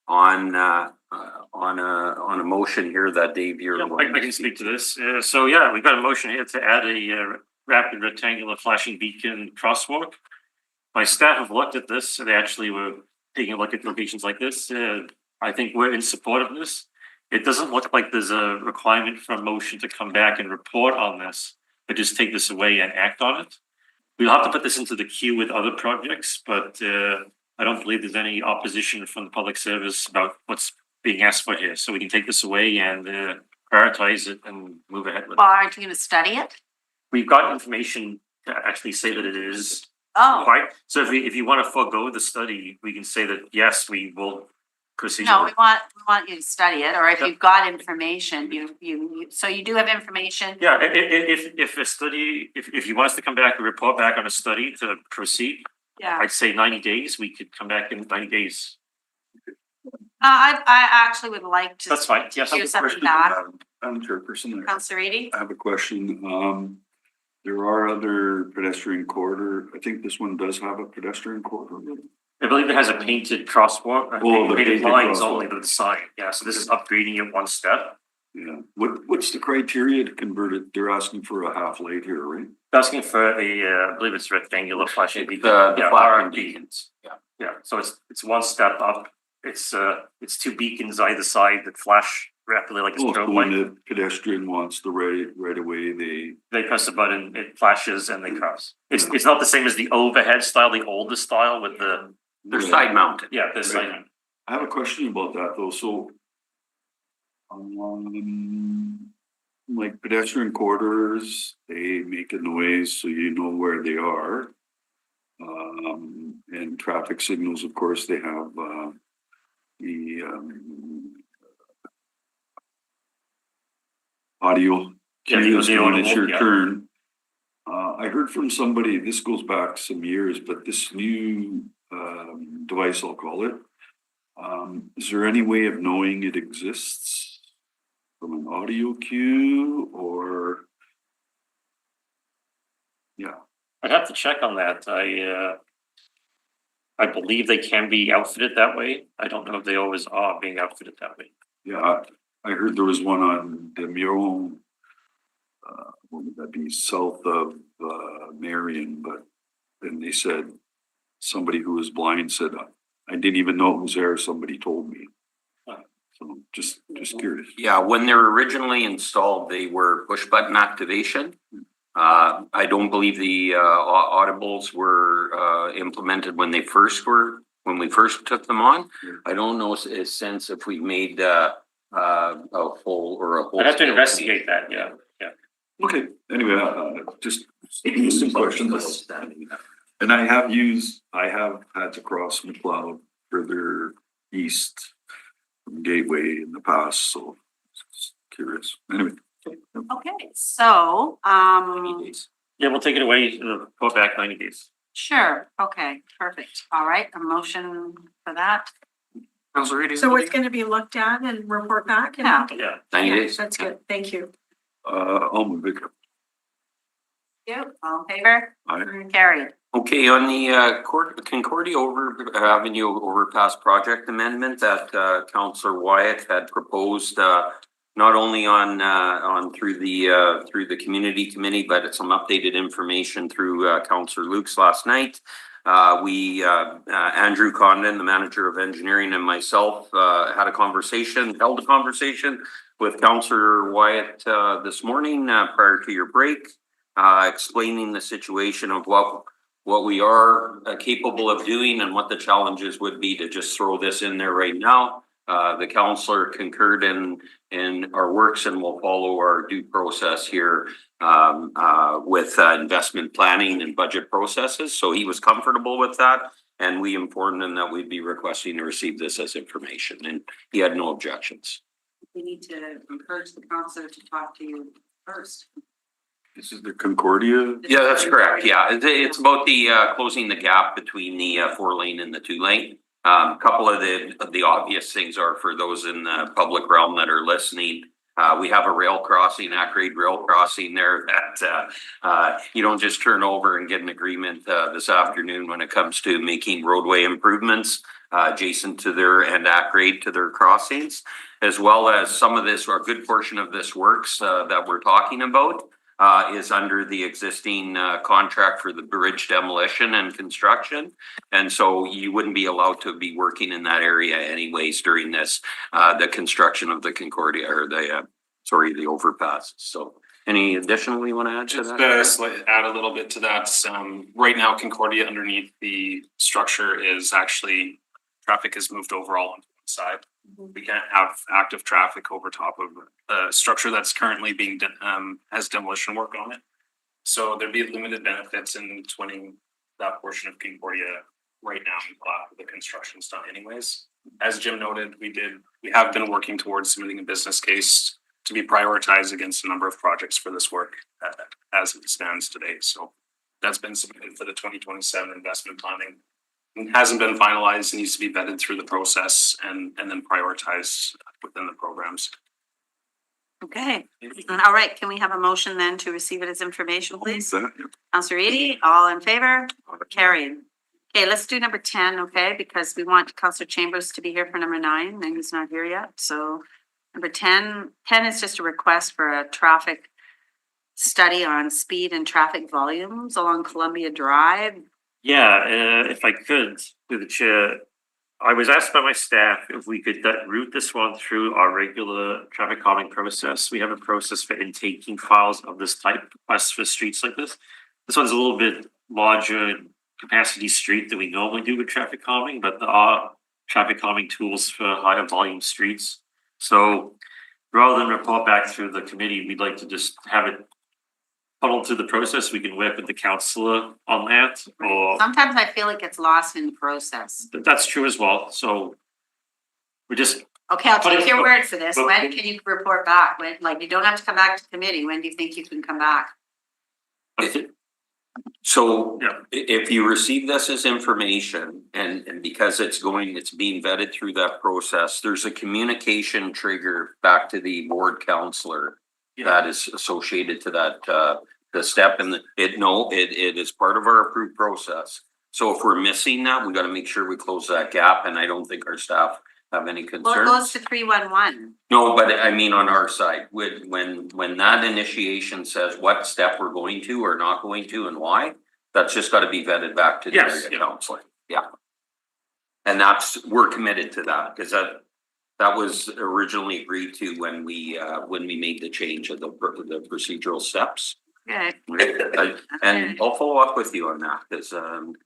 on a motion here that Dave, you're. I can speak to this. So yeah, we've got a motion here to add a rapid rectangular flashing beacon crosswalk. My staff have looked at this, and they actually were taking a look at locations like this. I think we're in support of this. It doesn't look like there's a requirement for a motion to come back and report on this, but just take this away and act on it. We'll have to put this into the queue with other projects, but I don't believe there's any opposition from the public service about what's being asked for here. So we can take this away and prioritize it and move ahead with it. Well, aren't you going to study it? We've got information to actually say that it is. Oh. Right. So if you want to forego the study, we can say that, yes, we will proceed. No, we want you to study it, or if you've got information, so you do have information. Yeah, if a study, if you want us to come back and report back on a study to proceed, Yeah. I'd say 90 days, we could come back in 90 days. I actually would like to. That's fine. Yes. Hear something back. Madam Chairperson. Councillor Eady? I have a question. There are other pedestrian corridor. I think this one does have a pedestrian corridor. I believe it has a painted crosswalk. Oh, the Painted painted lines crosswalk. only to the side. Yeah, so this is upgrading it one step. Yeah. What's the criteria to convert it? They're asking for a half light here, right? Asking for I believe it's rectangular flashing beacon. The Yeah, flashing RFB. beacons. Yeah. Yeah, so it's one step up. It's 2 beacons either side that flash rapidly like a Oh, so strobe when light. the pedestrian wants the right away, They press a button, it flashes and they cross. It's not the same as the overhead style, the older style with the. They're side mounted. Yeah, they're side mounted. I have a question about that though, so. Like pedestrian corridors, they make a noise so you know where they are. And traffic signals, of course, they have, the, audio. Yeah, cues the when audio, it's your yeah. turn. I heard from somebody, this goes back some years, but this new, device, I'll call it. Is there any way of knowing it exists from an audio cue or? Yeah, I'd have to check on that. I believe they can be outfitted that way. I don't know if they always are being outfitted that way. yeah, I heard there was one on Demuro. What would that be, south of, Marion, but then they said, somebody who was blind said, I didn't even know it was there, somebody told me. So just curious. Yeah, when they were originally installed, they were push button activation. I don't believe the audibles were implemented when we first took them on. I don't know a sense if we made a full or a whole. I'd have to investigate that, yeah. Okay, anyway, just some questions. And I have had to cross McLeod further east from Gateway in the past, so just curious. Anyway. Okay, so, Yeah, we'll take it away, go back 90 days. sure, okay, perfect. All right, a motion for that. Councilor Reedy. So it's gonna be looked at and report back? and- Yeah. Yeah. 90 Yeah, days. That's good, thank you. I'll move it. You, all in favor? Aye. Carried. Okay, on the Concordia Avenue overpass project amendment that Councillor Wyatt had proposed, not only on through the community committee, but some updated information through Councillor Lukes last night. Andrew Condon, the manager of engineering, and myself held a conversation with Councillor Wyatt this morning prior to your break, explaining the situation of what we are capable of doing and what the challenges would be to just throw this in there right now. The councillor concurred in our works and will follow our due process here with investment planning and budget processes. So he was comfortable with that, and we informed him that we'd be requesting to receive this as information, and he had no objections. We need to encourage the councillor to talk to you first. This is the Concordia? Yeah, that's correct. Yeah, it's about the closing the gap between the 4-lane and the 2-lane. Couple of the obvious things are for those in the public realm that are listening. We have a rail crossing, Acraid rail crossing there that you don't just turn over and get an agreement this afternoon when it comes to making roadway improvements adjacent to their and Acraid to their crossings, as well as some of this or a good portion of this works that we're talking about. Is under the existing contract for the bridge demolition and construction. And so you wouldn't be allowed to be working in that area anyways during this, the construction of the Concordia or the overpass. So any additional you want to add to that? Add a little bit to that. Right now Concordia underneath the structure is actually, traffic is moved overall on one side. We can't have active traffic over top of a structure that's currently being has demolition work on it. So there'd be limited benefits in twinning that portion of Concordia right now after the construction's done anyways. As Jim noted, we have been working towards submitting a business case to be prioritized against a number of projects for this work as it stands today. So that's been submitted for the 2027 investment planning. It hasn't been finalized, needs to be vetted through the process and then prioritized within the programs. Okay, all right, can we have a motion then to receive it as information, please? That, Councillor Reedy, all in favor? Carried. Okay, let's do number 10, okay, because we want Councillor Chambers to be here for number 9, and he's not here yet. So number 10 is just a request for a traffic study on speed and traffic volumes along Columbia Drive. Yeah, if I could, through the chair, I was asked by my staff if we could route this one through our regular traffic calming process. We have a process for intaking files of this type, requests for streets like this. This one's a little bit larger capacity street than we normally do with traffic calming, but our traffic calming tools for higher volume streets. So rather than report back through the committee, we'd like to just have it funneled through the process. We can work with the councillor on that, or Sometimes I feel it gets lost in the process. that's true as well. So we just, Okay, I'll take But- your word for this. but- When can you report back? When, like, you don't have to come back to committee. When do you think you can come back? So Yeah. if you receive this as information and because it's being vetted through that process, there's a communication trigger back to the board counselor that is associated to that, the step and it is part of our approved process. So if we're missing that, we gotta make sure we close that gap, and I don't think our staff have any Well, it concerns. goes to 311. No, but I mean, on our side, when that initiation says what step we're going to or not going to and why, that's just gotta be vetted back to the Yes, area yeah. council, yeah. And we're committed to that, because that was originally agreed to when we made the change of the procedural steps. Okay. And I'll follow up with you on that, because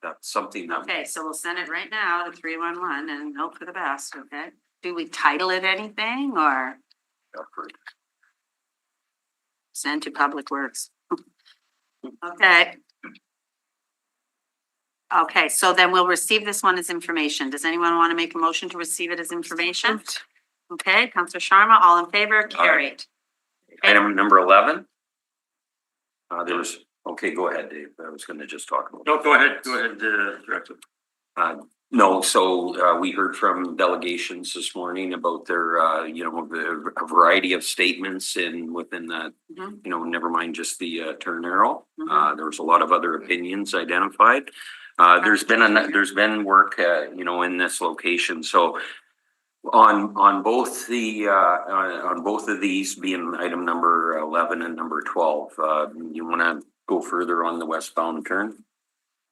that's something that. Okay, so we'll send it right now to 311 and hope for the best, okay? Do we title it anything or send to Public Works? Okay. Okay, so then we'll receive this one as information. Does anyone want to make a motion to receive it as information? Okay, Councillor Sharma, all in favor, carried. Item number 11. Go ahead, Dave. I was gonna just talk about. no, go ahead, Director. No, so we heard from delegations this morning about their, a variety of statements within that, never mind just the turn arrow. There was a lot of other opinions identified. There's been work, in this location, so on both of these being item number 11 and number 12, you wanna go further on the westbound turn?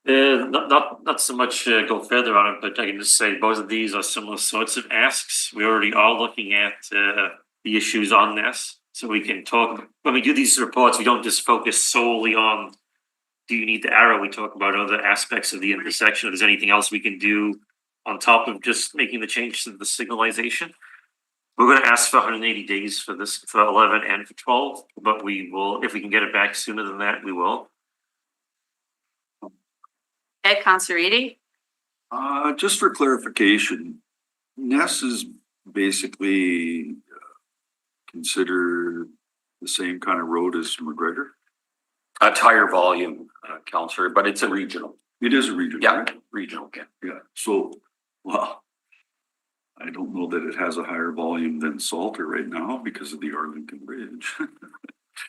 Not so much go further on it, but I can just say both of these are similar sorts of asks. We already are looking at the issues on this, so we can talk. When we do these reports, we don't just focus solely on, do you need the arrow? We talk about other aspects of the intersection. If there's anything else we can do on top of just making the change to the signalization. We're gonna ask for 180 days for this, for 11 and for 12, but we will, if we can get it back sooner than that, we will. Okay, Councillor Edie? Just for clarification, Ness is basically considered the same kind of road as McGregor? It's higher volume, Councillor, but it's a regional. It is a regional. Yeah, right? regional, okay. Yeah, so, well, I don't know that it has a higher volume than Salter right now because of the Arlington Bridge.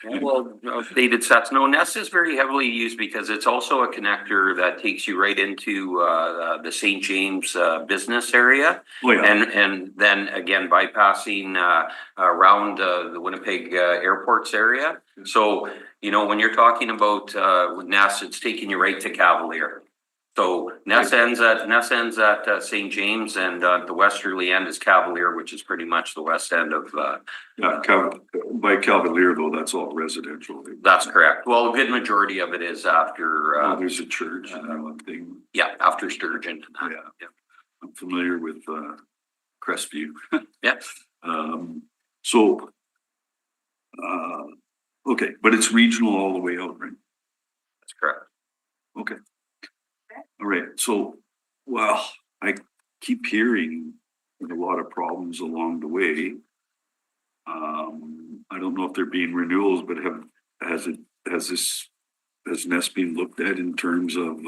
Well, updated sets. No, Ness is very heavily used because it's also a connector that takes you right into the St. James business area. Oh, yeah. And then again bypassing around the Winnipeg airports area. So, when you're talking about Ness, it's taking you right to Cavalier. So Ness ends at St. James, and the westerly end is Cavalier, which is pretty much the west end of. By Cavalier though, that's all residential. That's correct. Well, a good majority of it is after. There's a church and that one thing. Yeah, after Sturgeon. Yeah. I'm familiar with Crestview. Yeah. So, okay, but it's regional all the way out, right? That's correct. Okay. All right, so, well, I keep hearing a lot of problems along the way. I don't know if they're being renewals, but has Ness been looked at in terms of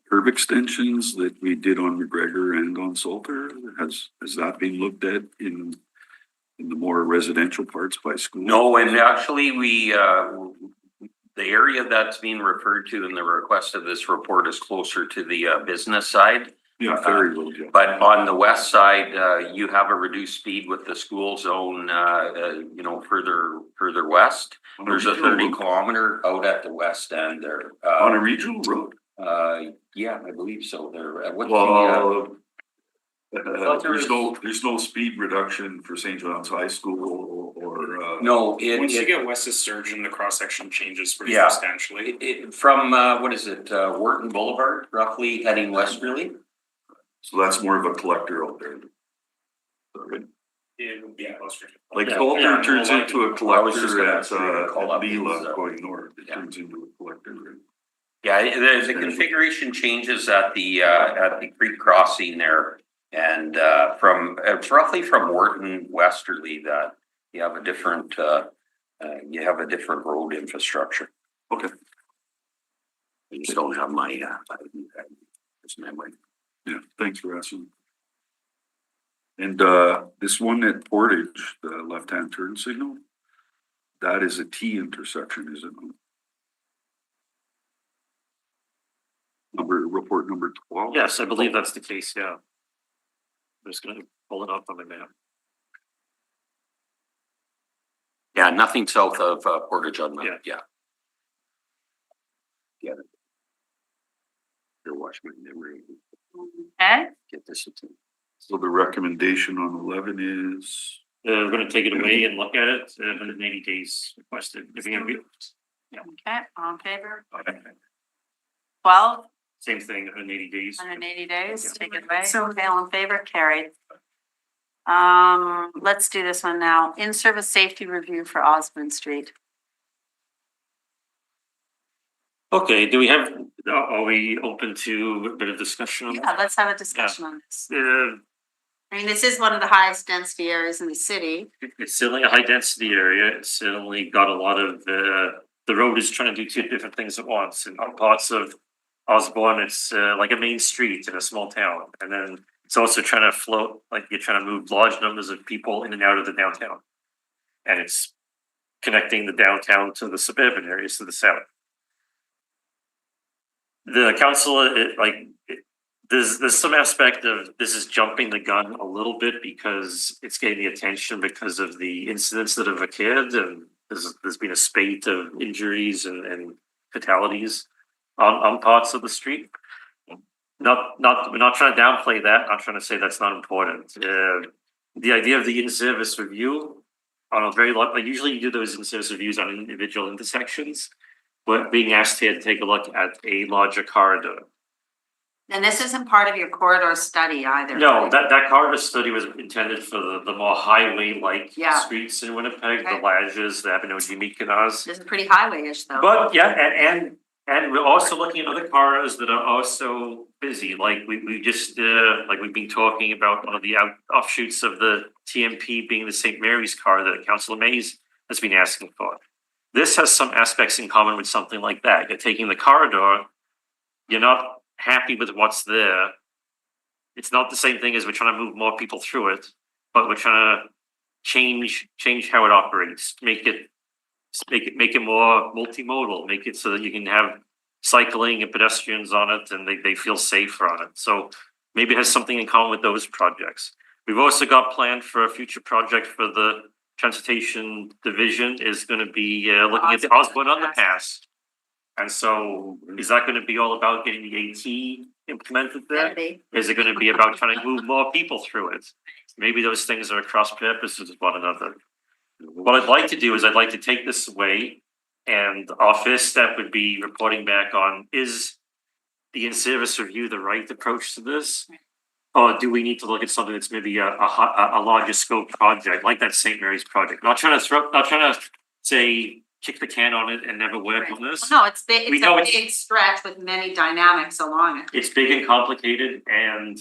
curb extensions that we did on McGregor and on Salter? Has that been looked at in the more residential parts by school? No, and actually the area that's being referred to in the request of this report is closer to the business side. Yeah, Ferry Road, yeah. But on the west side, you have a reduced speed with the school zone, further west. There's a 30-kilometer out at the west end there. On a regional road? Yeah, I believe so. There. There's no speed reduction for St. John's High School or. No, Once you get west of Sturgeon, the cross section changes pretty Yeah. substantially. From Wharton Boulevard, roughly heading westerly. So that's more of a collector out there. Yeah, closer. Like Yeah, Coulter yeah, turns well, into a I was just collector gonna at ask you to call up Leela these, going north. It turns into a collector. Right? Yeah, the configuration changes at the creek crossing there. And from it's roughly from Wharton westerly that you have a different road infrastructure. Okay. I just don't have my memory. Yeah, thanks for asking. And this one at Portage, the left-hand turn signal, that is a T intersection, is it? Report number 12? Yes, I believe that's the case, yeah. I'm just gonna pull it up on the map. Yeah, nothing south of Portage on that, yeah. Get it. Here, watch my memory. Okay, Get this. So the recommendation on 11 is? We're gonna take it away and look at it, 180 days requested. If you're gonna be, okay, all in favor? 12, same thing, 180 days. 180 days, take it away. So- Okay, all in favor, carried. Let's do this one now. In-service safety review for Osborne Street. Okay, do we have, are we open to a bit of discussion on Yeah, that? let's have a discussion on this. Uh, I mean, this is one of the highest density areas in the city. It's certainly a high density area. It's certainly got a lot of, the road is trying to do two different things at once. In parts of Osborne, it's like a main street in a small town. And then it's also trying to float, like you're trying to move large numbers of people in and out of the downtown. And it's connecting the downtown to the suburban areas to the south. The council, there's some aspect of this is jumping the gun a little bit because it's getting the attention because of the incidents that have occurred, and there's been a spate of injuries and fatalities on parts of the street. We're not trying to downplay that. I'm trying to say that's not important. The idea of the in-service review on a very like usually you do those in-service reviews on individual intersections. We're being asked here to take a look at a larger corridor. And this isn't part of your corridor study either. No, that corridor study was intended for the more highway-like Yeah. streets in Winnipeg, Okay. the Lajes, the Abinogi Mikinas. This is pretty highway-ish though. But yeah, and we're also looking at other corridors that are also busy, like we just, like we've been talking about one of the offshoots of the TMP being the St. Mary's corridor that Councillor Mays has been asking for. This has some aspects in common with something like that. You're taking the corridor, you're not happy with what's there. It's not the same thing as we're trying to move more people through it, but we're trying to change how it operates, make it more multimodal, make it so that you can have cycling and pedestrians on it and they feel safer on it. So maybe it has something in common with those projects. We've also got planned for a future project for the transportation division is going to be looking at the Osborne Underpass. And so is that going to be all about getting the AT implemented there? Is it going to be about trying to move more people through it? Maybe those things are cross purposes with one another. What I'd like to do is I'd like to take this away, and our first step would be reporting back on, is the in-service review the right approach to this? Or do we need to look at something that's maybe a larger scope project, like that St. Mary's project? Not trying to say kick the can on it and never work on this. No, it's big, We it's know a it's- big stretch with many dynamics along it. It's big and complicated, and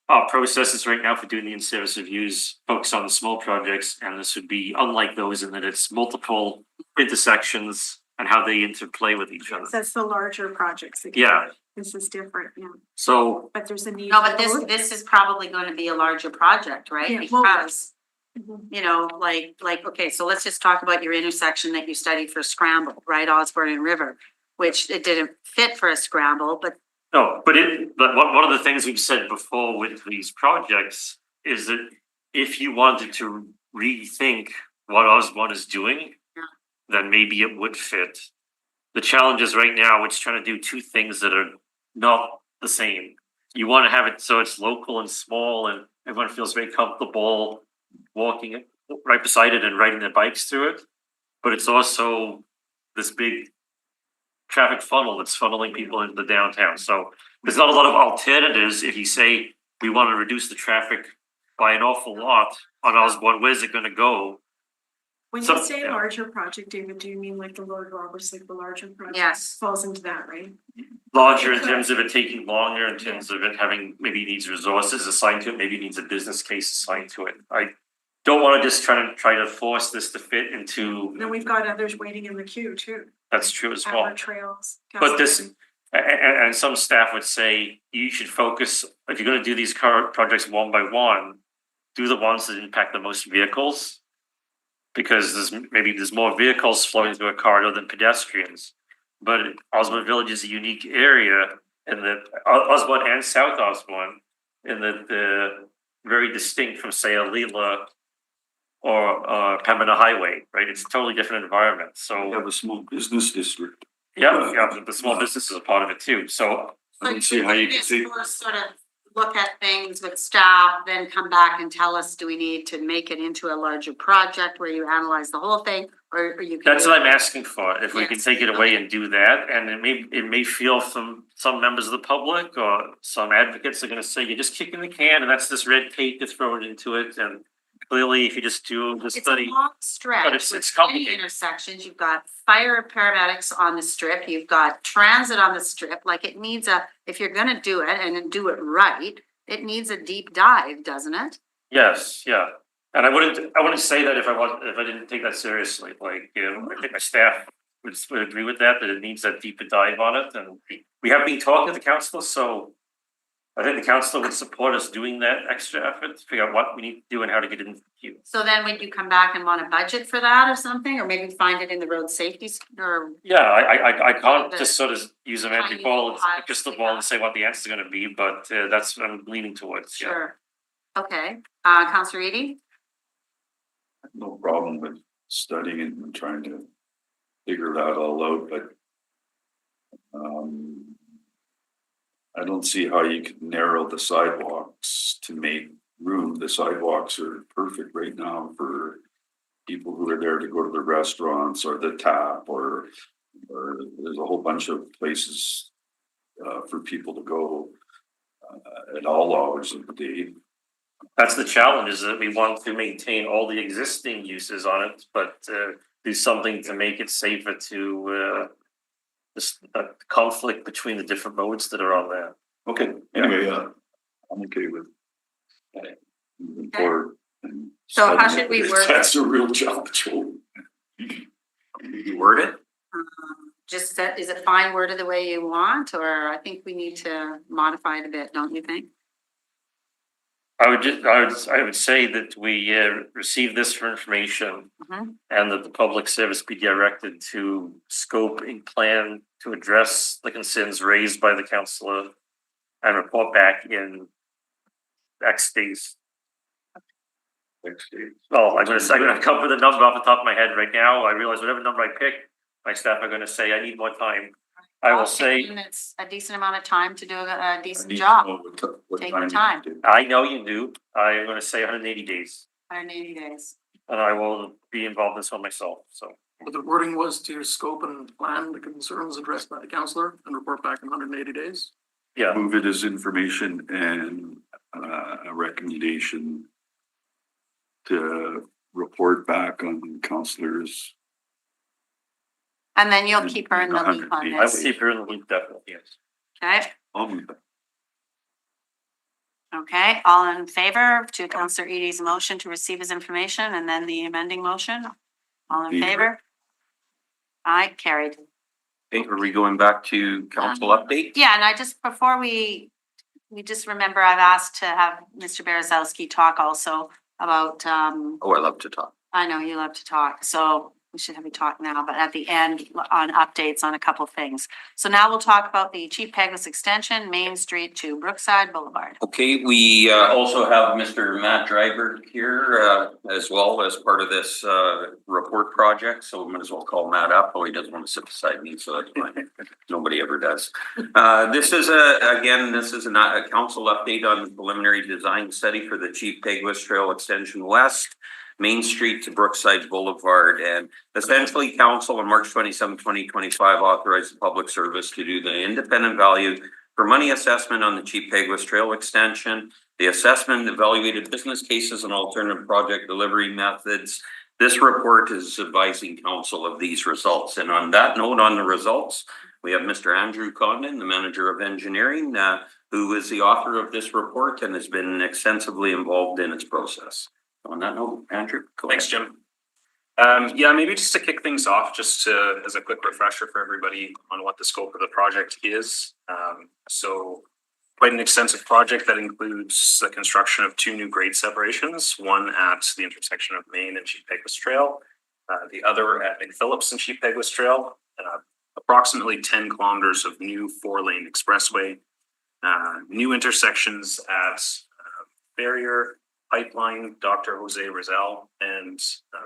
our processes right now for doing the in-service reviews focus on the small projects, and this would be unlike those in that it's multiple intersections and how they interplay with each other. That's the larger projects. again. Yeah. This is different, yeah. So But there's a need. No, but for both. this is probably going to be a larger project, right? Yeah, well- Because, Mhm. you know, like, okay, so let's just talk about your intersection that you studied for Scramble, right? Osborne and River, which it didn't fit for a Scramble, but no, but one of the things we've said before with these projects is that if you wanted to rethink what Osborne is doing, then maybe it would fit. The challenge is right now, it's trying to do two things that are not the same. You want to have it so it's local and small and everyone feels very comfortable walking it right beside it and riding their bikes through it. But it's also this big traffic funnel that's funneling people into the downtown. So there's not a lot of alternatives if you say we want to reduce the traffic by an awful lot on Osborne, where's it gonna go? When So- you say yeah. larger project, David, do you mean like the Lord Roberts, like the larger project? Yes. Falls into that, right? Larger in terms of it taking longer, in terms of it having, maybe needs resources assigned to it, maybe needs a business case assigned to it. I don't wanna just try to force this to fit into, Then we've got others waiting in the queue too. that's true as well. Our trails. But this, and some staff would say, you should focus, if you're gonna do these car projects one by one, do the ones that impact the most vehicles. Because there's more vehicles flowing through a corridor than pedestrians. But Osborne Village is a unique area in that Osborne and South Osborne, in that they're very distinct from, say, Alila or Pembina Highway, right? It's a totally different environment, so. We have a small business district. Yeah, the small business is a part of it too, so. I don't see how you can say. First sort of look at things with staff, then come back and tell us, do we need to make it into a larger project where you analyze the whole thing? Or you can. That's what I'm asking for, if we can Yes. take it away and do that, and it may feel from some members of the public or some advocates are gonna say, you're just kicking the can and that's this red tape to throw it into it, and clearly, if you just do the It's a study. long stretch. But it's with many complicated. intersections, you've got fire paramedics on the strip, you've got transit on the strip, like it needs if you're gonna do it and do it right, it needs a deep dive, doesn't it? Yes, yeah, and I wouldn't say that if I didn't take that seriously, like, I think my staff would agree with that it needs that deeper dive on it, and we have been talking to the council, so. I think the council would support us doing that extra effort to figure out what we need to do and how to get it into the queue. So then would you come back and want a budget for that or something, or maybe find it in the road safety or? Yeah, I can't The just sort of use a magic tiny ball, little hives, crystal ball and say what the answer is gonna be, but that's what I'm leaning towards, yeah. Sure. Okay, Councillor Edie? No problem with studying it and trying to figure that all out, but I don't see how you could narrow the sidewalks to make room. The sidewalks are perfect right now for people who are there to go to the restaurants or the tap or there's a whole bunch of places for people to go at all hours of the day. That's the challenge, is that we want to maintain all the existing uses on it, but do something to make it safer to this conflict between the different modes that are on there. Okay, anyway, I'm okay with moving forward. and So how studying should we it. word it? That's a real challenge. You word it? Just that, is it fine worded the way you want, or I think we need to modify it a bit, don't you think? I would say that we receive this for information Mhm. and that the public service be directed to scope a plan to address the concerns raised by the councillor and report back in X days. Well, I'm gonna come with a number off the top of my head right now. I realize whatever number I pick, my staff are gonna say, I need more time. I will say, And it's a decent amount of time to do a decent need to job, know what take time your you time, do. I know you do. I'm gonna say 180 days, 180 days. and I will be involved in this one myself, so. But the wording was to scope and plan the concerns addressed by the councillor and report back in 180 days. Yeah, Move it as information and a recommendation to report back on councillors. And then you'll keep her in the loop on I will this, keep her in the loop, definitely, yes. okay? I'll move that. Okay, all in favor to Councillor Edie's motion to receive his information and then the amending motion? All in favor? Aye, carried. Okay, are we going back to council update? Yeah, and I just, before we just remember, I've asked to have Mr. Berezowski talk also about, Oh, I love to talk. I know you love to talk, so we should have you talk now, but at the end on updates on a couple things. So now we'll talk about the Chief Peguis Extension, Main Street to Brookside Boulevard. Okay, we also have Mr. Matt Driver here as well as part of this report project, so we might as well call Matt up. Oh, he doesn't want to sit beside me, so that's fine. Nobody ever does. This is a council update on the preliminary design study for the Chief Peguis Trail Extension West, Main Street to Brookside Boulevard, and essentially council on March 27, 2025 authorized the public service to do the independent value for money assessment on the Chief Peguis Trail Extension. The assessment evaluated business cases and alternative project delivery methods. This report is advising council of these results. And on that note, on the results, we have Mr. Andrew Condon, the manager of engineering, who is the author of this report and has been extensively involved in its process. On that note, Andrew, go ahead. Thanks, Jim. Yeah, maybe just to kick things off, just to, as a quick refresher for everybody on what the scope of the project is. So quite an extensive project that includes the construction of 2 new grade separations, one at the intersection of Main and Chief Peguis Trail, the other at McPhillips and Chief Peguis Trail, approximately 10 kilometers of new 4-lane expressway, new intersections at Barrier, Pipeline, Dr. Jose Rizal, and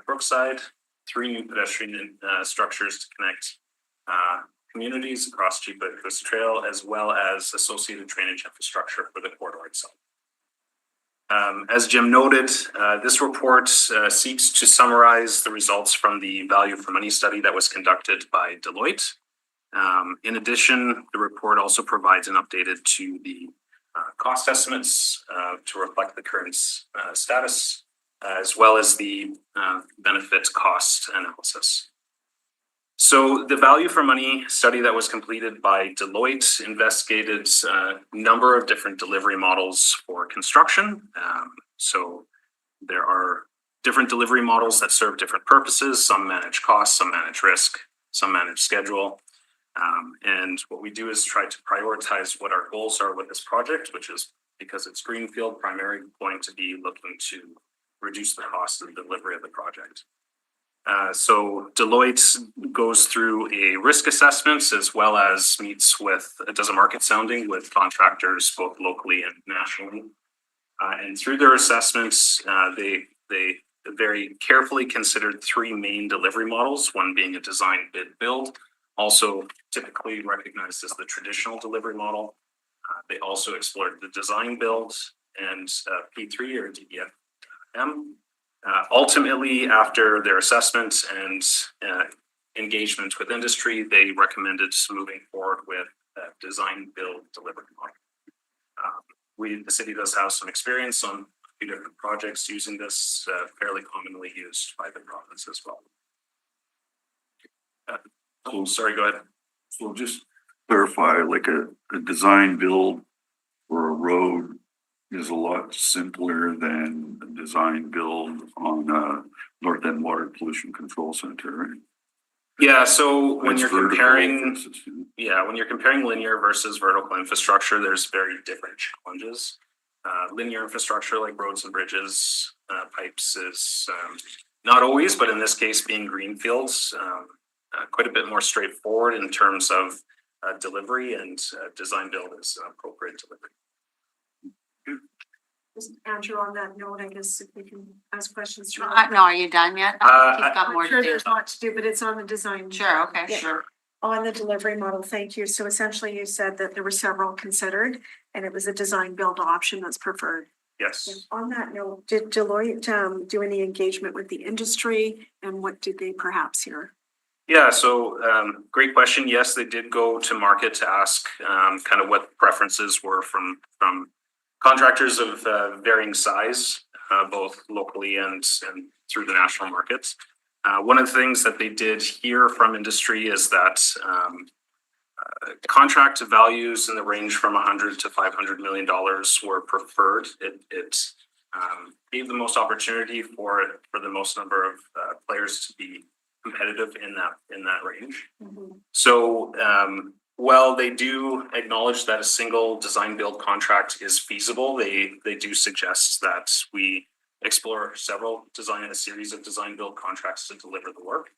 Brookside, 3 new pedestrian structures to connect communities across Chief Peguis Trail, as well as associated drainage infrastructure for the corridor itself. As Jim noted, this report seeks to summarize the results from the value for money study that was conducted by Deloitte. In addition, the report also provides an updated to the cost estimates to reflect the current status, as well as the benefit cost analysis. So the value for money study that was completed by Deloitte investigated a number of different delivery models for construction. So there are different delivery models that serve different purposes. Some manage costs, some manage risk, some manage schedule. And what we do is try to prioritize what our goals are with this project, which is, because it's greenfield, primarily going to be looking to reduce the cost of the delivery of the project. So Deloitte goes through a risk assessment as well as does a market sounding with contractors both locally and nationally. And through their assessments, they very carefully considered 3 main delivery models, one being a design bid build, also typically recognized as the traditional delivery model. They also explored the design build and P3 or DBFM. Ultimately, after their assessments and engagement with industry, they recommended moving forward with a design build delivery model. The city does have some experience on a few different projects using this, fairly commonly used by the province as well. Sorry, go ahead. So just clarify, like a design build for a road is a lot simpler than a design build on North End Water Pollution Control Center, right? Yeah, so when It's you're vertical comparing, versus- when you're comparing linear versus vertical infrastructure, there's very different challenges. Linear infrastructure like roads and bridges, pipes is not always, but in this case being greenfields, quite a bit more straightforward in terms of delivery, and design build is appropriate delivery. Just Andrew, on that note, I guess if we can ask questions. No, are you done yet? I think you've got more I'm sure to do. there's a lot to do, but it's on the design. Sure, okay, Yeah. sure. On the delivery model, thank you. So essentially you said that there were several considered and it was a design build option that's preferred. Yes. On that note, did Deloitte do any engagement with the industry, and what did they perhaps hear? Yeah, so great question. Yes, they did go to market to ask kind of what preferences were from contractors of varying size, both locally and through the national markets. One of the things that they did hear from industry is that contract values in the range from $100 to $500 million were preferred. It gave the most opportunity for the most number of players to be competitive in that range. So while they do acknowledge that a single design build contract is feasible, they do suggest that we explore a series of design build contracts to deliver the work.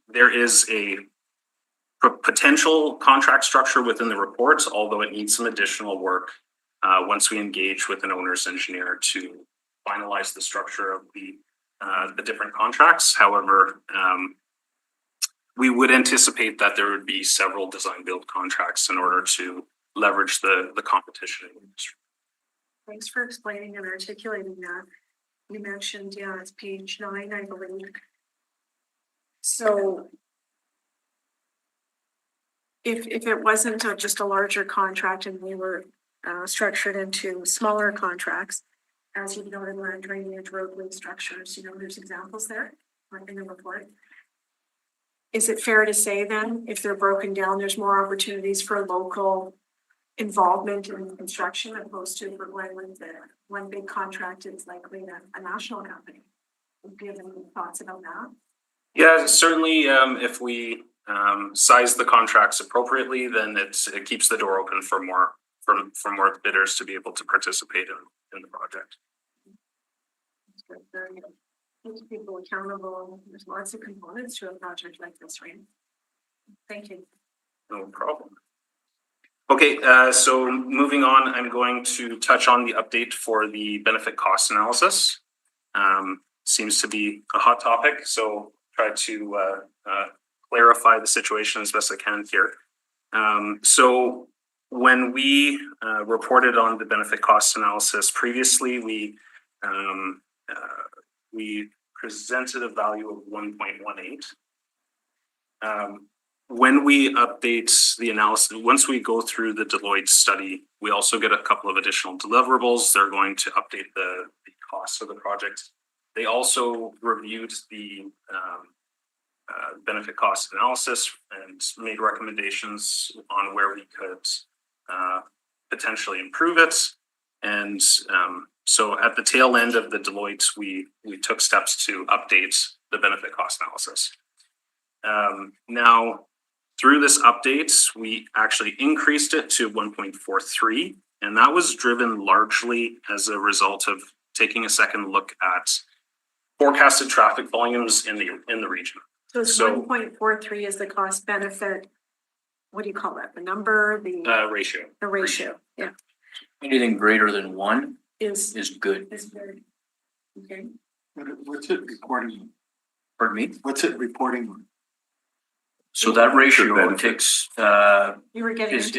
There is a potential contract structure within the reports, although it needs some additional work once we engage with an owner's engineer to finalize the structure of the different contracts. However, we would anticipate that there would be several design build contracts in order to leverage the competition in the industry. Thanks for explaining and articulating that. You mentioned, it's page 9, I believe. So if it wasn't just a larger contract and we were structured into smaller contracts. As you've noted, land drainage, roadway structures, there's examples there in the report. Is it fair to say then, if they're broken down, there's more opportunities for local involvement in construction opposed to when the one big contract is likely a national company? Do you have any thoughts about that? Yeah, certainly, if we size the contracts appropriately, then it keeps the door open for more bidders to be able to participate in the project. That's good. Very good. Keeps people accountable. There's lots of components to a project like this, right? Thank you. No problem. Okay, so moving on, I'm going to touch on the update for the benefit cost analysis. Seems to be a hot topic, so try to clarify the situation as best I can here. So when we reported on the benefit cost analysis previously, we presented a value of 1.18. When we update the analysis, once we go through the Deloitte study, we also get a couple of additional deliverables. They're going to update the cost of the project. They also reviewed the benefit cost analysis and made recommendations on where we could potentially improve it. And so at the tail end of the Deloitte, we took steps to update the benefit cost analysis. Now, through this update, we actually increased it to 1.43, and that was driven largely as a result of taking a second look at forecasted traffic volumes in the region. So 1.43 is the cost benefit. What do you call that? The number, ratio. The ratio, yeah. Anything greater than 1 is good. Is very, okay. What's it reporting? Pardon me? What's it reporting on? So that ratio takes, You were getting into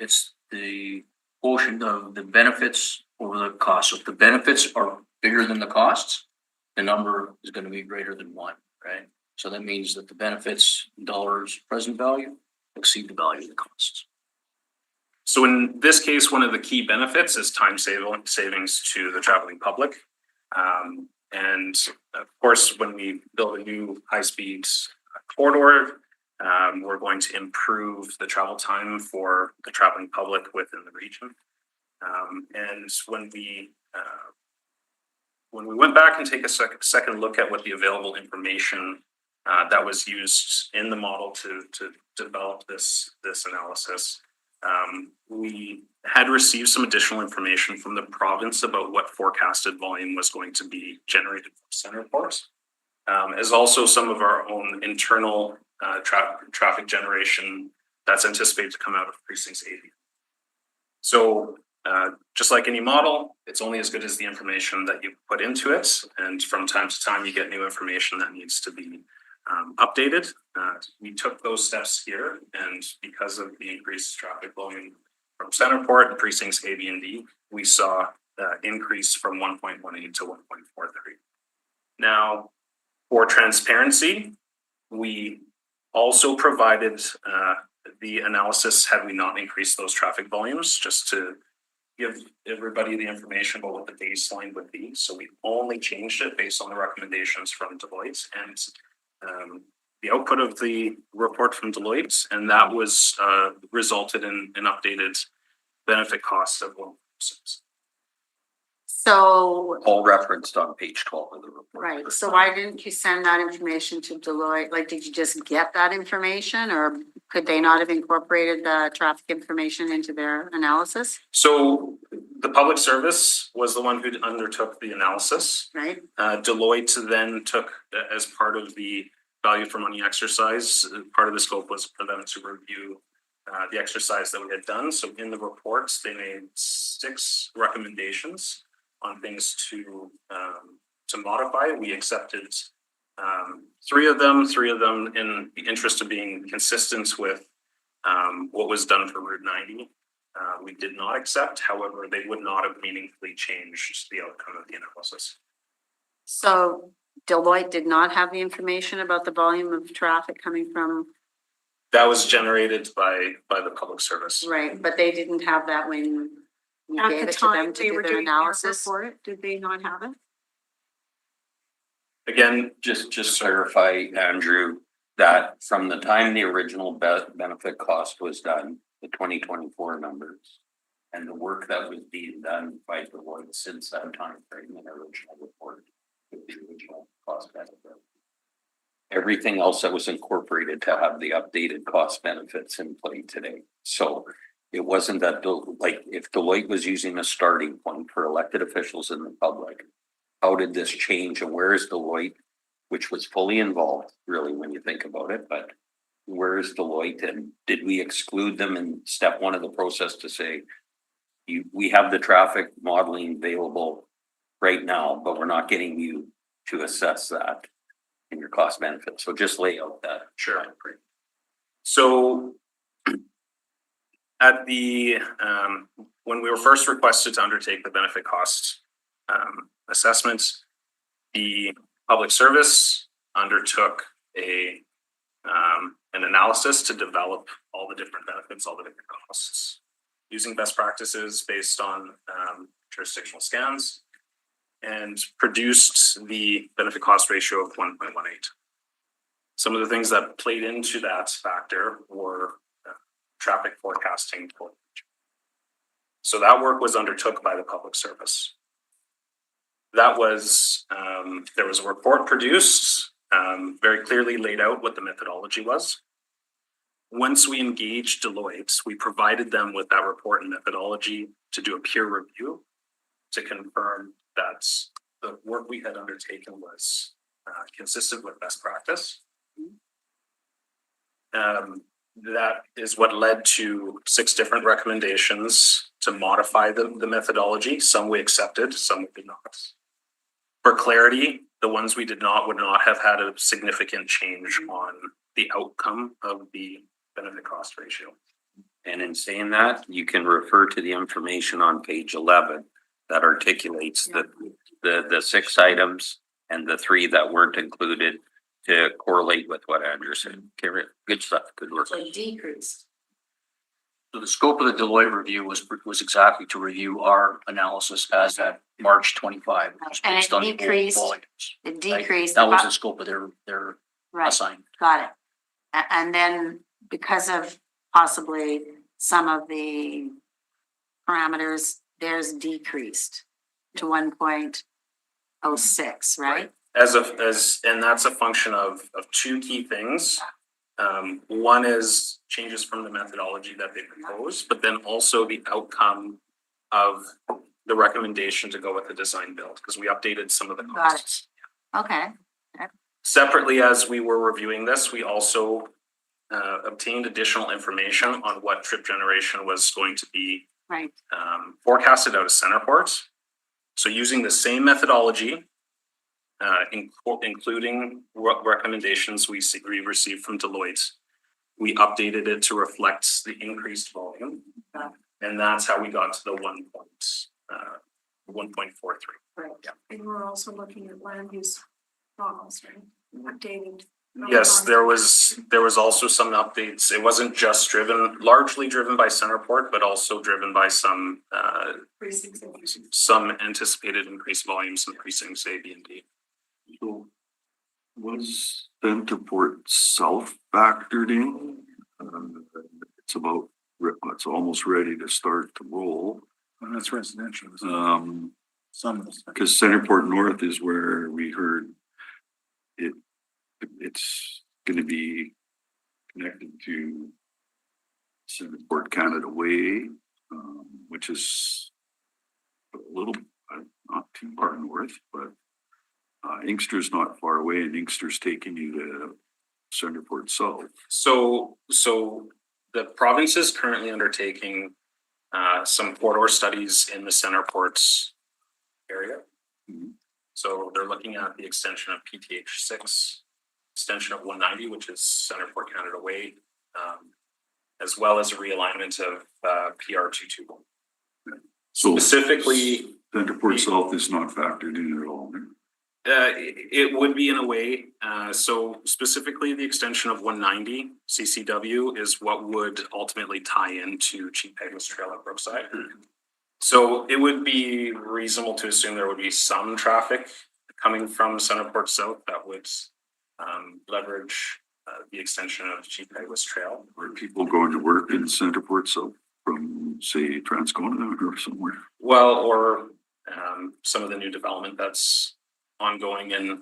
it's the quotient of the benefits over the costs. So if the benefits are bigger than the costs, the number is going to be greater than 1, right? So that means that the benefits dollars present value exceed the value of the costs. So in this case, one of the key benefits is time savings to the traveling public. And of course, when we build a new high-speed corridor, we're going to improve the travel time for the traveling public within the region. And when we went back and take a second look at what the available information that was used in the model to develop this analysis, we had received some additional information from the province about what forecasted volume was going to be generated from Centerport, as also some of our own internal traffic generation that's anticipated to come out of precincts 80. So just like any model, it's only as good as the information that you put into it. And from time to time, you get new information that needs to be updated. We took those steps here, and because of the increased traffic volume from Centerport and precincts A, B, and D, we saw increase from 1.18 to 1.43. Now, for transparency, we also provided the analysis had we not increased those traffic volumes, just to give everybody the information about what the baseline would be. So we only changed it based on the recommendations from Deloitte and the output of the report from Deloitte, and that was resulted in an updated benefit cost of 1%. So, All referenced on page 12 of the report. right, so why didn't you send that information to Deloitte? Like, did you just get that information, or could they not have incorporated the traffic information into their analysis? So the public service was the one who undertook the analysis. Right. Deloitte then took, as part of the value for money exercise, part of the scope was for them to review the exercise that we had done. So in the reports, they made 6 recommendations on things to modify. We accepted 3 of them in the interest of being consistent with what was done for Route 90. We did not accept, however, they would not have meaningfully changed the outcome of the analysis. So Deloitte did not have the information about the volume of traffic coming from. That was generated by the public service. Right, but they didn't have that when You At gave the it to them time to they do were their doing their analysis? report, did they not have it? Again, Just clarify, Andrew, that from the time the original benefit cost was done, the 2024 numbers. And the work that was being done by Deloitte since that time frame in the original report, with the original cost benefit. Everything else that was incorporated to have the updated cost benefits in play today. So it wasn't that, like, if Deloitte was using a starting point for elected officials in the public, how did this change and where is Deloitte, which was fully involved really when you think about it, but where is Deloitte and did we exclude them in step one of the process to say, we have the traffic modeling available right now, but we're not getting you to assess that in your cost benefit. So just lay out that. Sure. So at the, when we were first requested to undertake the benefit cost assessments, the public service undertook an analysis to develop all the different benefits, all the different costs, using best practices based on jurisdictional scans, and produced the benefit cost ratio of 1.18. Some of the things that played into that factor were traffic forecasting. So that work was undertook by the public service. That was, there was a report produced, very clearly laid out what the methodology was. Once we engaged Deloitte, we provided them with that report and methodology to do a peer review to confirm that the work we had undertaken was consistent with best practice. That is what led to 6 different recommendations to modify the methodology. Some we accepted, some we did not. For clarity, the ones we did not would not have had a significant change on the outcome of the benefit cost ratio. And in saying that, you can refer to the information on page 11 that articulates the 6 items and the 3 that weren't included to correlate with what Andrew said. Okay, good stuff, good work. So decreased. So the scope of the Deloitte review was exactly to review our analysis as at March 25. And it based on the old decreased, volumes, it right? decreased. That was about- the scope of their Right, assignment. got it. And then because of possibly some of the parameters, theirs decreased to 1.06, right? And that's a function of 2 key things. One is changes from the methodology that they proposed, but then also the outcome of the recommendation to go with the design build, because we updated some of the Got costs. it. Okay, Separately, as we were reviewing this, we also obtained additional information on what trip generation was going to be right. forecasted out of Centerport. So using the same methodology, including what recommendations we received from Deloitte, we updated it to reflect the increased volume. And that's how we got to the 1.43. Right. Yeah. And we're also looking at land use models, right? Updated. Yes, there was also some updates. It wasn't just largely driven by Centerport, but also driven by some anticipated increased volumes in precincts A, B, and D. So was Centerport South factored in? It's almost ready to start to roll. And that's residential. Some of this. Because Centerport North is where we heard it's gonna be connected to Centerport Canada Way, which is a little, not too far north, but Inkster's not far away, and Inkster's taking you to Centerport South. So the province is currently undertaking some corridor studies in the Centerport area. So they're looking at the extension of PTH6, extension of 190, which is Centerport Canada Way, as well as a realignment of PR221. So specifically, Centerport South is not factored in at all. it would be in a way. So specifically, the extension of 190 CCW is what would ultimately tie into Chief Pegulas Trail at Brookside. So it would be reasonable to assume there would be some traffic coming from Centerport South that would leverage the extension of Chief Peguis Trail. Are people going to work in Centerport, so from, say, Transcona or somewhere? Well, or some of the new development that's ongoing in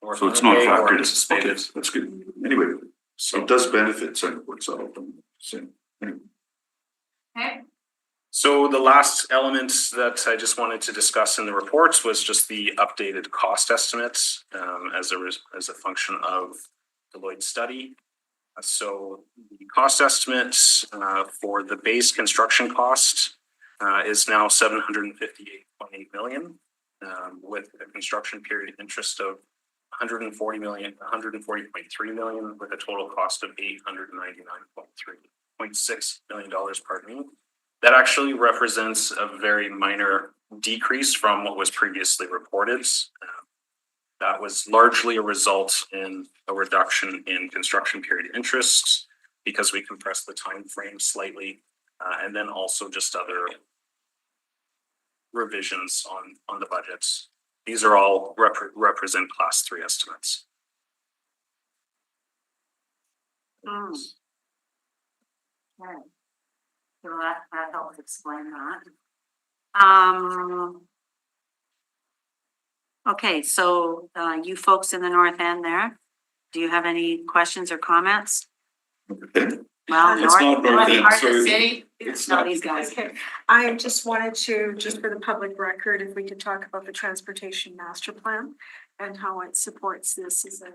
North So it's not Winnipeg or factored in. anticipated. Okay, that's good. Anyway, so it does benefit Centerport South. Anyway. Okay. So the last element that I just wanted to discuss in the reports was just the updated cost estimates as a function of Deloitte's study. So the cost estimate for the base construction cost is now $758.8 million, with a construction period interest of $140.3 million, with a total cost of $899.6 million. Pardon me. That actually represents a very minor decrease from what was previously reported. That was largely a result in a reduction in construction period interest because we compressed the time frame slightly, and then also just other revisions on the budgets. These are all represent class 3 estimates. Okay. So that helps explain that. Okay, so you folks in the north end there, do you have any questions or comments? Well, It's not north end, Market sorry. City, It's no, not. these guys. Okay, I just wanted to, just for the public record, if we could talk about the transportation master plan and how it supports this as a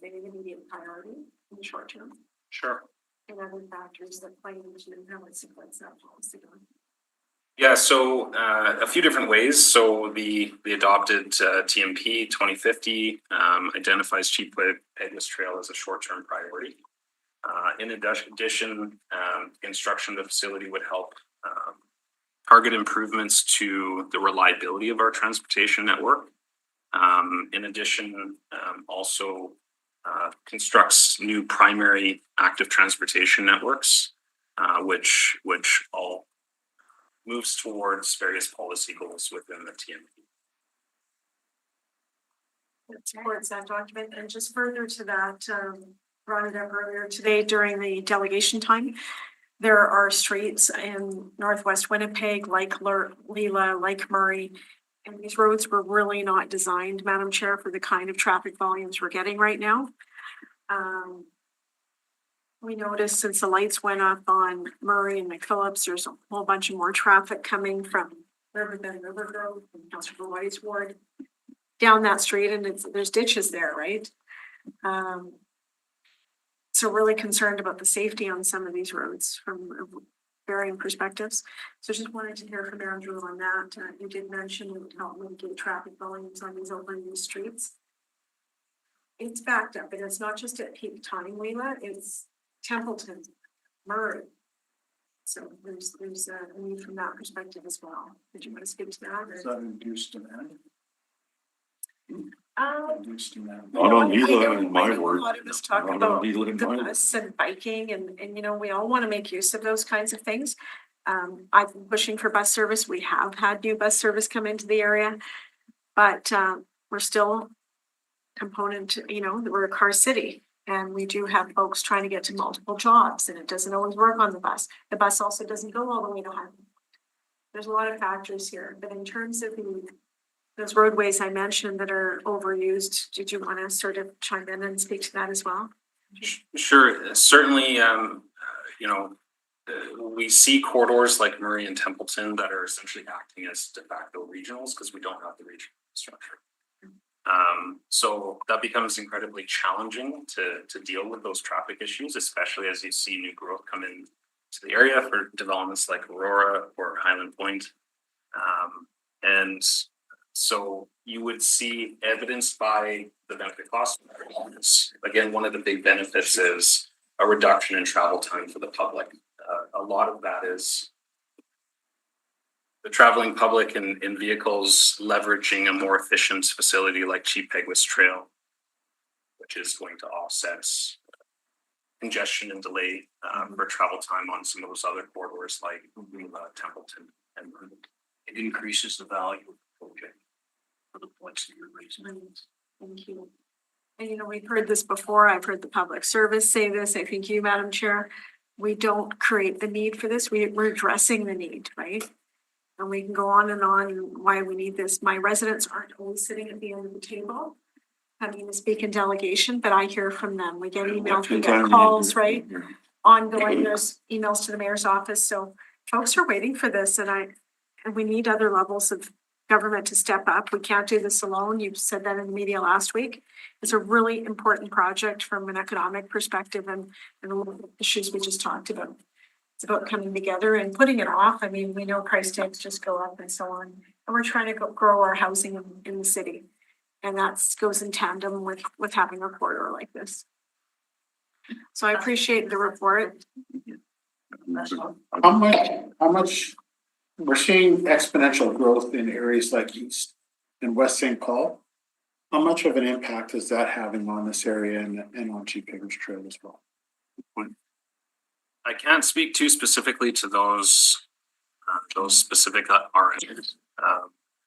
immediate priority in the short term, Sure. and other factors that play into how it supports that policy. Yeah, so a few different ways. So the adopted TMP 2050 identifies Chief Peguis Trail as a short-term priority. In addition, construction of the facility would help target improvements to the reliability of our transportation network. In addition, also constructs new primary active transportation networks, which all moves towards various policy goals within the TMP. It supports that document, and just further to that, brought it up earlier today during the delegation time. There are streets in Northwest Winnipeg, like Leela, like Murray, and these roads were really not designed, Madam Chair, for the kind of traffic volumes we're getting right now. We noticed since the lights went up on Murray and McPhillips, there's a whole bunch of more traffic coming from Riverbend River Road and Councillor White's ward down that street, and there's ditches there, right? So really concerned about the safety on some of these roads from varying perspectives. So just wanted to hear from Andrew on that. You did mention it would help mitigate traffic volumes on these overused streets. It's backed up, and it's not just at peak time, Leila, it's Templeton, Murray. So there's a need from that perspective as well. Did you want to speak to that? Is that induced demand? Induced demand. Not on Leela in my ward. A lot of us talk Not on about Leela in the my ward. bus and biking and you know, we all want to make use of those kinds of things. I've been pushing for bus service. We have had new bus service come into the area, but we're still component, you know, we're a car city. And we do have folks trying to get to multiple jobs, and it doesn't always work on the bus. The bus also doesn't go all the way to Highland. There's a lot of factors here, but in terms of those roadways I mentioned that are overused, did you want to sort of chime in and speak to that as well? Sure, certainly, you know, we see corridors like Murray and Templeton that are essentially acting as de facto regionals because we don't have the regional structure. So that becomes incredibly challenging to deal with those traffic issues, especially as you see new growth come in to the area for developments like Aurora or Highland Point. And so you would see evidenced by the benefit cost. Again, one of the big benefits is a reduction in travel time for the public. A lot of that is the traveling public in vehicles leveraging a more efficient facility like Chief Peguis Trail, which is going to offset congestion and delay for travel time on some of those other corridors. corridors like Templeton, and It increases the value of the project for the points that you're raising. Thank you. And you know, we've heard this before. I've heard the public service say this. I think you, Madam Chair, we don't create the need for this. We're addressing the need, right? And we can go on and on why we need this. My residents aren't always sitting at the end of the table having to speak in delegation, but I hear from them. We get emails, we get calls, right? Ongoing, there's emails to the mayor's office. So folks are waiting for this and we need other levels of government to step up. We can't do this alone. You said that in the media last week. It's a really important project from an economic perspective and all the issues we just talked about. It's about coming together and putting it off. I mean, we know price tags just go up and so on. And we're trying to grow our housing in the city. And that goes in tandem with having a corridor like this. So I appreciate the report. How much, we're seeing exponential growth in areas like East and West St. Paul. How much of an impact is that having on this area and on Chief Pickers Trail as well? I can't speak too specifically to those specific RNs.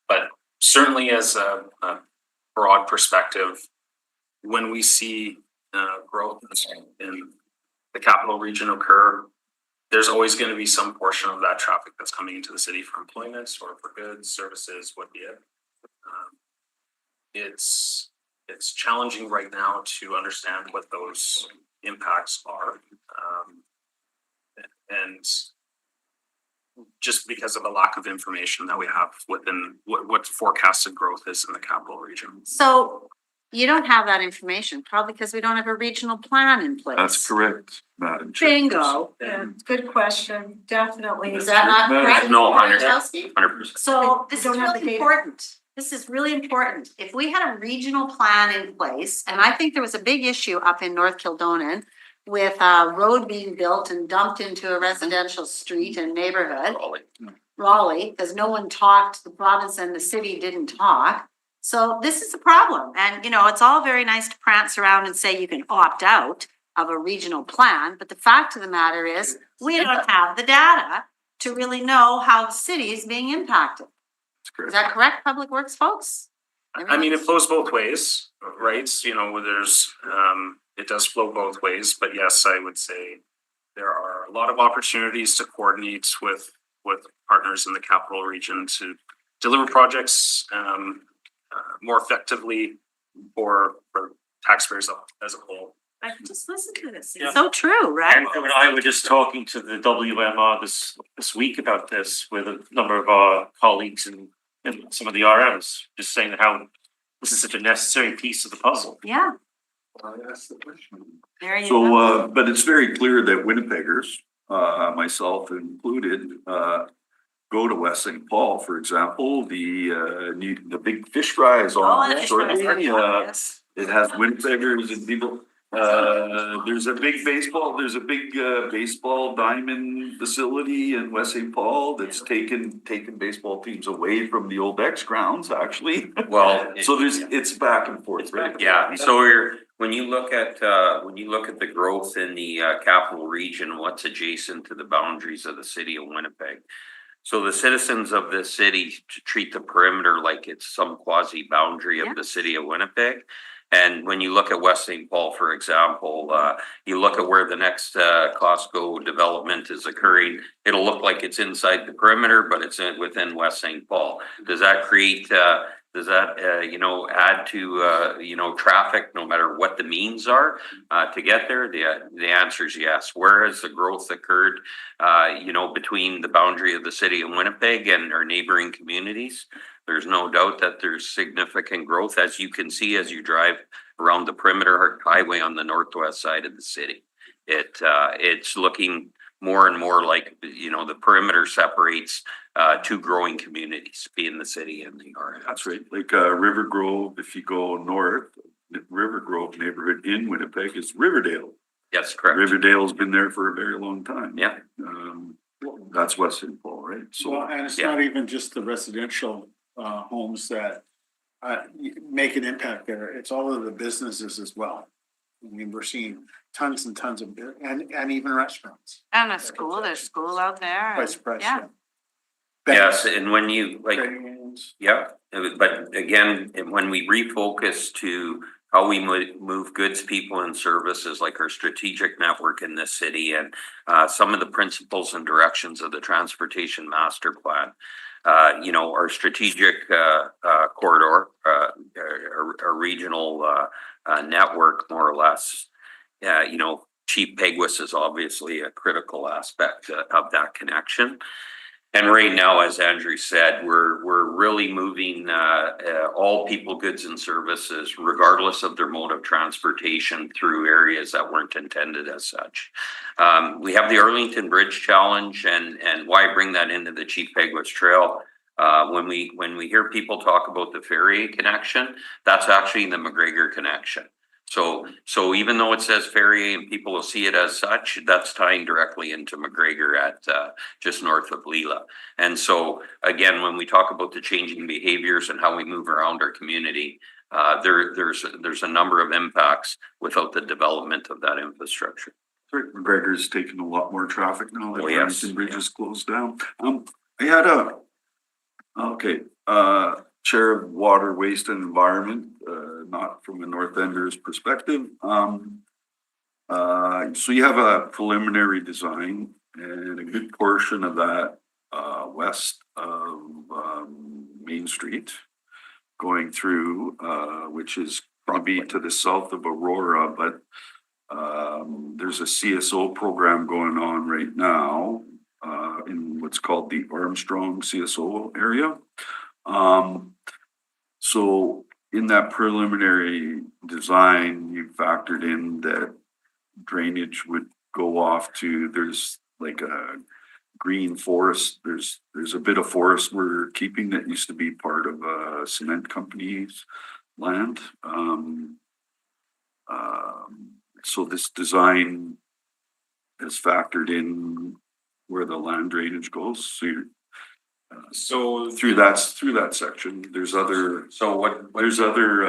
But certainly as a broad perspective, when we see growth in the capital region occur, there's always going to be some portion of that traffic that's coming into the city for employment or for goods, services, what be it. It's challenging right now to understand what those impacts are. And just because of a lack of information that we have within what forecasted growth is in the capital region. So you don't have that information, probably because we don't have a regional plan in place. That's correct, Madam Chair. Bingo. Yeah, good question. Definitely. Is that not correct? No, 100%. 100%. So this is Don't have the really data. important. This is really important. If we had a regional plan in place, and I think there was a big issue up in North Kildonan with a road being built and dumped into a residential street and neighborhood, Raleigh, because no one talked, the province and the city didn't talk. So this is a problem. And, you know, it's all very nice to prance around and say you can opt out of a regional plan. But the fact of the matter is, we don't have the data to really know how the city is being impacted. Is that correct, Public Works folks? I mean, it flows both ways, right? You know, there's, it does flow both ways, but yes, I would say there are a lot of opportunities to coordinate with partners in the capital region to deliver projects more effectively for taxpayers as a whole. I can just listen to this. Yeah. It's so true, right? And I were just talking to the WMR this week about this with a number of our colleagues and some of the RMs, just saying how this is such a necessary piece of the puzzle. Yeah. That's the question. There you So, go. but it's very clear that Winnipeggers, myself included, go to West St. Paul, for example, the big fish fries Oh, on the fish fries are Shorty, fun, yes. it has Winnipeggers and people. There's a big baseball diamond facility in West St. Paul that's taken baseball teams away from the old X grounds, actually. Well, So it's back and forth, right? yeah, so when you look at the growth in the capital region, what's adjacent to the boundaries of the city of Winnipeg? So the citizens of this city treat the perimeter like it's some quasi boundary of the city of Winnipeg. And when you look at West St. Paul, for example, you look at where the next Costco development is occurring, it'll look like it's inside the perimeter, but it's within West St. Paul. Does that create, add to, traffic, no matter what the means are to get there? The answer is yes. Whereas the growth occurred, between the boundary of the city of Winnipeg and our neighboring communities, there's no doubt that there's significant growth, as you can see as you drive around the perimeter highway on the northwest side of the city. It's looking more and more like, the perimeter separates two growing communities, being the city and the RN. That's right. Like River Grove, if you go north, River Grove neighborhood in Winnipeg is Riverdale. Yes, correct. Riverdale's been there for a very long time. Yeah. That's West St. Paul, right? Well, and it's not even just the residential homes that make an impact there. It's all of the businesses as well. I mean, we're seeing tons and tons of, and even restaurants. And a school, there's school out there. Vice and- versa. Yeah. Yes, and when you like, Trains. yeah, but again, when we refocus to how we move goods, people and services, like our strategic network in this city and some of the principles and directions of the transportation master plan. You know, our strategic corridor, our regional network, more or less. You know, Chief Peguis is obviously a critical aspect of that connection. And right now, as Andrew said, we're really moving all people, goods and services, regardless of their mode of transportation, through areas that weren't intended as such. We have the Arlington Bridge Challenge, and why bring that into the Chief Peguis Trail? When we hear people talk about the ferry connection, that's actually the McGregor connection. So even though it says ferry and people will see it as such, that's tying directly into McGregor at just north of Leela. And so again, when we talk about the changing behaviors and how we move around our community, there's a number of impacts without the development of that infrastructure. McGregor's taking a lot more traffic now that Oh, yes. Arlington Bridge is closed down. I had Chair of Water, Waste and Environment, not from a North Ender's perspective. So you have a preliminary design and a good portion of that west of Main Street going through, which is probably to the south of Aurora, but there's a CSO program going on right now in what's called the Armstrong CSO area. So in that preliminary design, you factored in that drainage would go off to, there's like a green forest. There's a bit of forest we're keeping that used to be part of a cement company's land. So this design has factored in where the land drainage goes. So you're, So through that section, there's other, there's other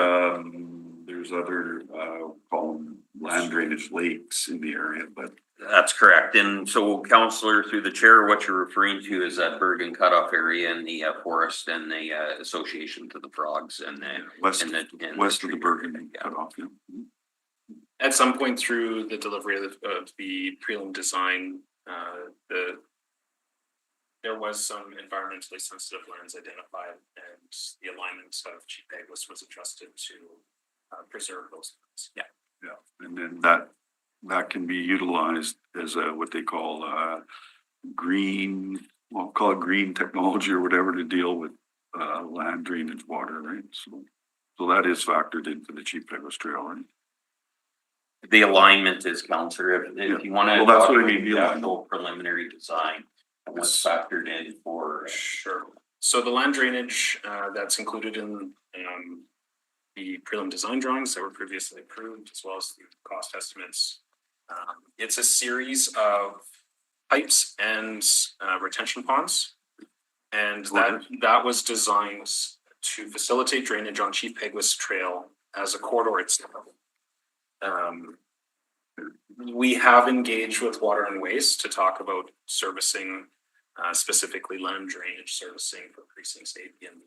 call them land drainage lakes in the area, but That's correct. And so Councillor, through the chair, what you're referring to is that Bergen cutoff area in the forest and the association to the frogs and the west and of the the Bergen cutoff. Yeah. at some point through the delivery of the prelim design, there was some environmentally sensitive lands identified, and the alignment of Chief Peguis was adjusted to preserve those lands. Yeah, and then that can be utilized as a what they call green, well, call it green technology or whatever to deal with land drainage water, right? So that is factored into the Chief Peguis Trail, right? The alignment is, Councillor, if you want to. Well, that's what I mean, The yeah. actual preliminary design and what's factored in for. Sure. So the land drainage that's included in the prelim design drawings that were previously approved, as well as the cost estimates. It's a series of pipes and retention ponds. And that was designed to facilitate drainage on Chief Peguis Trail as a corridor itself. We have engaged with Water and Waste to talk about servicing, specifically land drainage servicing for precincts 8 and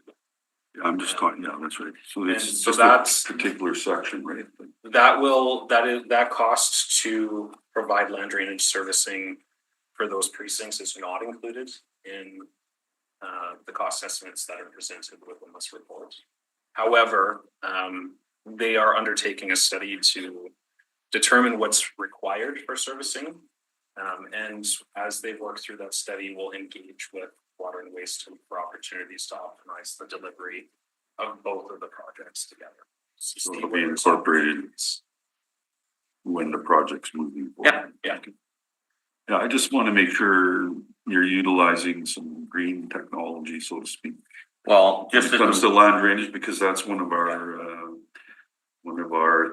Yeah, I'm just talking, yeah, that's right. So And it's so just that's- a particular section, right? that cost to provide land drainage servicing for those precincts is not included in the cost estimates that are presented within this report. However, they are undertaking a study to determine what's required for servicing. And as they work through that study, we'll engage with Water and Waste for opportunities to optimize the delivery of both of the projects together. So it'll be incorporated when the project's moving forward. Yeah. Yeah, I just want to make sure you're utilizing some green technology, so to speak. Well, When just it comes to land drainage, because that's one of our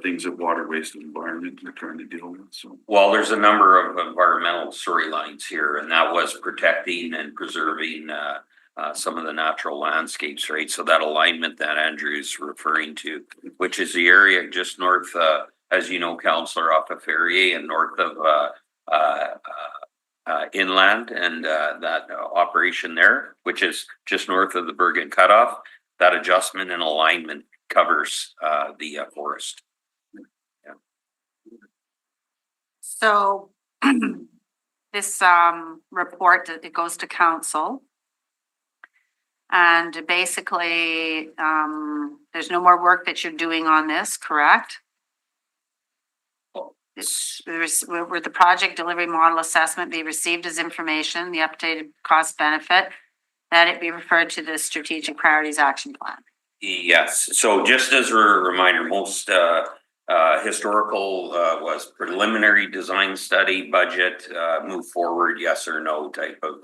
things at Water, Waste and Environment we're trying to deal with, so. Well, there's a number of environmental storylines here, and that was protecting and preserving some of the natural landscapes, right? So that alignment that Andrew is referring to, which is the area just north as you know, Counselor, off of Ferrier and north of inland and that operation there, which is just north of the Bergen cutoff, that adjustment and alignment covers the forest. So this report, it goes to council. And basically, there's no more work that you're doing on this, correct? Where the project delivery model assessment be received as information, the updated cost benefit, that it be referred to the strategic priorities action plan. Yes, so just as a reminder, most historical was preliminary design study, budget, move forward, yes or no type of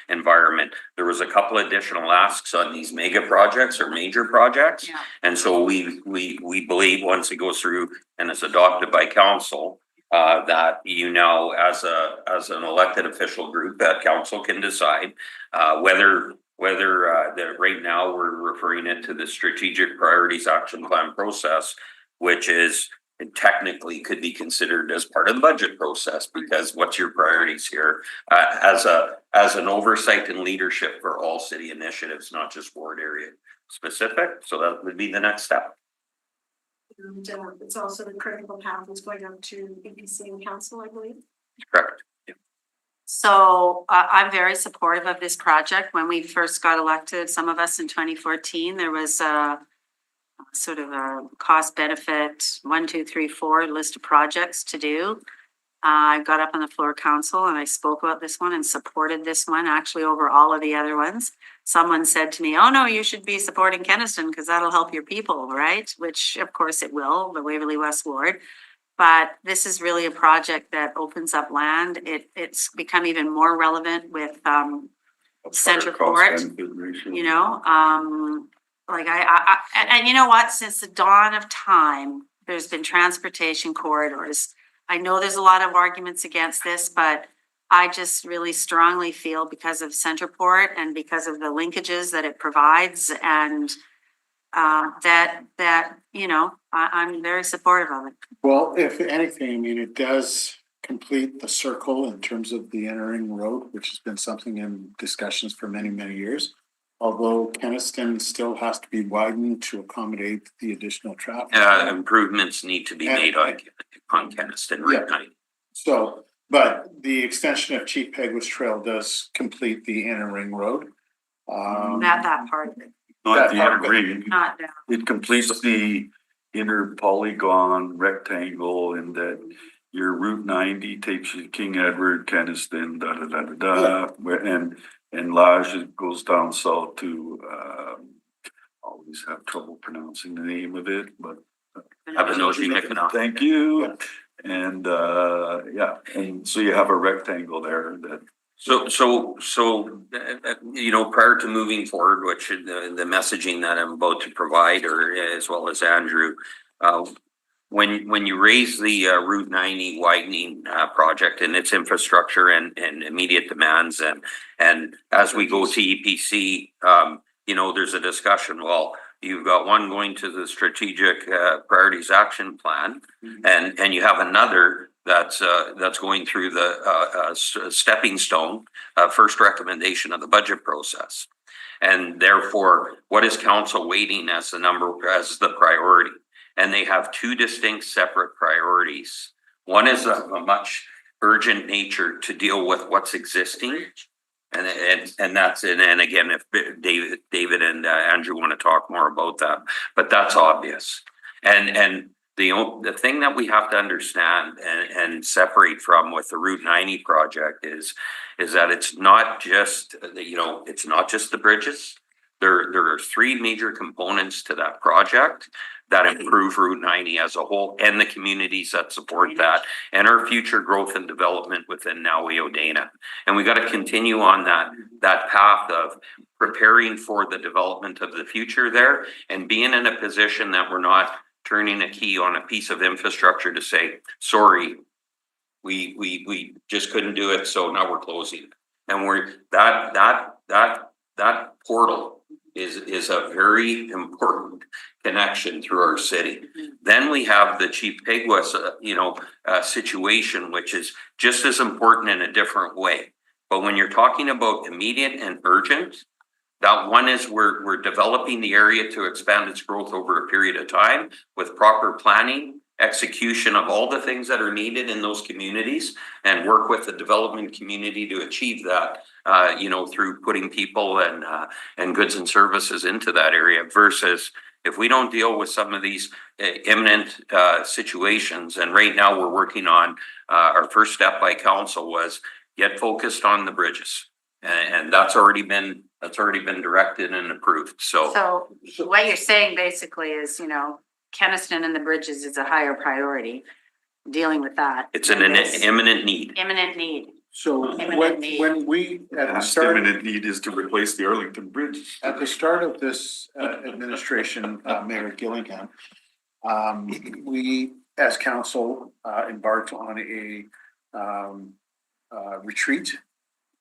environment. There was a couple additional asks on these mega projects or major projects. And so we believe once it goes through and is adopted by council, that you know, as an elected official group, that council can decide whether that right now we're referring it to the strategic priorities action plan process, which is technically could be considered as part of the budget process, because what's your priorities here as an oversight and leadership for all city initiatives, not just ward area specific. So that would be the next step. And it's also the critical path is going up to EPC and council, I believe. Correct. So I'm very supportive of this project. When we first got elected, some of us in 2014, there was a sort of a cost benefit 1, 2, 3, 4 list of projects to do. I got up on the floor council and I spoke about this one and supported this one actually over all of the other ones. Someone said to me, "Oh no, you should be supporting Kenaston because that'll help your people," right? Which of course it will, the Waverly West Ward. But this is really a project that opens up land. It's become even more relevant with Centerport, you know, like and you know what, since the dawn of time, there's been transportation corridors. I know there's a lot of arguments against this, but I just really strongly feel because of Centerport and because of the linkages that it provides and that, you know, I'm very supportive of it. Well, if anything, I mean, it does complete the circle in terms of the entering road, which has been something in discussions for many, many years. Although Kenaston still has to be widened to accommodate the additional traffic. Improvements need to be made on Kenaston Route 90. So, but the extension of Chief Peguis Trail does complete the inner ring road. That part of it. Not the inner ring. Not down. It completes the inner polygon rectangle in that your Route 90 takes you to King Edward, Kenaston, and Lage goes down south to, always have trouble pronouncing the name of it, but. Thank you. And, yeah, and so you have a rectangle there that. So, you know, prior to moving forward, which the messaging that I'm about to provide, or as well as Andrew, when you raise the Route 90 widening project and its infrastructure and immediate demands, and as we go to EPC, you know, there's a discussion. Well, you've got one going to the strategic priorities action plan, and you have another that's going through the stepping stone first recommendation of the budget process, and therefore, what is council weighting as the priority? And they have two distinct separate priorities. One is of a much urgent nature to deal with what's existing. And that's it. And again, if David and Andrew want to talk more about that, but that's obvious. And the thing that we have to understand and separate from with the Route 90 project is that it's not just, you know, it's not just the bridges. There are three major components to that project that improve Route 90 as a whole and the communities that support that and our future growth and development within Noweo-Dana. And we got to continue on that path of preparing for the development of the future there and being in a position that we're not turning a key on a piece of infrastructure to say, sorry, we just couldn't do it, so now we're closing. And we're that portal is a very important connection through our city. Then we have the Chief Peguis, situation, which is just as important in a different way. But when you're talking about immediate and urgent, that one is we're developing the area to expand its growth over a period of time with proper planning, execution of all the things that are needed in those communities, and work with the development community to achieve that, through putting people and goods and services into that area. Versus if we don't deal with some of these imminent situations, and right now we're working on, our first step by council was get focused on the bridges. And that's already been directed and approved, So what you're saying basically is, Keniston and the bridges is a higher priority, dealing with that. it's an imminent need. Imminent need. So Imminent need. when we, at the Last start, imminent need is to replace the Arlington Bridge. at the start of this administration, Mayor Gillingham, we, as council, embarked on a retreat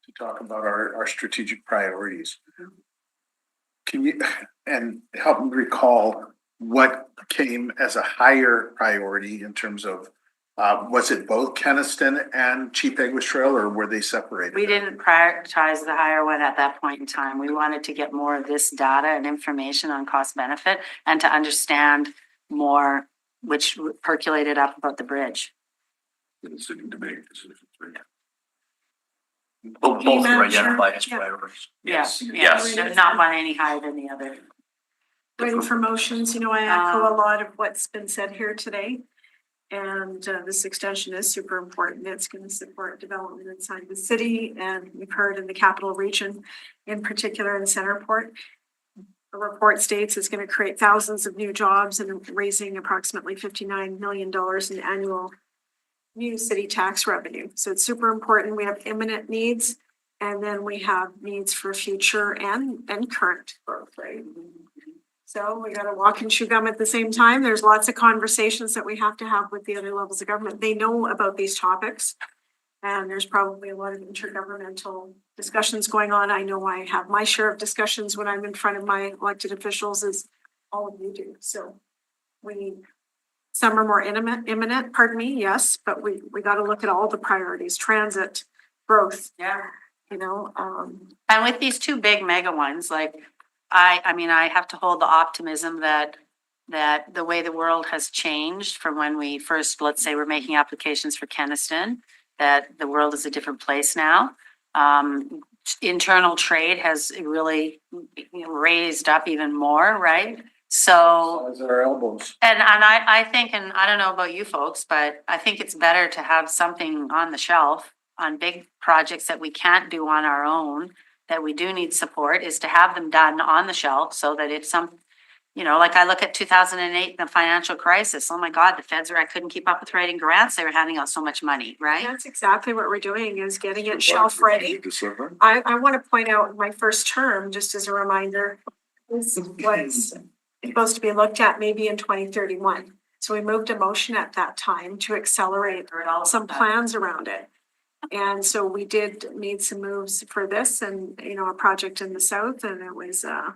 to talk about our strategic priorities. Can you, and help me recall what came as a higher priority in terms of, was it both Keniston and Chief Peguis Trail, or were they separated? We didn't prioritize the higher one at that point in time. We wanted to get more of this data and information on cost benefit and to understand more, which percolated up about the bridge. The city to make decisions, right? Both Madam are Chair? identified as Yeah. priorities. Yes, Yes, not one any higher than the other. Waiting for motions, I echo a lot of what's been said here today. And this extension is super important. It's going to support development inside the city, and we've heard in the capital region, in particular in Centerport. The report states it's going to create thousands of new jobs and raising approximately $59 million in annual new city tax revenue. So it's super important. We have imminent needs, and then we have needs for future and current growth, right? So we gotta walk and chew gum at the same time. There's lots of conversations that we have to have with the other levels of government. They know about these topics. And there's probably a lot of intergovernmental discussions going on. I know I have my share of discussions when I'm in front of my elected officials, as all of you do. So some are more imminent, pardon me, yes, but we gotta look at all the priorities, transit, growth. Yeah. And with these two big mega ones, like, I have to hold the optimism that the way the world has changed from when we first, let's say, we're making applications for Keniston, that the world is a different place now. Internal trade has really raised up even more, right? So. As our elbows. And I think, and I don't know about you folks, but I think it's better to have something on the shelf on big projects that we can't do on our own, that we do need support, is to have them done on the shelf so that if like I look at 2008, the financial crisis, oh my God, the feds I couldn't keep up with writing grants. They were handing out so much money, right? that's exactly what we're doing, is getting it shelf ready. I want to point out my first term, just as a reminder, this was supposed to be looked at maybe in 2031. So we moved a motion at that time to accelerate some plans around it. And so we made some moves for this and, a project in the south, and it was an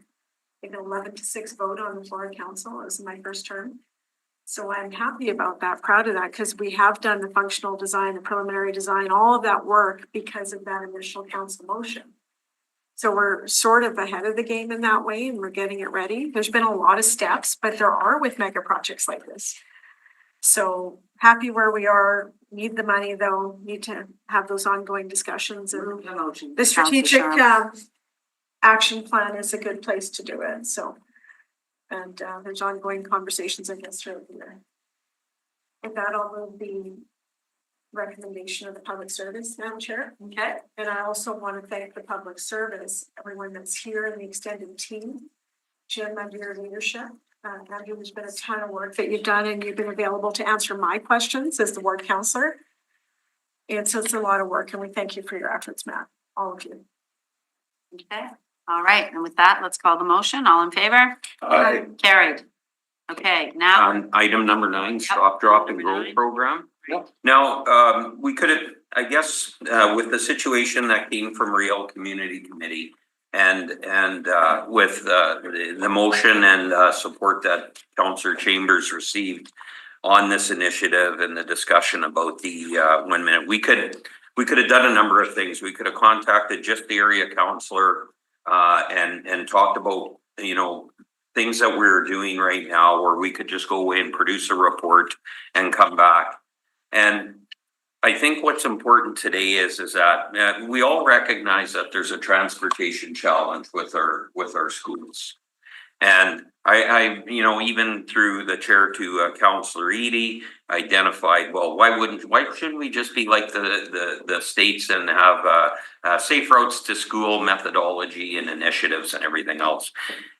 11-6 vote on the floor of council. It was my first term. So I'm happy about that, proud of that, because we have done the functional design, the preliminary design, all of that work because of that initial council motion. So we're sort of ahead of the game in that way, and we're getting it ready. There's been a lot of steps, but there are with mega projects like this. So happy where we are, need the money though, need to have those ongoing discussions, and the strategic action plan is a good place to do it, so. And there's ongoing conversations, I guess, throughout the year. With that, I'll move the recommendation of the public service, Madam Chair. Okay. And I also want to thank the public service, everyone that's here in the extended team. Jim, under your leadership. Andrew, there's been a ton of work that you've done, and you've been available to answer my questions as the ward counselor. And so it's a lot of work, and we thank you for your efforts, Matt, all of you. Okay, all right, and with that, let's call the motion. All in favor? Aye. Carried. Okay, now. On item number 9, stop, drop and go program. Yep. Now, we could have, I guess, with the situation that came from Real Community Committee, with the motion and support that Councillor Chambers received on this initiative and the discussion about the 1 minute, we could have done a number of things. We could have contacted just the area councillor and talked about, you know, things that we're doing right now, or we could just go away and produce a report and come back. And I think what's important today is that we all recognize that there's a transportation challenge with our schools. And I you know, even through the chair to Councillor Eady, identified, well, why shouldn't we just be like the states and have safe routes to school methodology and initiatives and everything else?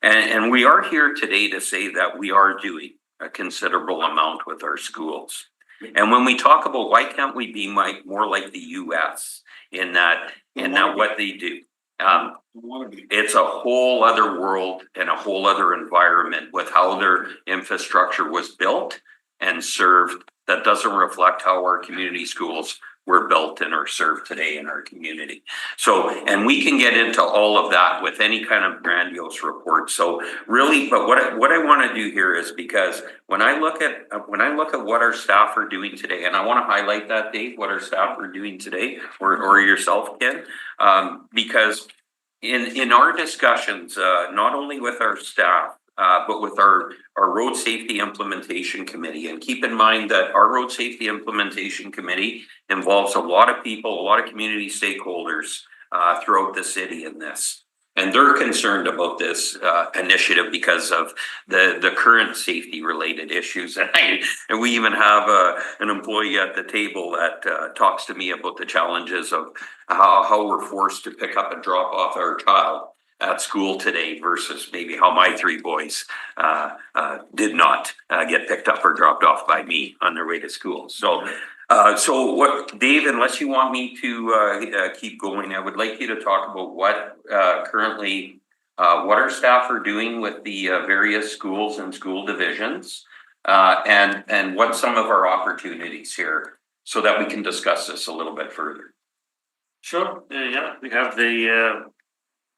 And we are here today to say that we are doing a considerable amount with our schools. And when we talk about why can't we be more like the US in that what they do, it's a whole other world and a whole other environment with how their infrastructure was built and served that doesn't reflect how our community schools were built and are served today in our community. So, and we can get into all of that with any kind of grandiose report. So really, but what I want to do here is, because when I look at what our staff are doing today, and I want to highlight that, Dave, what our staff are doing today, or yourself, Ken, because in our discussions, not only with our staff, but with our road safety implementation committee. And keep in mind that our road safety implementation committee involves a lot of people, a lot of community stakeholders throughout the city in this. And they're concerned about this initiative because of the current safety related issues. And we even have an employee at the table that talks to me about the challenges of how we're forced to pick up and drop off our child at school today versus maybe how my 3 boys did not get picked up or dropped off by me on their way to school. So what, Dave, unless you want me to keep going, I would like you to talk about what currently what our staff are doing with the various schools and school divisions, and what some of our opportunities here, so that we can discuss this a little bit further. Sure, yeah, we have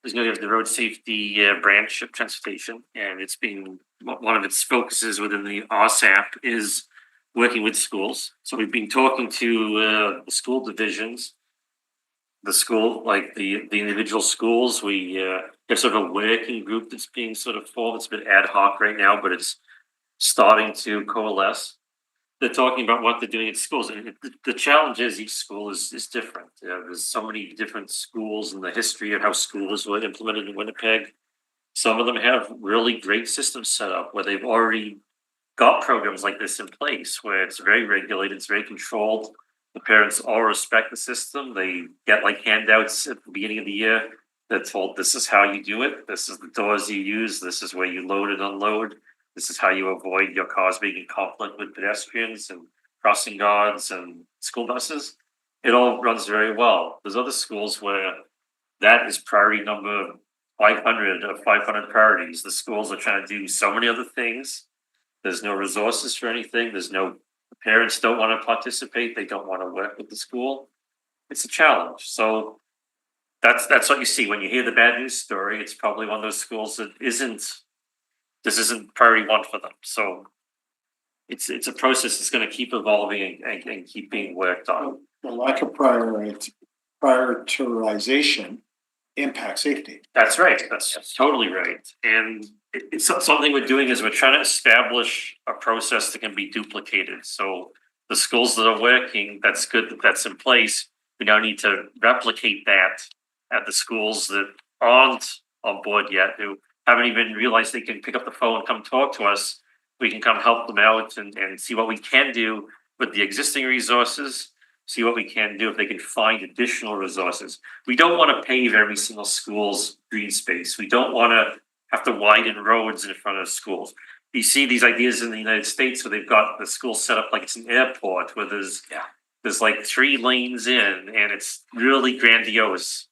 there's going to be the road safety branch of transportation, and it's been one of its focuses within the RSAP is working with schools. So we've been talking to the school divisions, the individual schools. We have sort of a working group that's being sort of formed. It's a bit ad hoc right now, but it's starting to coalesce. They're talking about what they're doing at schools. And the challenge is each school is different. There's so many different schools in the history of how schools were implemented in Winnipeg. Some of them have really great systems set up where they've already got programs like this in place, where it's very regulated, it's very controlled. The parents all respect the system. They get like handouts at the beginning of the year. They're told this is how you do it. This is the doors you use. This is where you load and unload. This is how you avoid your cars being in conflict with pedestrians and crossing guards and school buses. It all runs very well. There's other schools where that is priority number 500 of 500 priorities. The schools are trying to do so many other things. There's no resources for anything. The parents don't want to participate. They don't want to work with the school. It's a challenge. So that's what you see when you hear the bad news story. It's probably one of those schools that this isn't priority 1 for them. So it's a process that's going to keep evolving and keep being worked on. The lack of prioritization impacts safety. That's right. That's totally right. And it's something we're doing is we're trying to establish a process that can be duplicated. So the schools that are working, that's good that's in place. We now need to replicate that at the schools that aren't on board yet, who haven't even realized they can pick up the phone and come talk to us. We can come help them out and see what we can do with the existing resources, see what we can do if they can find additional resources. We don't want to pave every single school's green space. We don't want to have to widen roads in front of schools. You see these ideas in the United States where they've got the school set up like it's an airport, where there's like 3 lanes in, and it's really grandiose.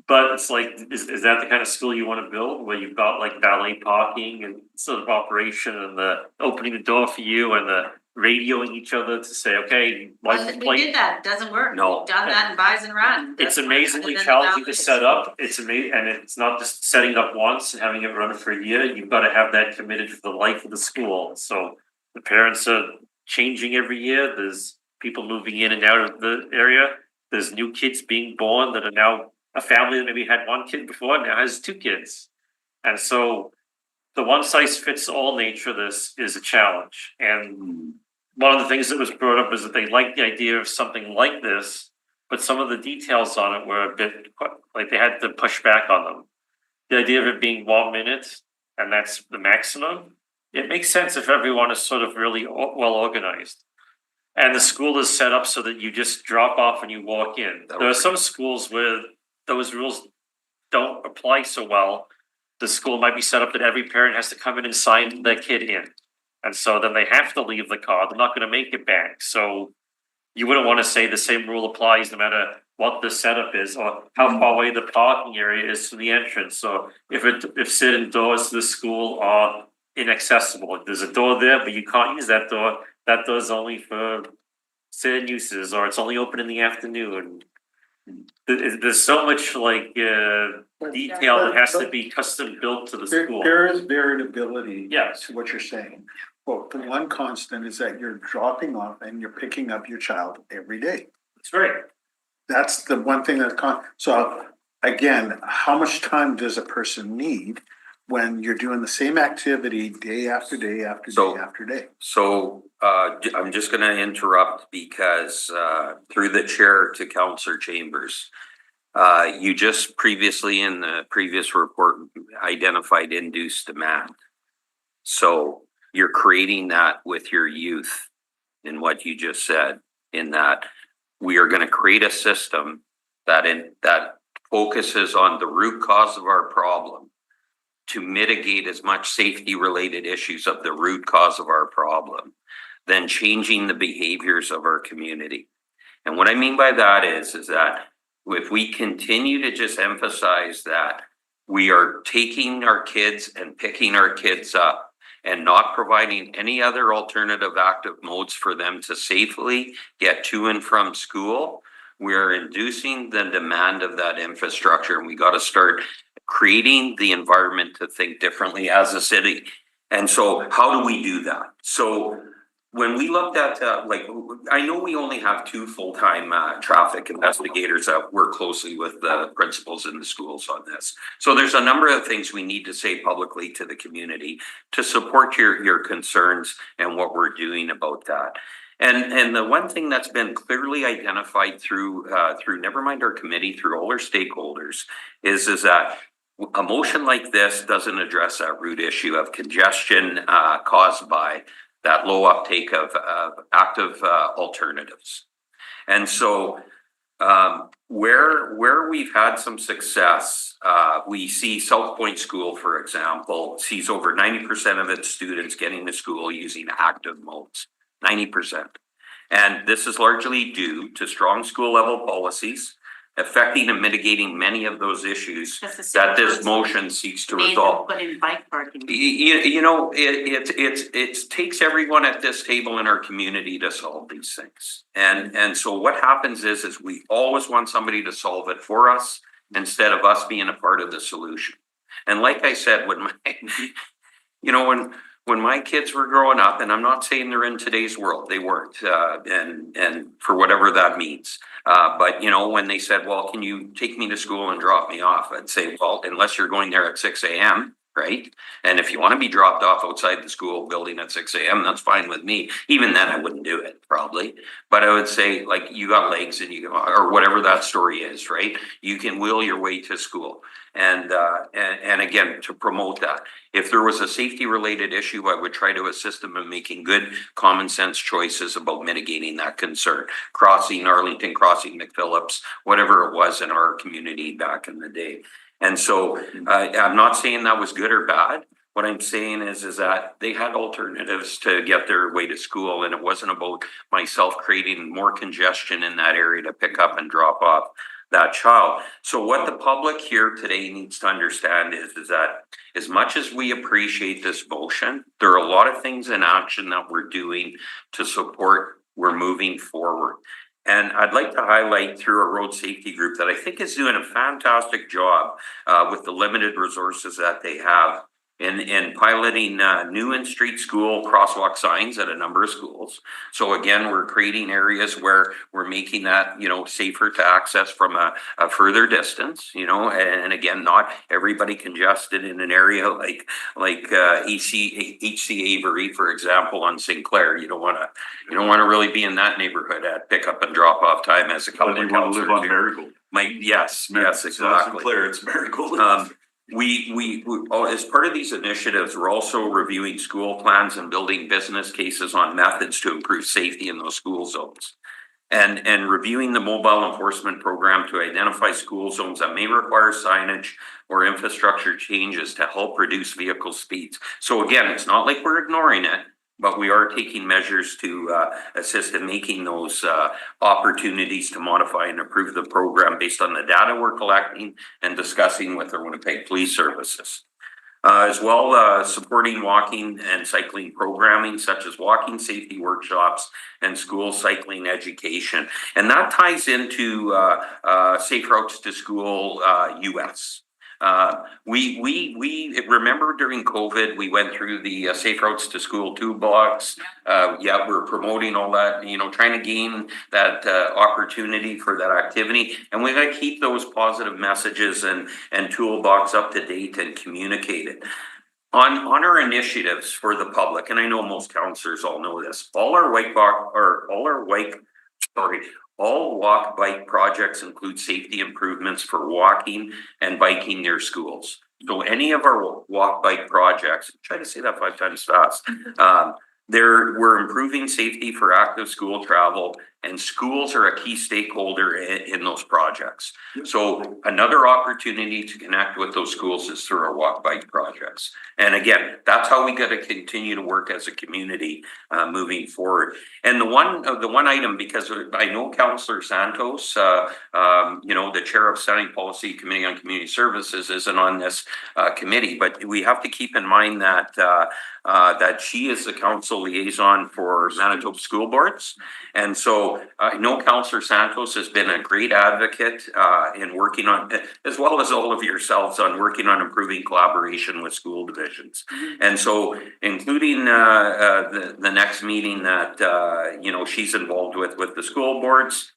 But it's like, is that the kind of school you want to build, where you've got like valet parking and sort of operation and the opening the door for you and the radioing each other to say, okay, Well, license we plate. did that, it doesn't work. No. We've done that in Bison Run. It's Doesn't work. amazingly And then challenging to now set up. It's amazing, and it's not just setting it up once and having it run for a year. You've got to have that committed for the life of the school. So the parents are changing every year. There's people moving in and out of the area. There's new kids being born that are now a family that maybe had one kid before now has two kids. And so the one size fits all nature of this is a challenge. And one of the things that was brought up is that they liked the idea of something like this, but some of the details on it were a bit like they had to push back on them. The idea of it being 1 minute and that's the maximum, it makes sense if everyone is sort of really well organized. And the school is set up so that you just drop off and you walk in. There are some schools where those rules don't apply so well. The school might be set up that every parent has to come in and sign their kid in. And so then they have to leave the car. They're not going to make it back. So you wouldn't want to say the same rule applies no matter what the setup is or how far away the parking area is from the entrance. So if certain doors to the school are inaccessible, there's a door there, but you can't use that door. That door's only for certain uses, or it's only open in the afternoon. There's so much like detail that has to be custom built to the school. There is variability. Yes. To what you're saying. Well, the one constant is that you're dropping off and you're picking up your child every day. That's right. That's the one thing so again, how much time does a person need when you're doing the same activity day after day after day after day? So I'm just gonna interrupt because through the chair to Councillor Chambers, you just previously in the previous report identified induced demand. So you're creating that with your youth in what you just said, in that we are gonna create a system that focuses on the root cause of our problem to mitigate as much safety related issues of the root cause of our problem, then changing the behaviors of our community. And what I mean by that is that if we continue to just emphasize that we are taking our kids and picking our kids up and not providing any other alternative active modes for them to safely get to and from school, we're inducing the demand of that infrastructure, and we got to start creating the environment to think differently as a city. And so how do we do that? So when we looked at, I know we only have 2 full-time traffic investigators that work closely with the principals in the schools on this. So there's a number of things we need to say publicly to the community to support your concerns and what we're doing about that. And the one thing that's been clearly identified through never mind our committee, through all our stakeholders, is that a motion like this doesn't address that root issue of congestion caused by that low uptake of active alternatives. And so where we've had some success, we see South Point School, for example, sees over 90% of its students getting to school using active modes, 90%. And this is largely due to strong school level policies affecting and mitigating many of those issues that this motion seeks to resolve. Put in bike parking. You know, it takes everyone at this table in our community to solve these things. And so what happens is we always want somebody to solve it for us instead of us being a part of the solution. And like I said, when my kids were growing up, and I'm not saying they're in today's world, they weren't, and for whatever that means. But when they said, well, can you take me to school and drop me off? I'd say, well, unless you're going there at 6 a.m., right? And if you want to be dropped off outside the school building at 6 a.m., that's fine with me. Even then, I wouldn't do it, probably. But I would say, like, you got legs and or whatever that story is, right? You can will your way to school. And again, to promote that. If there was a safety related issue, I would try to assist them in making good common sense choices about mitigating that concern. Crossing Arlington, crossing McPhillips, whatever it was in our community back in the day. And so I'm not saying that was good or bad. What I'm saying is that they had alternatives to get their way to school, and it wasn't about myself creating more congestion in that area to pick up and drop off that child. So what the public here today needs to understand is that as much as we appreciate this motion, there are a lot of things in action that we're doing to support, we're moving forward. And I'd like to highlight through our road safety group that I think is doing a fantastic job with the limited resources that they have in piloting new in street school crosswalk signs at a number of schools. So again, we're creating areas where we're making that, you know, safer to access from a further distance, you know, and again, not everybody congested in an area like HC Avery, for example, on Sinclair. You don't want to really be in that neighborhood at pickup and drop off time as a couple of councillors. Live on Marigold. Yes, exactly. Sinclair, it's Marigold. We as part of these initiatives, we're also reviewing school plans and building business cases on methods to improve safety in those school zones. And reviewing the mobile enforcement program to identify school zones that may require signage or infrastructure changes to help reduce vehicle speeds. So again, it's not like we're ignoring it, but we are taking measures to assist in making those opportunities to modify and improve the program based on the data we're collecting and discussing with our Winnipeg Police Services. As well, supporting walking and cycling programming such as walking safety workshops and school cycling education. And that ties into Safe Routes to School US. We remember during COVID, we went through the Safe Routes to School toolbox. We're promoting all that, you know, trying to gain that opportunity for that activity. And we got to keep those positive messages and toolbox up to date and communicated. On our initiatives for the public, and I know most councillors all know this, all walk bike projects include safety improvements for walking and biking near schools. So any of our walk bike projects, try to say that 5 times fast, we're improving safety for active school travel, and schools are a key stakeholder in those projects. So another opportunity to connect with those schools is through our walk bike projects. And again, that's how we got to continue to work as a community moving forward. And the one item, because I know Councillor Santos, you know, the chair of Standing Policy Committee on Community Services, isn't on this committee, but we have to keep in mind that that she is the council liaison for Manitoba School Boards. And so I know Councillor Santos has been a great advocate in working on, as well as all of yourselves, on working on improving collaboration with school divisions. And so including the next meeting that, you know, she's involved with the school boards.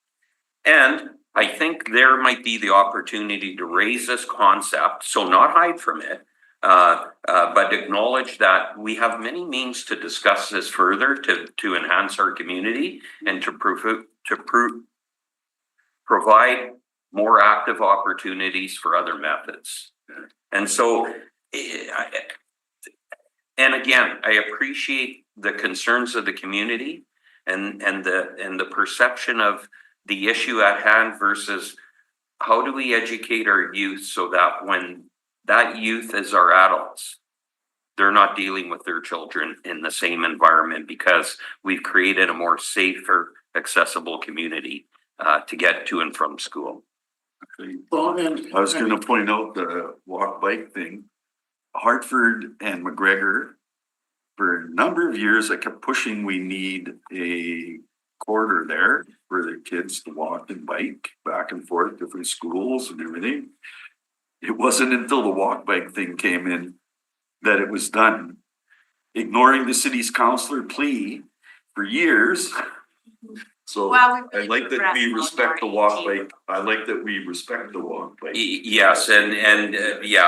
And I think there might be the opportunity to raise this concept, so not hide from it, but acknowledge that we have many means to discuss this further to enhance our community and to provide more active opportunities for other methods. And so, and again, I appreciate the concerns of the community and the perception of the issue at hand versus how do we educate our youth so that when that youth is our adults, they're not dealing with their children in the same environment because we've created a more safer, accessible community to get to and from school. Well, and I was going to point out the walk bike thing. Hartford and McGregor, for a number of years, I kept pushing we need a corridor there for the kids to walk and bike back and forth, different schools and everything. It wasn't until the walk bike thing came in that it was done, ignoring the city's councillor plea for years. So I like that we respect the walk bike. I like that we respect the walk bike. Yes, and yeah,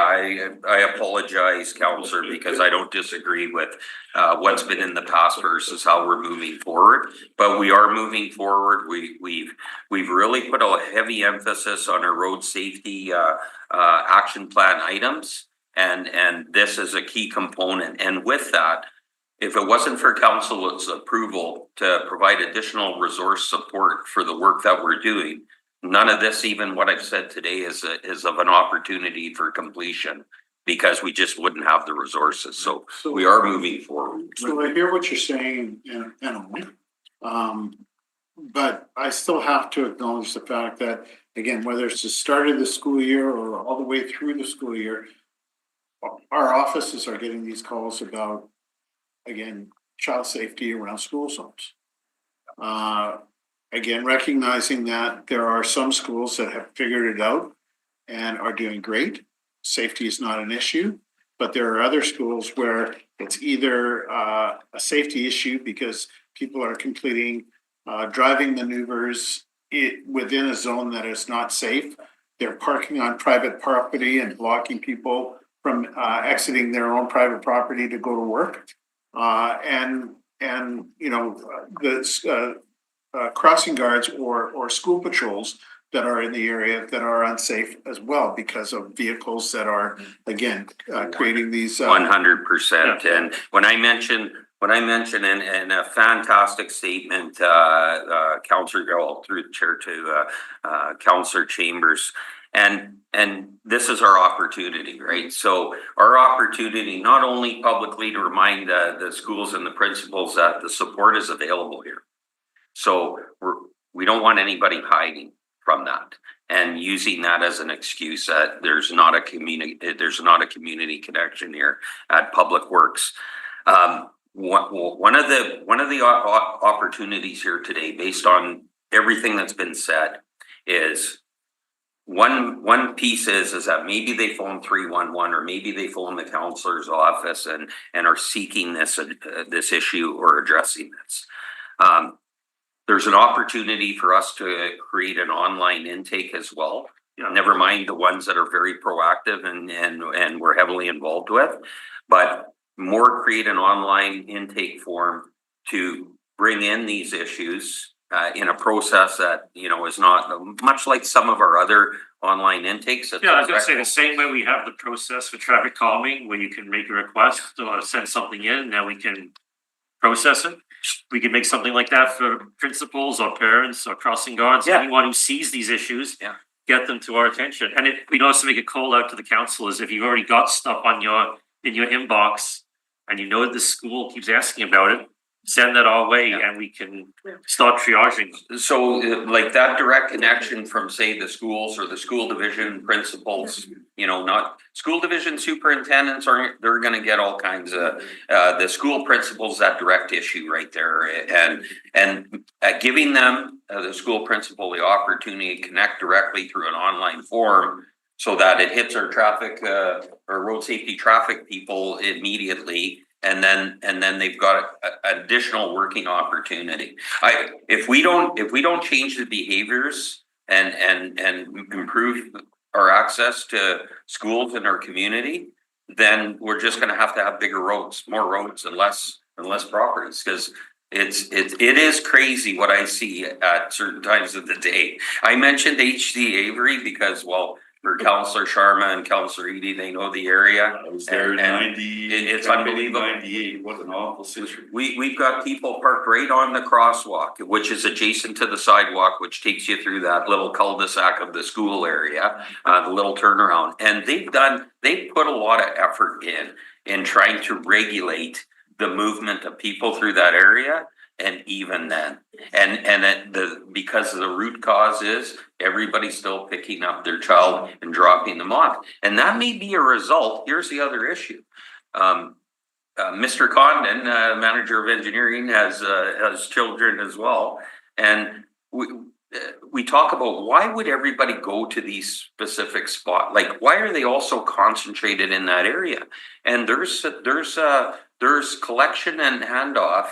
I apologize, councillor, because I don't disagree with what's been in the past versus how we're moving forward. But we are moving forward. We've really put a heavy emphasis on our road safety action plan items, and this is a key component. And with that, if it wasn't for council's approval to provide additional resource support for the work that we're doing, none of this, even what I've said today, is of an opportunity for completion because we just wouldn't have the resources. So we are moving forward. So I hear what you're saying, Emily. But I still have to acknowledge the fact that, again, whether it's the start of the school year or all the way through the school year, our offices are getting these calls about, again, child safety around school zones. Again, recognizing that there are some schools that have figured it out and are doing great. Safety is not an issue, but there are other schools where it's either a safety issue because people are completing driving maneuvers within a zone that is not safe. They're parking on private property and blocking people from exiting their own private property to go to work. And you know, the crossing guards or school patrols that are in the area that are unsafe as well because of vehicles that are, again, creating these. 100%. And when I mentioned in a fantastic statement, Councillor Gill through the chair to Councillor Chambers, and this is our opportunity, right? So our opportunity, not only publicly to remind the schools and the principals that the support is available here. So we don't want anybody hiding from that and using that as an excuse that there's not a community connection here at Public Works. One of the opportunities here today, based on everything that's been said, is one piece is that maybe they phone 311 or maybe they phone the counselor's office and are seeking this issue or addressing this. There's an opportunity for us to create an online intake as well. Never mind the ones that are very proactive and we're heavily involved with, but more create an online intake form to bring in these issues in a process that, you know, is not much like some of our other online intakes. Yeah, I was gonna say the same way we have the process for traffic calming, where you can make a request or send something in, now we can process it. We can make something like that for principals or parents or crossing guards, anyone who sees these issues, get them to our attention. And we'd also make a call out to the councillors, if you've already got stuff on in your inbox and you know that the school keeps asking about it, send that our way and we can start triaging. So like that direct connection from, say, the schools or the school division principals, you know, not school division superintendents, they're going to get all kinds of the school principals, that direct issue right there, and giving them the school principal the opportunity to connect directly through an online form so that it hits our traffic or road safety traffic people immediately. And then they've got an additional working opportunity. If we don't change the behaviors and improve our access to schools in our community, then we're just going to have bigger roads, more roads, and less properties, because it is crazy what I see at certain times of the day. I mentioned HC Avery because, well, for Councillor Sharma and Councillor Edie, they know the area. I was there in it's unbelievable. 98, what an awful situation. We've got people parked right on the crosswalk, which is adjacent to the sidewalk, which takes you through that little cul-de-sac of the school area, the little turnaround. And they've put a lot of effort in trying to regulate the movement of people through that area. And even then, because the root cause is everybody's still picking up their child and dropping them off, and that may be a result. Here's the other issue: Mr. Condon, manager of engineering, has children as well, and we talk about why would everybody go to these specific spots? Like, why are they all so concentrated in that area? And there's collection and handoff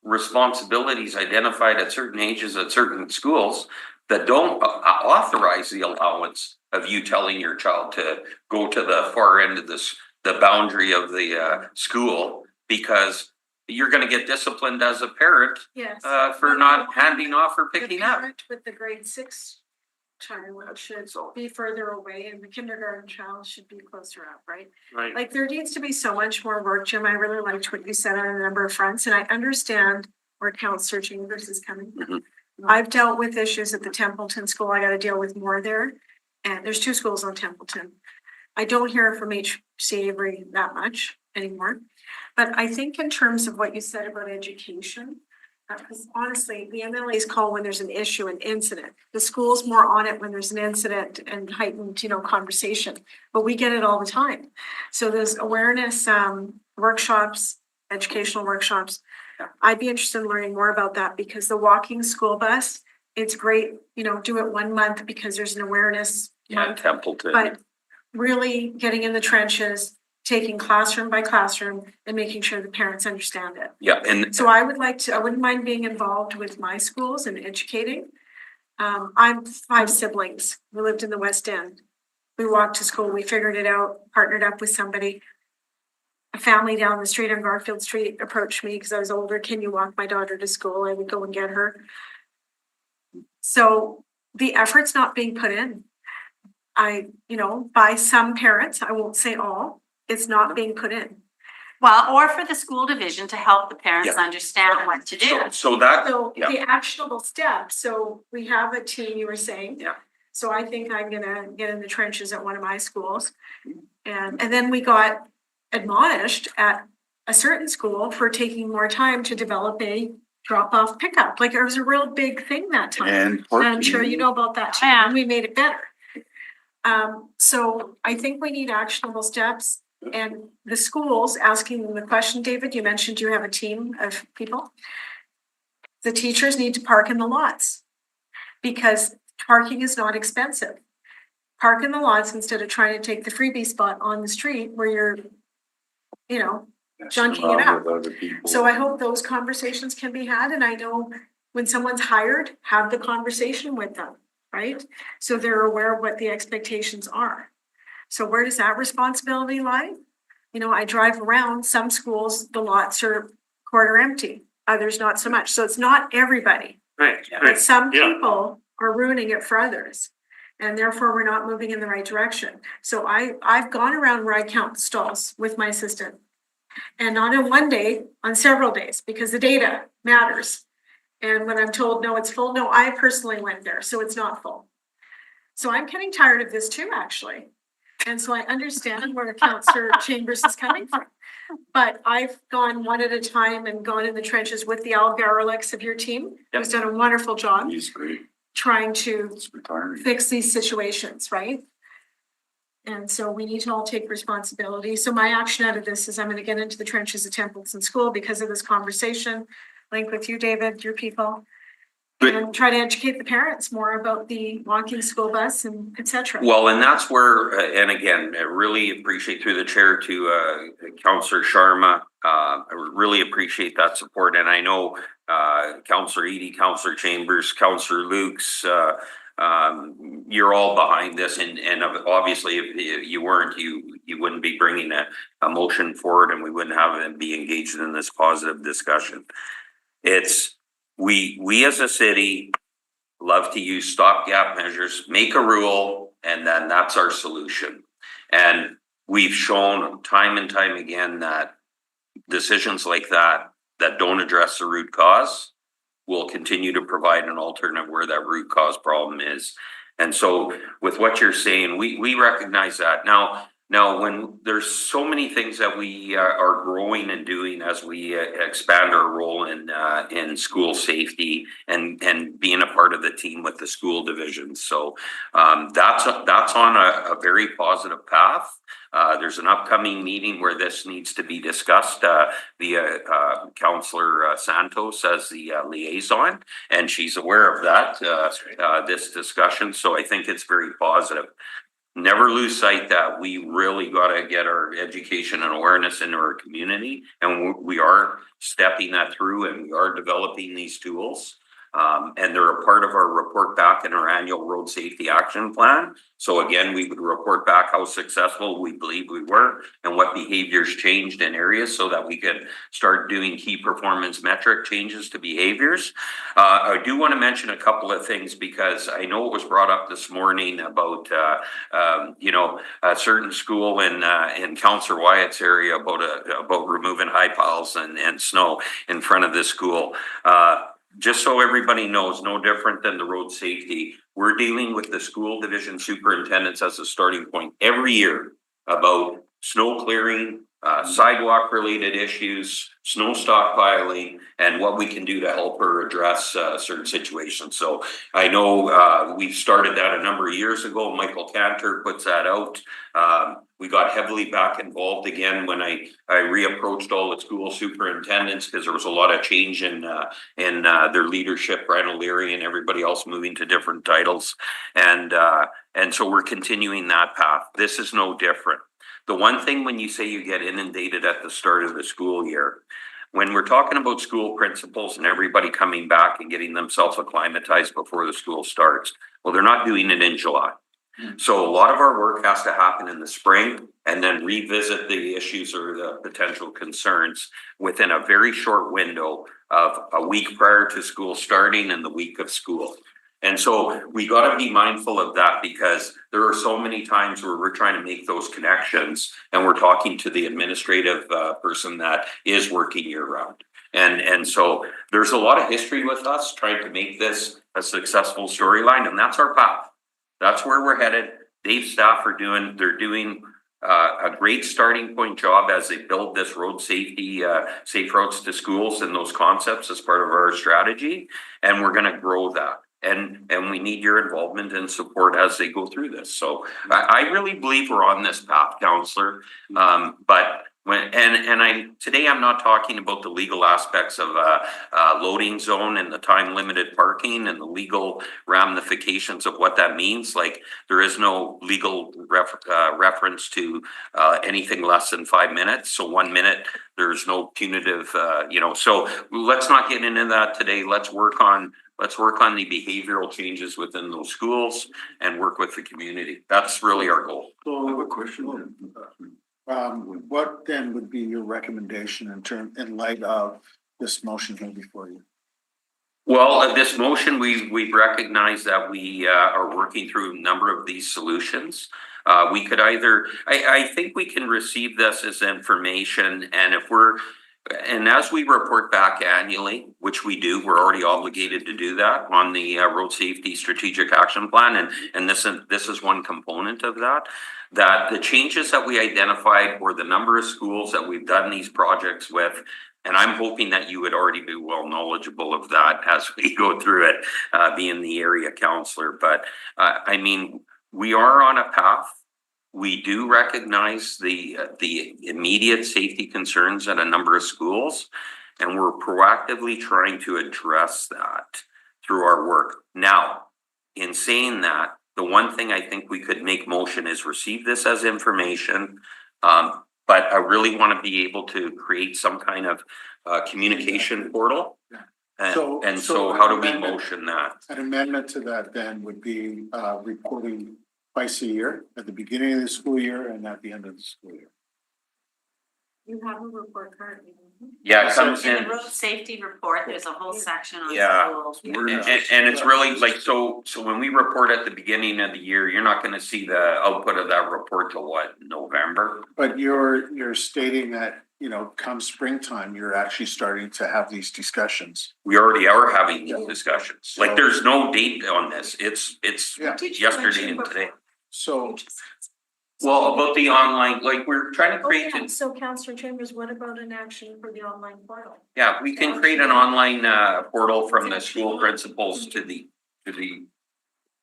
responsibilities identified at certain ages at certain schools that don't authorize the allowance of you telling your child to go to the far end of the boundary of the school, because you're going to get disciplined as a parent for not handing off or picking up. With the grade 6 child should be further away, and the kindergarten child should be closer up, right? Right. Like, there needs to be so much more work, Jim. I really liked what you said on a number of fronts, and I understand where Councillor Chambers is coming from. I've dealt with issues at the Templeton School. I got to deal with more there, and there's 2 schools on Templeton. I don't hear from HC Avery that much anymore, but I think in terms of what you said about education, Because honestly, the MLAs call when there's an issue, an incident. The school's more on it when there's an incident and heightened, conversation, but we get it all the time. So there's awareness, workshops, educational workshops. I'd be interested in learning more about that because the walking school bus, it's great, do it 1 month because there's an awareness month. Templeton. But really getting in the trenches, taking classroom by classroom and making sure the parents understand it. Yeah, and So I wouldn't mind being involved with my schools and educating. I'm 5 siblings. We lived in the West End. We walked to school, we figured it out, partnered up with somebody. A family down the street on Garfield Street approached me because I was older. Can you walk my daughter to school? I would go and get her. So the effort's not being put in. By some parents, I won't say all, it's not being put in. Well, or for the school division to help the parents Yeah. understand what to do. So that, So yeah, the actionable steps, so we have a team, you were saying. Yeah. So I think I'm gonna get in the trenches at one of my schools. And then we got admonished at a certain school for taking more time to develop a drop-off pickup. Like it was a real big thing that time. And And I'm sure you know about that too, and we made it better. So I think we need actionable steps and the schools asking them the question, David, you mentioned you have a team of people. The teachers need to park in the lots because parking is not expensive. Park in the lots instead of trying to take the freebie spot on the street where you're, junking it up. So I hope those conversations can be had, and I know when someone's hired, have the conversation with them, right? So they're aware of what the expectations are. So where does that responsibility lie? I drive around, some schools, the lots are quarter empty, others not so much. So it's not everybody, Right, but some yeah. people are ruining it for others. And therefore, we're not moving in the right direction. So I've gone around where I count stalls with my assistant. And not on one day, on several days, because the data matters. And when I'm told, no, it's full, no, I personally went there, so it's not full. So I'm getting tired of this too, actually. And so I understand where Councillor Chambers is coming from. But I've gone one at a time and gone in the trenches with the Al Garlics of your team, who's done a wonderful job He's great. trying to He's retiring. fix these situations, right? And so we need to all take responsibility. So my action out of this is I'm gonna get into the trenches of Templeton School because of this conversation, link with you, David, your people. And try to educate the parents more about the walking school bus and et cetera. well, and that's where, and again, I really appreciate through the chair to Councillor Sharma. I really appreciate that support, and I know Councillor Edie, Councillor Chambers, Councillor Lukes, you're all behind this, and obviously if you weren't, you wouldn't be bringing a motion forward, and we wouldn't have them be engaged in this positive discussion. It's we as a city love to use stopgap measures, make a rule, and then that's our solution. And we've shown time and time again that decisions like that don't address the root cause will continue to provide an alternative where that root cause problem is. And so with what you're saying, we recognize that. Now, when there's so many things that we are growing and doing as we expand our role in school safety and being a part of the team with the school division. So that's on a very positive path. There's an upcoming meeting where this needs to be discussed via Councillor Santos as the liaison, and she's aware of that, this discussion. So I think it's very positive. Never lose sight that we really got to get our education and awareness into our community, and we are stepping that through, and we are developing these tools. And they're a part of our report back in our annual road safety action plan. So again, we would report back how successful we believe we were and what behaviors changed in areas so that we could start doing key performance metric changes to behaviors. I do want to mention a couple of things because I know it was brought up this morning about, a certain school in Councillor Wyatt's area about removing high piles and snow in front of this school. Just so everybody knows, no different than the road safety, we're dealing with the school division superintendents as a starting point every year about snow clearing, sidewalk related issues, snow stockpiling, and what we can do to help her address certain situations. So I know we started that a number of years ago. Michael Cantor puts that out. We got heavily back involved again when I reapproached all the school superintendents because there was a lot of change in their leadership, Brian O'Leary and everybody else moving to different titles. And so we're continuing that path. This is no different. The one thing when you say you get inundated at the start of the school year, when we're talking about school principals and everybody coming back and getting themselves acclimatized before the school starts, well, they're not doing it in July. So a lot of our work has to happen in the spring and then revisit the issues or the potential concerns within a very short window of a week prior to school starting and the week of school. And so we got to be mindful of that because there are so many times where we're trying to make those connections and we're talking to the administrative person that is working year round. And so there's a lot of history with us trying to make this a successful storyline, and that's our path. That's where we're headed. Dave's staff are doing a great starting point job as they build this road safety, safe roads to schools and those concepts as part of our strategy. And we're going to grow that. And we need your involvement and support as they go through this. So I really believe we're on this path, Councillor. But today I'm not talking about the legal aspects of loading zone and the time limited parking and the legal ramifications of what that means. Like there is no legal reference to anything less than 5 minutes. So 1 minute, there's no punitive, so let's not get into that today. Let's work on the behavioral changes within those schools and work with the community. That's really our goal. So I have a question. What then would be your recommendation in light of this motion here before you? Well, this motion, we've recognized that we are working through a number of these solutions. We could either, I think we can receive this as information, and as we report back annually, which we do, we're already obligated to do that on the Road Safety Strategic Action Plan, and this is one component of that. That the changes that we identified or the number of schools that we've done these projects with, and I'm hoping that you would already be well knowledgeable of that as we go through it, being the area councillor. But we are on a path. We do recognize the immediate safety concerns at a number of schools, and we're proactively trying to address that through our work. Now, in saying that, the one thing I think we could make motion is receive this as information, but I really want to be able to create some kind of communication portal. So how do we motion that? An amendment to that then would be reporting twice a year, at the beginning of the school year and at the end of the school year. You have a report currently. Yeah, it comes In in. the road safety report, there's a whole section on Yeah. schools. And it's really like, so when we report at the beginning of the year, you're not gonna see the output of that report till what, November? But you're stating that, come springtime, you're actually starting to have these discussions. We already are having these discussions. Like, there's no date on this. It's yesterday and today. So. Well, about the online, like, we're trying to create. So Councillor Chambers, what about an action for the online portal? Yeah, we can create an online portal from the school principals to the.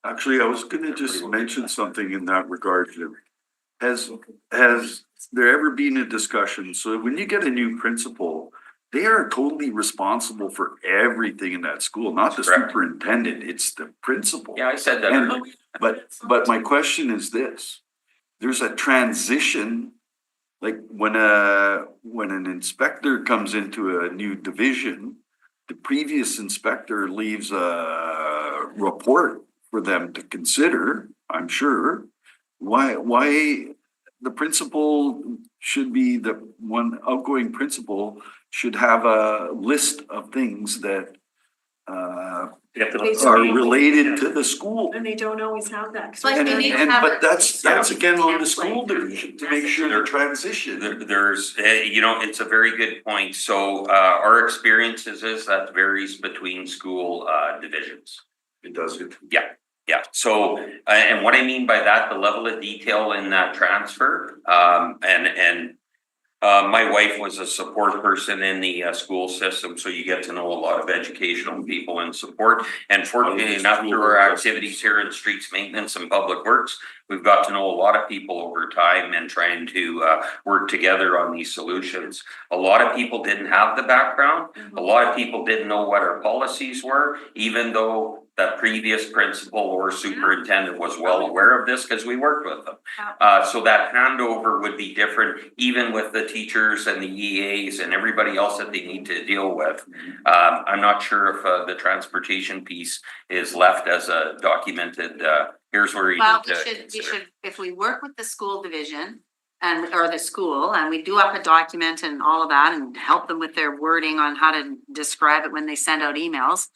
Actually, I was gonna just mention something in that regard, Jim. Has there ever been a discussion? So when you get a new principal, they are totally responsible for everything in that school, not the superintendent, it's the principal. Yeah, I said that. And, but my question is this, there's a transition, like when an inspector comes into a new division, the previous inspector leaves a report for them to consider, I'm sure. Why the principal should be the one outgoing principal should have a list of things that are related to the school. And they don't always have that. But that's again on the school division to make sure the transition. There's, it's a very good point. So our experience is that varies between school divisions. It does it. Yeah. So, and what I mean by that, the level of detail in that transfer, and My wife was a support person in the school system, so you get to know a lot of educational people and support. And fortunately enough, through our activities here in streets maintenance and public works, we've got to know a lot of people over time and trying to work together on these solutions. A lot of people didn't have the background. A lot of people didn't know what our policies were, even though the previous principal or superintendent was well aware of this because we worked with them. So that handover would be different, even with the teachers and the EAs and everybody else that they need to deal with. I'm not sure if the transportation piece is left as a documented, here's where you Well, need we to. should, if we work with the school division and, or the school, and we do up a document and all of that and help them with their wording on how to describe it when they send out emails.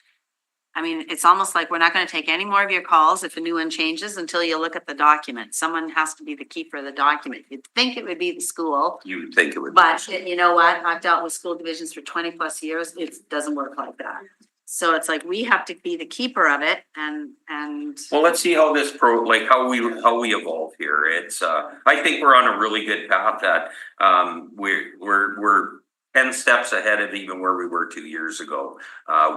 I mean, it's almost like we're not gonna take any more of your calls if a new one changes until you look at the document. Someone has to be the keeper of the document. You'd think it would be the school, You would think it would. but you know what? I've dealt with school divisions for 20+ years. It doesn't work like that. So it's like we have to be the keeper of it and. Well, let's see how this how we evolve here. It's I think we're on a really good path that we're 10 steps ahead of even where we were 2 years ago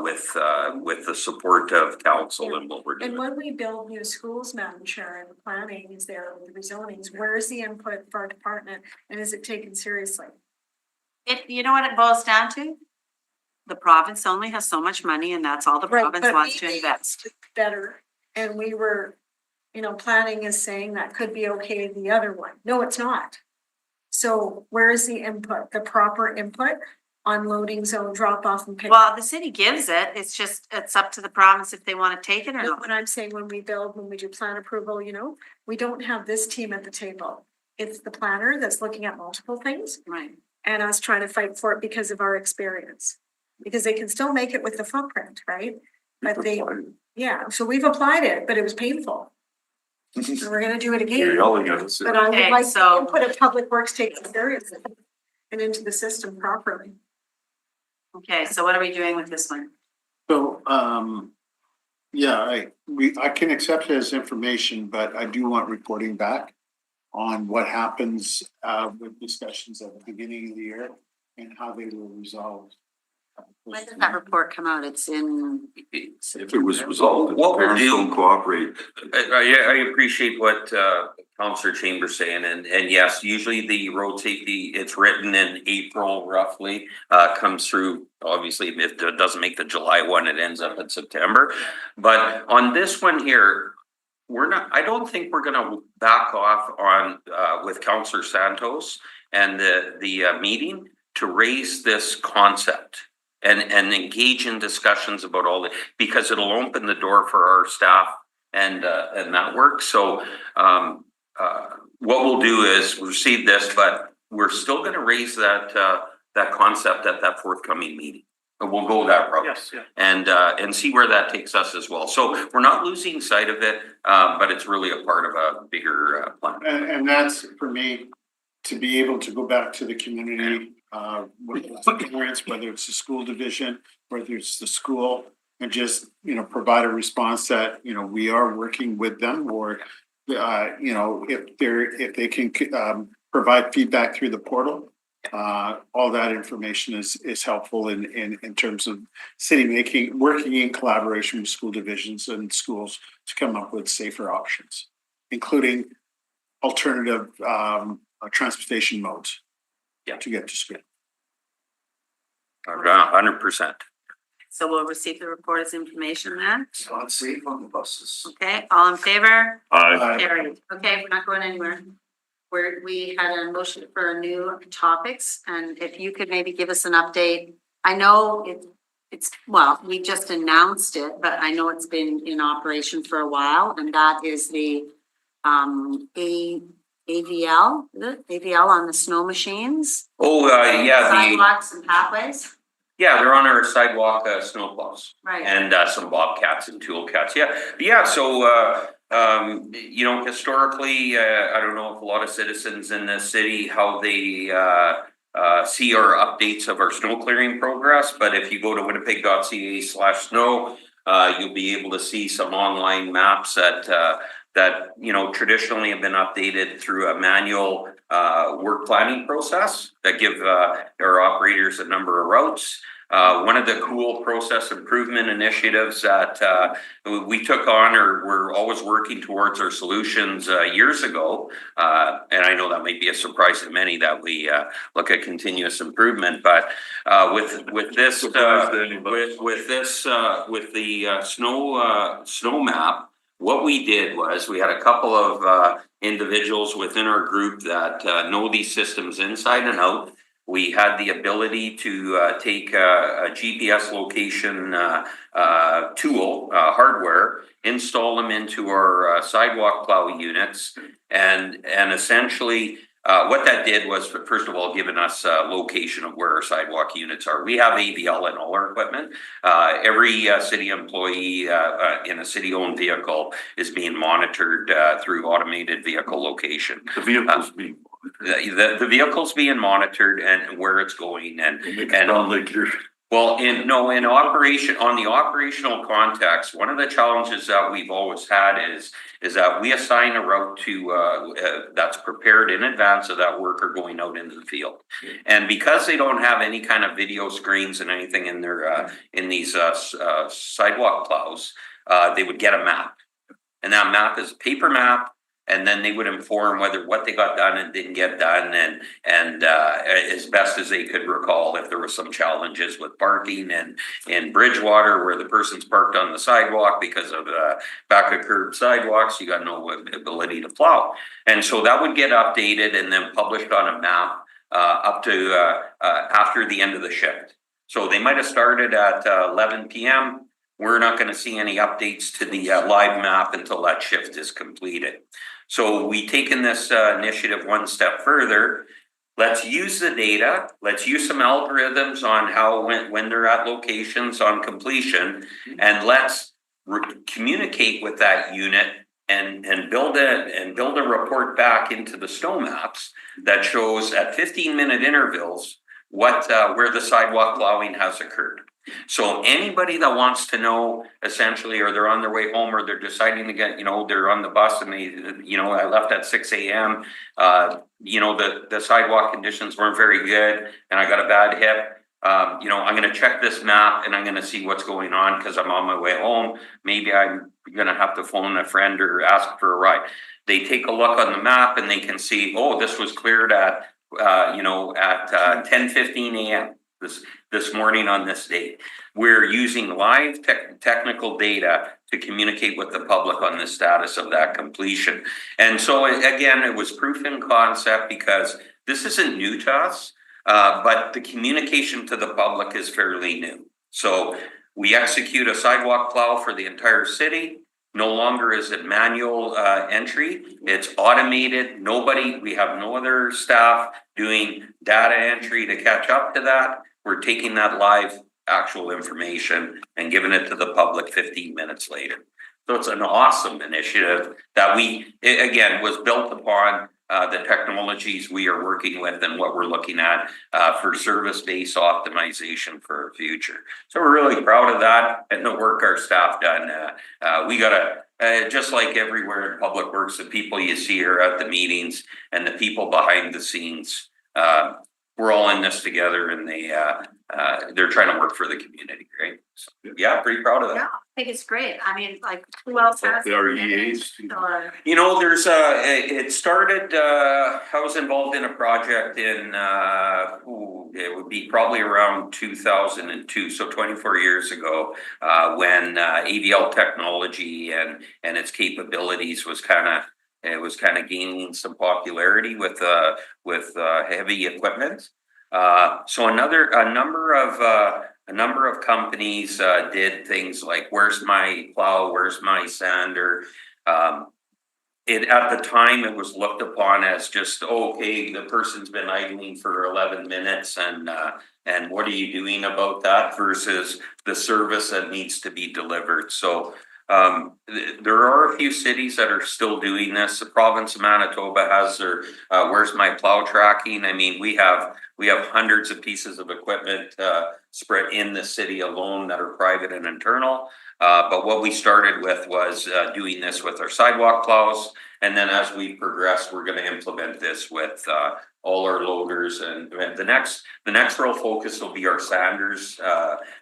with the support of council and what we're doing. And when we build new schools, Madam Chair, and planning is there with the rezonings, where is the input for our department and is it taken seriously? You know what it boils down to? The province only has so much money and that's all the Right, province but wants we to invest. Better, and we were, planning is saying that could be okay, the other one. No, it's not. So where is the input, the proper input on loading zone drop off and pick? Well, the city gives it, it's up to the province if they want to take it or No, not. what I'm saying, when we build, when we do plan approval, we don't have this team at the table. It's the planner that's looking at multiple things Right. and us trying to fight for it because of our experience. Because they can still make it with the footprint, right? But so we've applied it, but it was painful. So we're gonna do it again. You're yelling at us. But I would Okay, like so- to put a public works taken seriously and into the system properly. Okay, so what are we doing with this one? So, yeah, I can accept it as information, but I do want reporting back on what happens with discussions at the beginning of the year and how they were resolved. When does that report come out? It's in. If it was resolved, if What we'll parents do- don't cooperate. I appreciate what Councillor Chambers saying, and yes, usually the road safety, it's written in April roughly, comes through, obviously, if it doesn't make the July one, it ends up in September. But on this one here, I don't think we're gonna back off on with Councillor Santos and the meeting to raise this concept. And engage in discussions about all the, because it'll open the door for our staff and that work. So what we'll do is receive this, but we're still gonna raise that concept at that forthcoming meeting. And we'll go that route. Yes, yeah. And see where that takes us as well. So we're not losing sight of it, but it's really a part of a bigger plan. And that's for me, to be able to go back to the community, with the parents, whether it's the school division, whether it's the school, and just, provide a response that, we are working with them, or, if they can, provide feedback through the portal. All that information is helpful in terms of city working in collaboration with school divisions and schools to come up with safer options, including alternative, transportation modes. To get to school. 100%. So we'll receive the report as information then. It's not safe on the buses. Okay, all in favor? Aye. Carried. Okay, we're not going anywhere. We had a motion for new topics, and if you could maybe give us an update. I know we just announced it, but I know it's been in operation for a while, and that is the AVL, is it? AVL on the snow machines, Oh, yeah, sidewalks and pathways, they're on our sidewalk snowplows. right? And some bobcats and toolcats. Yeah. So, historically, I don't know if a lot of citizens in the city, how they see our updates of our snow clearing progress. But if you go to winnipeg.ca/snow, you'll be able to see some online maps that traditionally have been updated through a manual work planning process that give our operators a number of routes. One of the cool process improvement initiatives that we took on or we're always working towards our solutions years ago, and I know that might be a surprise to many that we look at continuous improvement, but with this with the snow map, what we did was we had a couple of individuals within our group that know these systems inside and out. We had the ability to take a GPS location tool, hardware, install them into our sidewalk plow units, and essentially what that did was, first of all, giving us a location of where our sidewalk units are. We have AVL in all our equipment. Every city employee in a city-owned vehicle is being monitored through automated vehicle location. The vehicle's being the vehicle's being monitored and where it's going and sound like you're in operation, on the operational context, one of the challenges that we've always had is that we assign a route to that's prepared in advance of that worker going out into the field. And because they don't have any kind of video screens and anything in their in these sidewalk plows, they would get a map. And that map is a paper map. And then they would inform whether what they got done and didn't get done, and as best as they could recall, if there were some challenges with parking and in Bridgewater where the person's parked on the sidewalk because of back of curb sidewalks, you got no ability to plow. And so that would get updated and then published on a map up to after the end of the shift. So they might have started at 11 p.m. We're not going to see any updates to the live map until that shift is completed. So we've taken this initiative one step further. Let's use the data. Let's use some algorithms on how when they're at locations on completion, and let's communicate with that unit and build a report back into the snow maps that shows at 15-minute intervals what where the sidewalk plowing has occurred. So anybody that wants to know essentially, or they're on their way home or they're deciding to get, they're on the bus and they, I left at 6 a.m. The sidewalk conditions weren't very good and I got a bad hip. I'm going to check this map and I'm going to see what's going on because I'm on my way home. Maybe I'm going to have to phone a friend or ask for a ride. They take a look on the map and they can see, oh, this was cleared at 10:15 a.m. This morning on this date. We're using live technical data to communicate with the public on the status of that completion. And so again, it was proof in concept because this isn't new to us, but the communication to the public is fairly new. So we execute a sidewalk plow for the entire city. No longer is it manual entry, it's automated. We have no other staff doing data entry to catch up to that. We're taking that live actual information and giving it to the public 15 minutes later. So it's an awesome initiative that was built upon the technologies we are working with and what we're looking at for service-based optimization for our future. So we're really proud of that and the work our staff done. We got just like everywhere in public works, the people you see here at the meetings and the people behind the scenes, we're all in this together and they're trying to work for the community, right? So, yeah, pretty proud of that. Yeah, I think it's great. I mean, like, who else has? the REAs. There's it started, I was involved in a project in, it would be probably around 2002, so 24 years ago, when AVL technology and its capabilities was kind of gaining some popularity with heavy equipment. So a number of companies did things like, where's my plow, where's my sander? At the time it was looked upon as just, okay, the person's been idling for 11 minutes and what are you doing about that versus the service that needs to be delivered. So there are a few cities that are still doing this. The province of Manitoba has their where's my plow tracking. I mean, we have hundreds of pieces of equipment spread in the city alone that are private and internal. But what we started with was doing this with our sidewalk plows. And then as we progress, we're gonna implement this with all our loaders, and the next real focus will be our sanders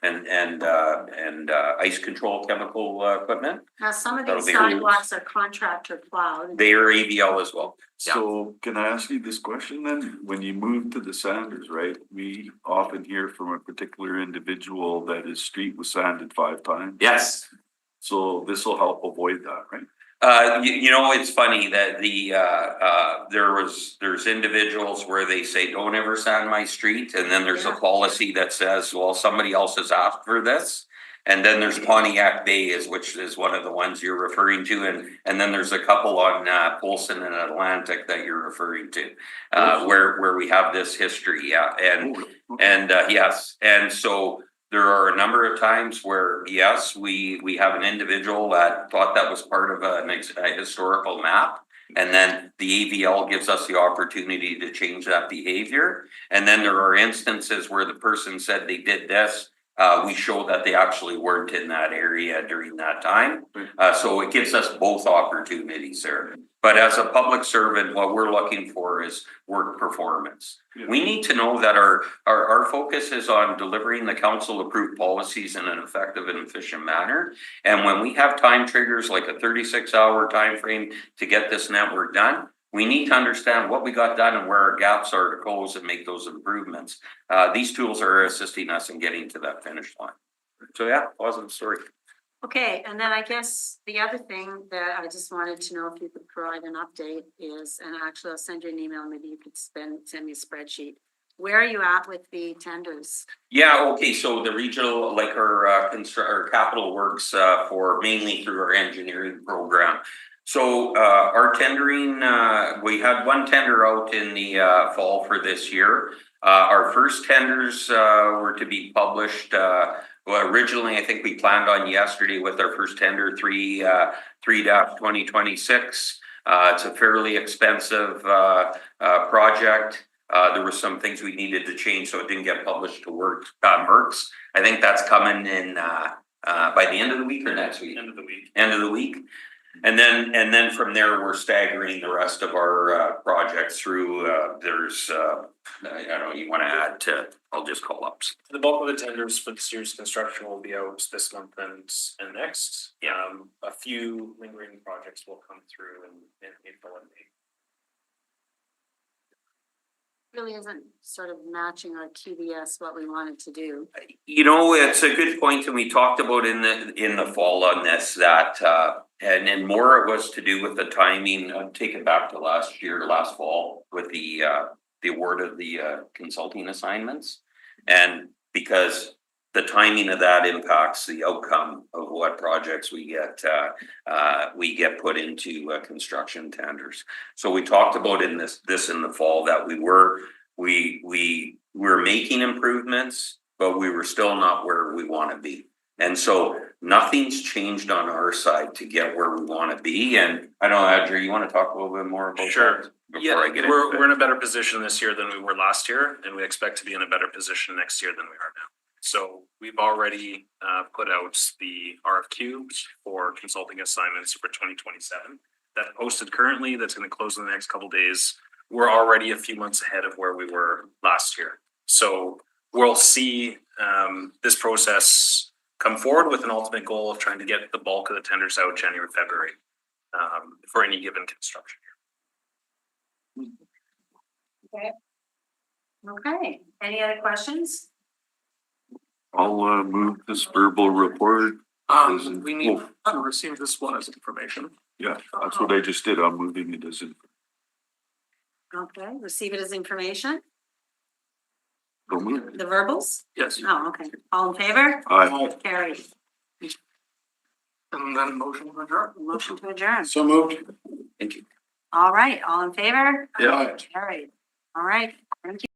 and ice control chemical equipment. Now, some of That'll these be- sidewalks are contractor plowed. They are AVL as well. So can I ask you this question then? When you move to the Sanders, right, we often hear from a particular individual that his street was sanded 5 times. Yes. So this will help avoid that, right? You know, it's funny that there's individuals where they say, don't ever sand my street, and then there's a policy that says, well, somebody else has asked for this. And then there's Pontiac Bay which is one of the ones you're referring to, and then there's a couple on Polson and Atlantic that you're referring to, where we have this history, yes, and so there are a number of times where, yes, we have an individual that thought that was part of a historical map. And then the AVL gives us the opportunity to change that behavior. And then there are instances where the person said they did this. We show that they actually weren't in that area during that time. So it gives us both opportunities there. But as a public servant, what we're looking for is work performance. We need to know that our focus is on delivering the council approved policies in an effective and efficient manner. And when we have time triggers like a 36-hour time frame to get this network done, we need to understand what we got done and where our gaps are to close and make those improvements. These tools are assisting us in getting to that finish line. So yeah, positive story. Okay, and then I guess the other thing that I just wanted to know if you could provide an update is, and actually I'll send you an email, maybe you could send me a spreadsheet. Where are you at with the tenders? Yeah, okay, so the regional, like our capital works for mainly through our engineering program. So our tendering, we had one tender out in the fall for this year. Our first tenders were to be published. Well, originally, I think we planned on yesterday with our first tender, 3-2026. It's a fairly expensive project. There were some things we needed to change, so it didn't get published to Merck's. I think that's coming in by the end of the week or next week? End of the week. End of the week. And then from there, we're staggering the rest of our projects through. There's, I don't know, you want to add to, I'll just call up. The bulk of the tenders for this year's construction will be out this month and next. A few lingering projects will come through in April and May. Really isn't sort of matching our QBS what we wanted to do. You know, it's a good point, and we talked about in the fall on this that and then more it was to do with the timing. I'd take it back to last fall with the award of the consulting assignments, and because the timing of that impacts the outcome of what projects we get put into construction tenders. So we talked about in this in the fall that we were making improvements, but we were still not where we want to be. And so nothing's changed on our side to get where we want to be. And I don't know, Andrew, you want to talk a little bit more about that? We're in a better position this year than we were last year, and we expect to be in a better position next year than we are now. So we've already put out the RFQ for consulting assignments for 2027. That's posted currently, that's going to close in the next couple of days. We're already a few months ahead of where we were last year. So we'll see this process come forward with an ultimate goal of trying to get the bulk of the tenders out January, February for any given construction year. Okay, any other questions? I'll move this verbal report. We need to receive this one as information. Yeah, that's what I just did. I'm moving it as information. Okay, receive it as information. Don't move. The verbals? Yes. Oh, okay. All in favor? Aye. Carried. And then motion to adjourn. Motion to adjourn. So moved. Thank you. All right, all in favor? Yeah. Carried. All right, thank you.